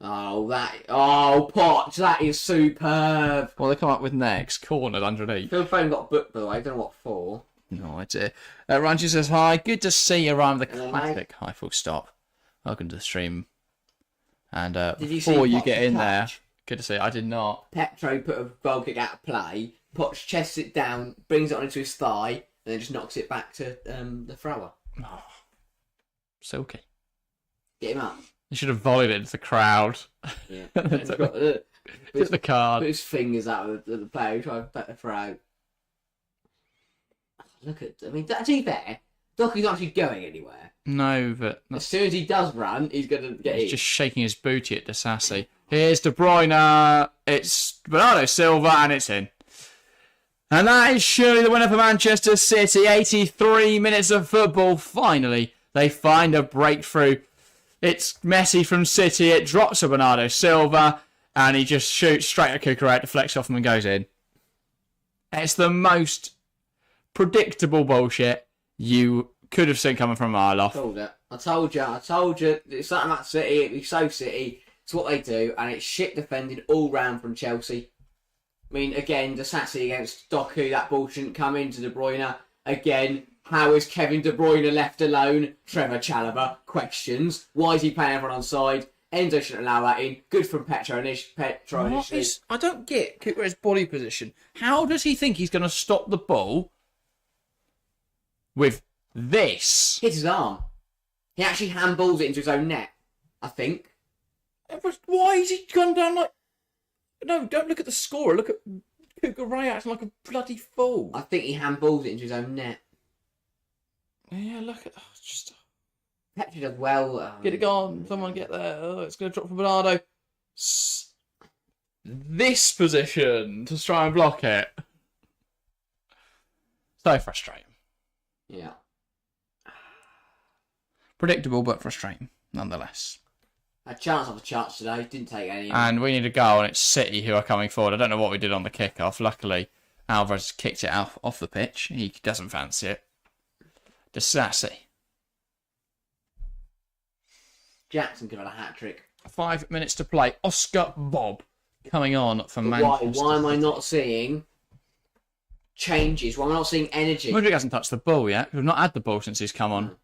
B: Oh, Potch, that is superb.
A: What they come up with next? Cornered underneath.
B: Phil Foden got booked, by the way. I don't know what for.
A: No idea. Ranji says, hi, good to see you around the
B: Hello,
A: classic. Hi, full stop. Welcome to the stream. And
B: Did you
A: before
B: see
A: you
B: Potts
A: get in there,
B: touch?
A: good to see you. I did not.
B: Petro put a goal kick out of play. Potch chests it down, brings it onto his thigh, and then just knocks it back to the thrower.
A: Oh, silky.
B: Get him up.
A: You should have volleyed it into the crowd.
B: Yeah.
A: Took the card.
B: Put his fingers out of the player who tried to put the throw. Look at, to be fair, Docu's not actually going anywhere.
A: No, but
B: As soon as he does run, he's going to get
A: he's
B: in.
A: just shaking his booty at Disassi. Here's De Bruyne. It's Bernardo Silva, and it's in. And that is surely the winner for Manchester City. 83 minutes of football. Finally, they find a breakthrough. It's Messi from City. It drops to Bernardo Silva, and he just shoots straight at Kukurea, deflects off him and goes in. It's the most predictable bullshit you could have seen coming from a mile off.
B: I told you. It's something about City. It'd be so City. It's what they do, and it's shit defended all round from Chelsea. I mean, again, the Sassy against Doku, that ball shouldn't come into De Bruyne. Again, how is Kevin De Bruyne left alone? Trevor Chalobah, questions. Why is he playing everyone on side? Enzo shouldn't allow that in. Good from Petro initially.
A: I don't get Kukurea's body position. How does he think he's going to stop the ball with this?
B: Hit his arm. He actually handballs it into his own net, I think.
A: Why is he gone down like... No, don't look at the scorer. Look at Kukurea acting like a bloody fool.
B: I think he handballs it into his own net.
A: Yeah, look at... just
B: Petro does well.
A: get it gone. Someone get there. Oh, it's going to drop from Bernardo. This position to try and block it. So frustrating.
B: Yeah.
A: Predictable, but frustrating, nonetheless.
B: Had chance after chance today. Didn't take any.
A: And we need a goal, and it's City who are coming forward. I don't know what we did on the kick-off. Luckily, Alvarez kicked it off the pitch. He doesn't fancy it. Disassi.
B: Jackson could have had a hat-trick.
A: 5 minutes to play. Oscar Bob coming on for Manchester.
B: Why am I not seeing changes? Why am I not seeing energy?
A: Mudryk hasn't touched the ball yet. We've not had the ball since he's come on.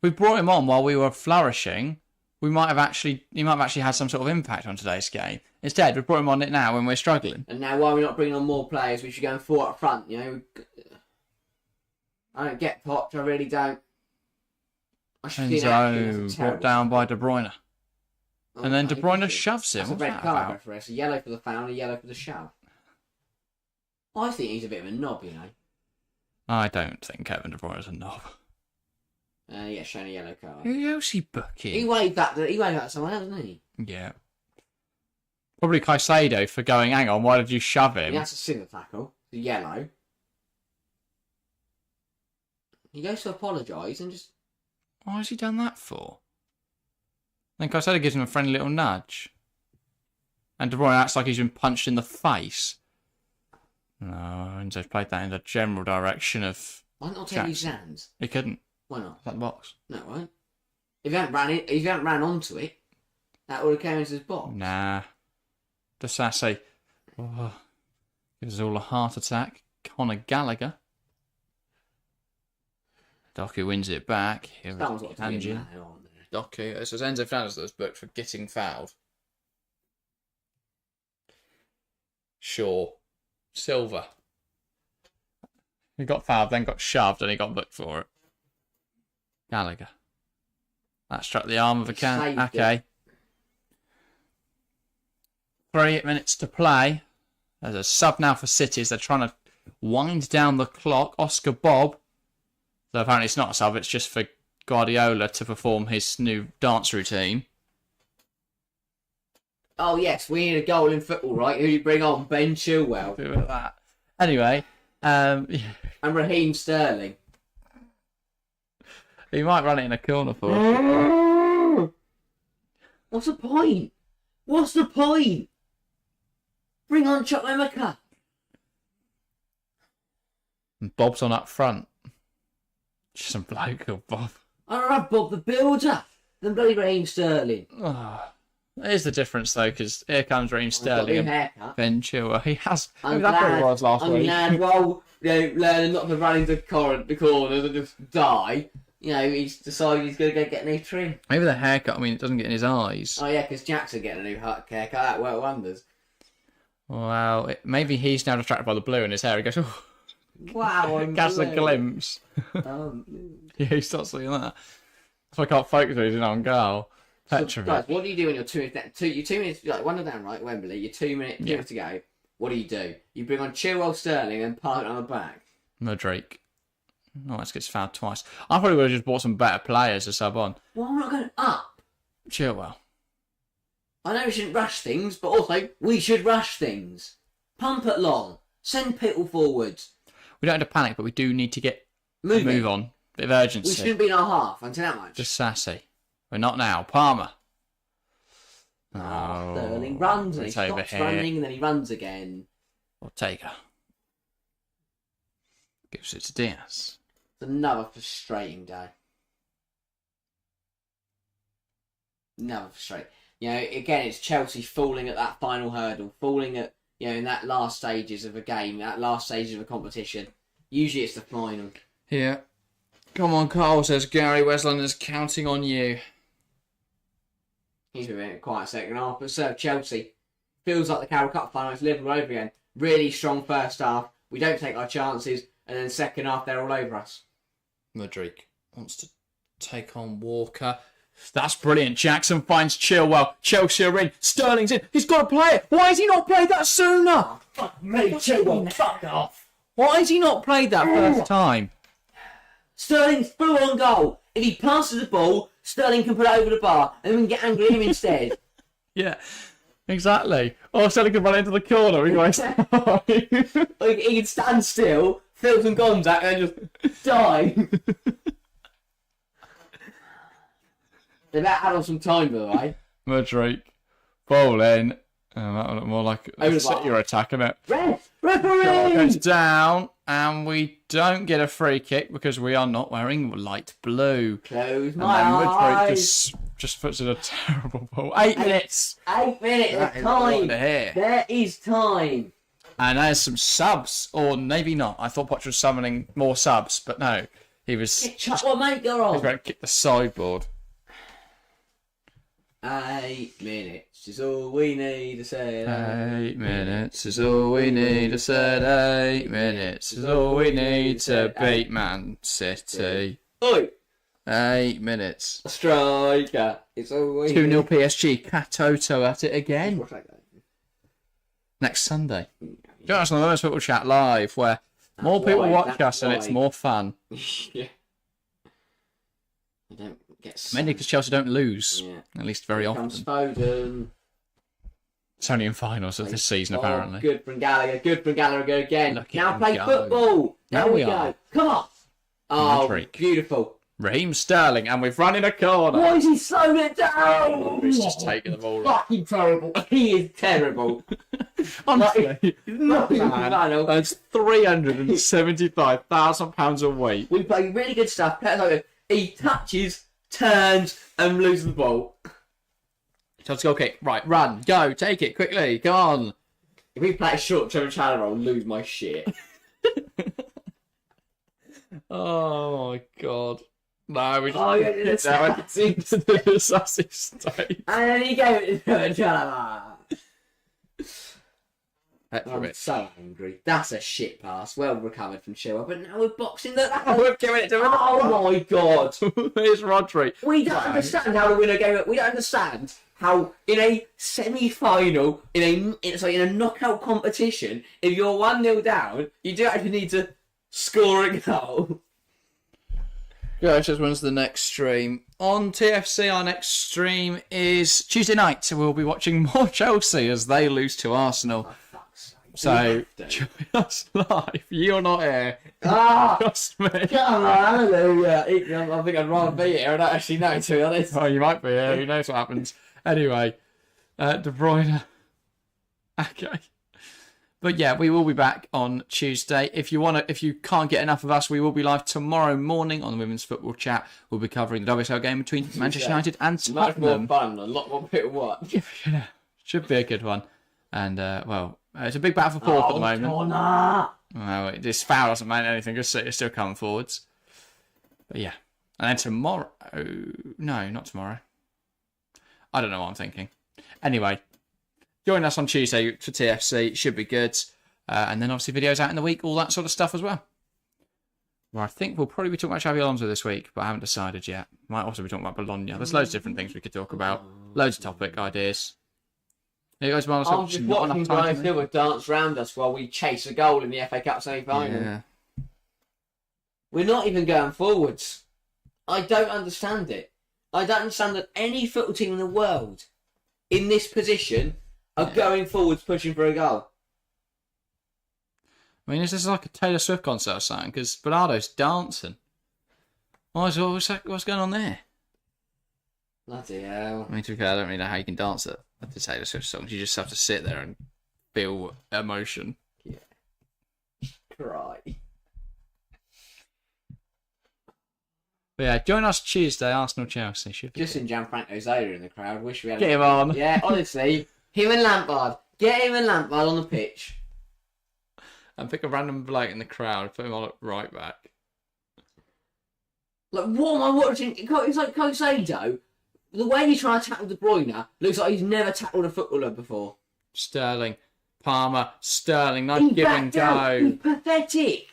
A: We brought him on while we were flourishing. He might have actually had some sort of impact on today's game. Instead, we've brought him on it now when we're struggling.
B: And now why are we not bringing on more players? We should go 4 up front, you know. I don't get Potch, I really don't. I should see
A: Enzo brought down by De Bruyne. And then De Bruyne shoves him.
B: That's a
A: What's
B: red
A: that
B: card
A: about?
B: for us. A yellow for the foul and a yellow for the shove. I think he's a bit of a knob, you know.
A: I don't think Kevin De Bruyne is a knob.
B: He gets shown a yellow card.
A: Who else he booking?
B: He waved that to someone else, didn't he?
A: Yeah. Probably Caicedo for going, hang on, why did you shove him?
B: He has to see the tackle. The yellow. He goes to apologise and just...
A: Why has he done that for? Then Caicedo gives him a friendly little nudge. And De Bruyne acts like he's been punched in the face. No, Enzo's played that in the general direction of...
B: Why not take his hands?
A: He couldn't.
B: Why not?
A: That box.
B: No, it won't. If you hadn't ran onto it, that would have come into his box.
A: Nah. Sassy. Oh, gives us all a heart attack. Conor Gallagher. Doku wins it back.
B: Someone's got to win that, aren't they?
A: Doku. This was Enzo Fernandez that was booked for getting fouled. Shaw. Silva. He got fouled, then got shoved, and he got booked for it. Gallagher. That struck the arm of a can. Okay. 3 minutes to play. There's a sub now for City as they're trying to wind down the clock. Oscar Bob. So apparently it's not a sub, it's just for Guardiola to perform his new dance routine.
B: Oh yes, we need a goal in football, right? Who do you bring on? Ben Chilwell.
A: Do with that. Anyway,
B: and Raheem Sterling.
A: He might run it in a corner for us.
B: What's the point? What's the point? Bring on Chukwuemeka.
A: And Bob's on up front. Just some bloke called Bob.
B: I'd rather Bob the Builder than bloody Raheem Sterling.
A: Oh, there's the difference though, because here comes Raheem Sterling and Ben Chilwell. He has.
B: I'm
A: that's what
B: glad,
A: it was last week.
B: glad while learning not to run into the corners and just die, he's decided he's going to go get a new trim.
A: Maybe the haircut, it doesn't get in his eyes.
B: Oh yeah, because Jackson getting a new haircut. That worked wonders.
A: Well, maybe he's now distracted by the blue in his hair. He goes, oh.
B: Wow,
A: Catch a glimpse. Yeah, he starts seeing that. So I can't focus on he's on goal.
B: So, guys, what do you do when you're 2 minutes down? You're 2 minutes, like 1-0 down, right? Wembley. You're 2 minutes to go. What do? You bring on Chilwell, Sterling, and park it on the back.
A: Drake. Oh, this gets fouled twice. I probably would have just bought some better players to sub on.
B: Well, I'm not going up.
A: Chilwell.
B: I know we shouldn't rush things, but also we should rush things. Pump it long. Send people forwards.
A: We don't have to panic, but we do need to get
B: move
A: on. Bit of urgency.
B: We shouldn't be in our half until that much.
A: Just sassy. We're not now. Palmer.
B: Sterling runs and he stops running and then he runs again.
A: Ortega. Gives it to Diaz.
B: It's another frustrating day. Another frustrating. Again, it's Chelsea falling at that final hurdle, falling at, in that last stages of a game, that last stages of a competition. Usually it's the final.
A: Yeah. Come on, Carl, says Gary. West London's counting on you.
B: He's been in quite a second half, but so Chelsea. Feels like the Carroll Cup final is Liverpool over again. Really strong first half. We don't take our chances, and then second half they're all over us.
A: Mudryk wants to take on Walker. That's brilliant. Jackson finds Chilwell. Chelsea are in. Sterling's in. He's got to play it. Why has he not played that sooner?
B: Oh, fuck me, Chilwell. Fuck off.
A: Why has he not played that first time?
B: Sterling's full on goal. If he passes the ball, Sterling can put it over the bar, and then we can get angry at him instead.
A: Yeah, exactly. Or Sterling can run into the corner.
B: He can stand still, feel some contact, and just die. They've had on some time, by the way.
A: Mudryk, ball in. That would look more like a City attack, isn't it?
B: Referee!
A: Goes down, and we don't get a free kick because we are not wearing light blue.
B: Close my eyes.
A: Just puts in a terrible ball. 8 minutes.
B: 8 minutes. There's time. There is time.
A: And there's some subs, or maybe not. I thought Poch was summoning more subs, but no. He was.
B: Chuck what mate go on.
A: He's going to kick the sideboard.
B: 8 minutes is all we need to say.
A: 8 minutes is all we need to say. 8 minutes is all we need to beat Man City.
B: Oi!
A: 8 minutes.
B: A striker. It's all we
A: 2-0 PSG. Katoto at it again. Next Sunday. Join us on the Women's Football Chat live, where more people watch us and it's more fun.
B: Yeah. I don't get
A: mainly because Chelsea don't lose, at least very often.
B: Foden.
A: It's only in finals of this season, apparently.
B: Good from Gallagher. Good from Gallagher again.
A: Look
B: now play football. There we go. Come on. Oh,
A: Modric.
B: beautiful.
A: Raheem Sterling, and we've run in a corner.
B: Why is he slowing it down?
A: He's just taking the ball.
B: Fucking terrible. He is terrible.
A: Honestly,
B: Not even final.
A: that's £375,000 a week.
B: We play really good stuff. He touches, turns, and loses the ball.
A: Let's go kick. Right, run, go, take it quickly. Come on.
B: If we play a short-term challenge, I'll lose my shit.
A: Oh my god. No, we just
B: it's
A: into the sassy state.
B: And then he gave it to the challenge. I'm so angry. That's a shit pass. Well recovered from Chilwell, but now we're boxing the.
A: We're giving it to him.
B: Oh my god!
A: Here's Rodri.
B: We don't understand how to win a game. We don't understand how in a semi-final, in a knockout competition, if you're 1-0 down, you do actually need to score a goal.
A: Guys, just when's the next stream? On TFC, our next stream is Tuesday night, so we'll be watching more Chelsea as they lose to Arsenal.
B: Oh, fuck's sake.
A: So, join us live. You're not here. Trust me.
B: Come on, hallelujah. I think I'd rather be here. I don't actually know, to be honest.
A: Oh, you might be here. Who knows what happens? Anyway, De Bruyne. Okay. But yeah, we will be back on Tuesday. If you can't get enough of us, we will be live tomorrow morning on the Women's Football Chat. We'll be covering the WSL game between Manchester United and Tottenham.
B: Much more fun, a lot more people watch.
A: Yeah, should be a good one. And it's a big battle for fourth at the moment.
B: Corner.
A: Well, this foul doesn't mean anything. It's still coming forwards. But yeah, and then tomorrow. No, not tomorrow. I don't know what I'm thinking. Anyway. Join us on Tuesday for TFC. Should be good. And then obviously videos out in the week, all that sort of stuff as well. Well, I think we'll probably be talking about Xabi Alonso this week, but I haven't decided yet. Might also be talking about Bologna. There's loads of different things we could talk about. Loads of topic ideas. Here goes Miles.
B: I'm just watching Brian Silver dance round us while we chase a goal in the FA Cup semi-final.
A: Yeah.
B: We're not even going forwards. I don't understand it. I don't understand that any football team in the world in this position are going forwards pushing for a goal.
A: I mean, is this like a Taylor Swift concert or something? Because Bernardo's dancing. What's going on there?
B: Bloody hell.
A: I mean, to be fair, I don't really know how you can dance at the Taylor Swift songs. You just have to sit there and feel emotion.
B: Yeah. Cry.
A: But yeah, join us Tuesday, Arsenal-Chelsea.
B: Justin Gianfranco Zola in the crowd. Wish we had.
A: Get him on.
B: Yeah, honestly. Him and Lampard. Get him and Lampard on the pitch.
A: And pick a random bloke in the crowd, put him on at right back.
B: Like, what am I watching? It's like Caicedo. The way he's trying to tackle De Bruyne looks like he's never tackled a footballer before.
A: Sterling. Palmer. Sterling. Nice give and go.
B: He's pathetic.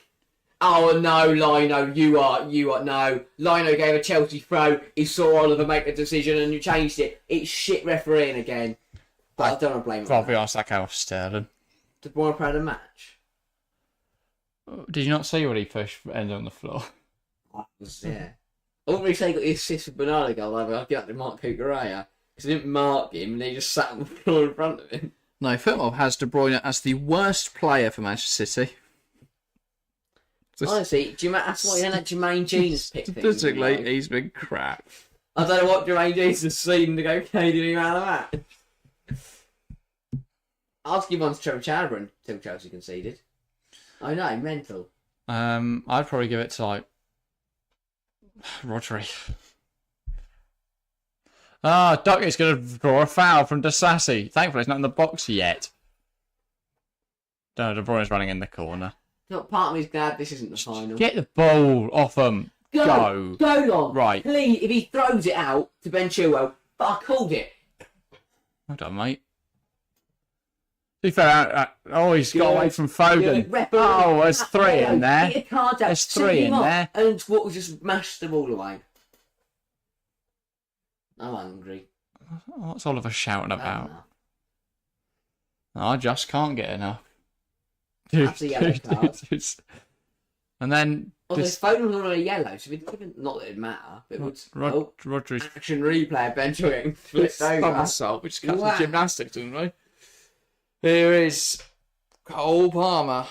B: Oh no, Lino, you are no. Lino gave a Chelsea throw. He saw Oliver make the decision and you changed it. It's shit refereeing again. But I don't want to blame him.
A: I'll be honest, that came off Sterling.
B: De Bruyne played a match.
A: Did you not see what he pushed ended on the floor?
B: Yeah. I wouldn't really say he got the assist for Bernardo goal, I'll get up to Mark Cucurella. Because he didn't mark him and he just sat on the floor in front of him.
A: No, Footmob has De Bruyne as the worst player for Manchester City.
B: Honestly, that's why you don't let Jermaine Jesus pick things.
A: Statistically, he's been crap.
B: I don't know what Jermaine Jesus has seen to go KD out of that. I'll give one to Trevor Chalobah until Chelsea conceded. I know, mental.
A: I'd probably give it to like Rodri. Ducky's going to draw a foul from Disasi. Thankfully, it's not in the box yet. No, De Bruyne's running in the corner.
B: Look, part of me's glad this isn't the final.
A: Get the ball off him. Go
B: long.
A: Right.
B: Please, if he throws it out to Ben Chilwell, but I called it.
A: Well done, mate. To be fair, he's got away from Foden. Oh, there's three in there. There's three in there.
B: And what was just mashed the ball away. I'm hungry.
A: What's Oliver shouting about? I just can't get enough.
B: That's a yellow card.
A: And then...
B: If Foden was on a yellow, so not that it'd matter. But it would,
A: Rodri's
B: action replay, Ben getting flipped over.
A: Somersault, which cuts the gymnastics, doesn't we? Here is Cole Palmer.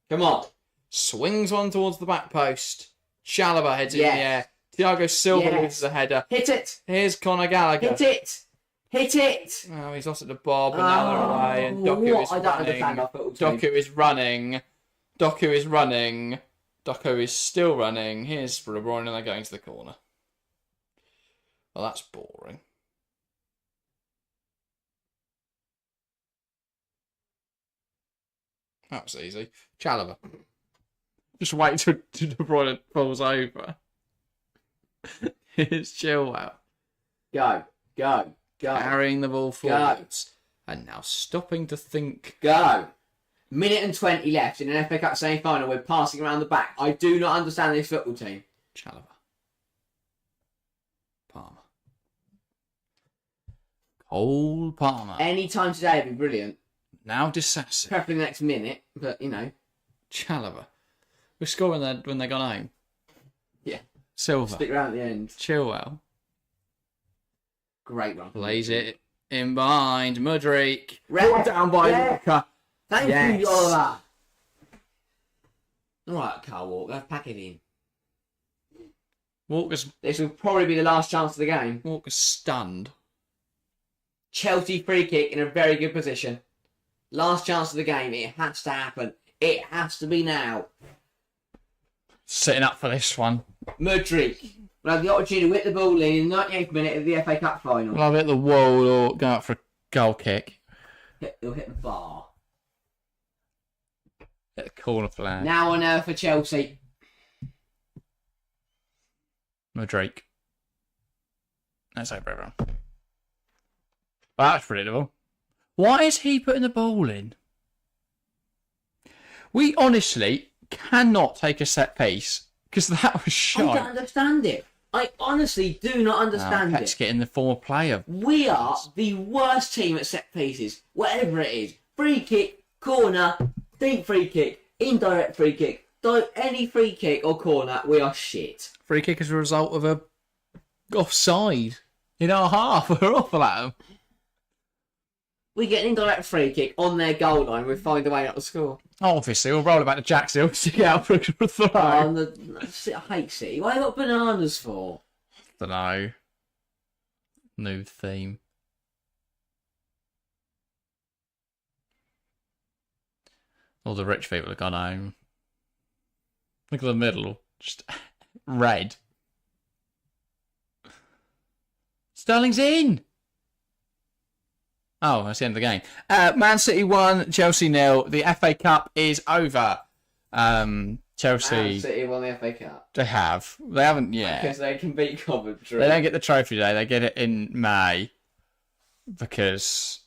B: Come on.
A: Swings one towards the back post. Chalobah heads it in the air. Thiago Silva loses the header.
B: Hit it.
A: Here's Conor Gallagher.
B: Hit it. Hit it.
A: Oh, he's lost it to Bob, and now they're away. And Doku is
B: I don't understand our football team.
A: Doku is running. Doku is running. Doku is still running. Here's De Bruyne, and they're going to the corner. Well, that's boring. That was easy. Chalobah. Just wait till De Bruyne falls over. Here's Chilwell.
B: Go.
A: Carrying the ball forwards. And now stopping to think.
B: Go. Minute and 20 left in an FA Cup semi-final. We're passing around the back. I do not understand this football team.
A: Chalobah. Palmer. Cole Palmer.
B: Any time today would be brilliant.
A: Now Disassi.
B: Preferably the next minute, but you know.
A: Chalobah. We score when they gone home.
B: Yeah.
A: Silva.
B: Stick around at the end.
A: Chilwell.
B: Great run.
A: Plays it in behind. Mudryk.
B: Red
A: Down by Walker.
B: Thank you, Oliver. Alright, Carl Walker, pack it in. This will probably be the last chance of the game.
A: Walker's stunned.
B: Chelsea free kick in a very good position. Last chance of the game. It has to happen. It has to be now.
A: Sitting up for this one.
B: Mudryk will have the opportunity to whip the ball in the 98th minute of the FA Cup final.
A: Will I hit the wall or go out for a goal kick?
B: He'll hit the bar.
A: Hit the corner flag.
B: Now on earth for Chelsea.
A: Mudryk. That's over everyone. Well, that's predictable. Why is he putting the ball in? We honestly cannot take a set piece because that was shot.
B: I don't understand it. I honestly do not understand
A: Let's
B: it.
A: get in the former player.
B: We are the worst team at set pieces, whatever it is. Free kick, corner, deep free kick, indirect free kick. Any free kick or corner, we are shit.
A: Free kick as a result of a offside in our half. We're awful at them.
B: We get an indirect free kick on their goal line. We find a way not to score.
A: Obviously, we'll roll it back to Jackson. Stick it out for a throw.
B: I hate City. What have they got bananas for?
A: Don't know. New theme. All the rich people have gone home. Look at the middle. Just red. Sterling's in! Oh, that's the end of the game. Man City 1, Chelsea 0. The FA Cup is over. Chelsea...
B: Man City won the FA Cup.
A: They have. They haven't yet.
B: Because they can beat Coventry.
A: They don't get the trophy today. They get it in May. Because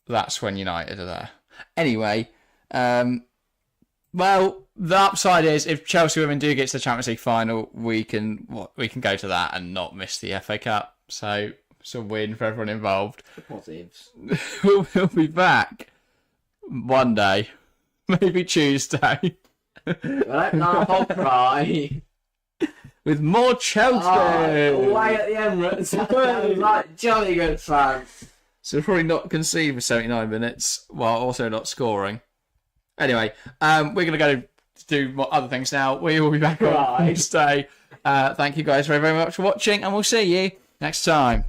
A: that's when United are there. Anyway, well, the upside is if Chelsea women do get to the Champions League final, we can go to that and not miss the FA Cup. So it's a win for everyone involved.
B: The positives.
A: We'll be back one day, maybe Tuesday,
B: Right, now I'll cry.
A: with more Chelsea.
B: Away at the Emirates. Sounds like jolly good fun.
A: So we'll probably not concede for 79 minutes while also not scoring. Anyway, we're going to go do other things now. We will be back on Tuesday. Thank you guys very, very much for watching, and we'll see you next time.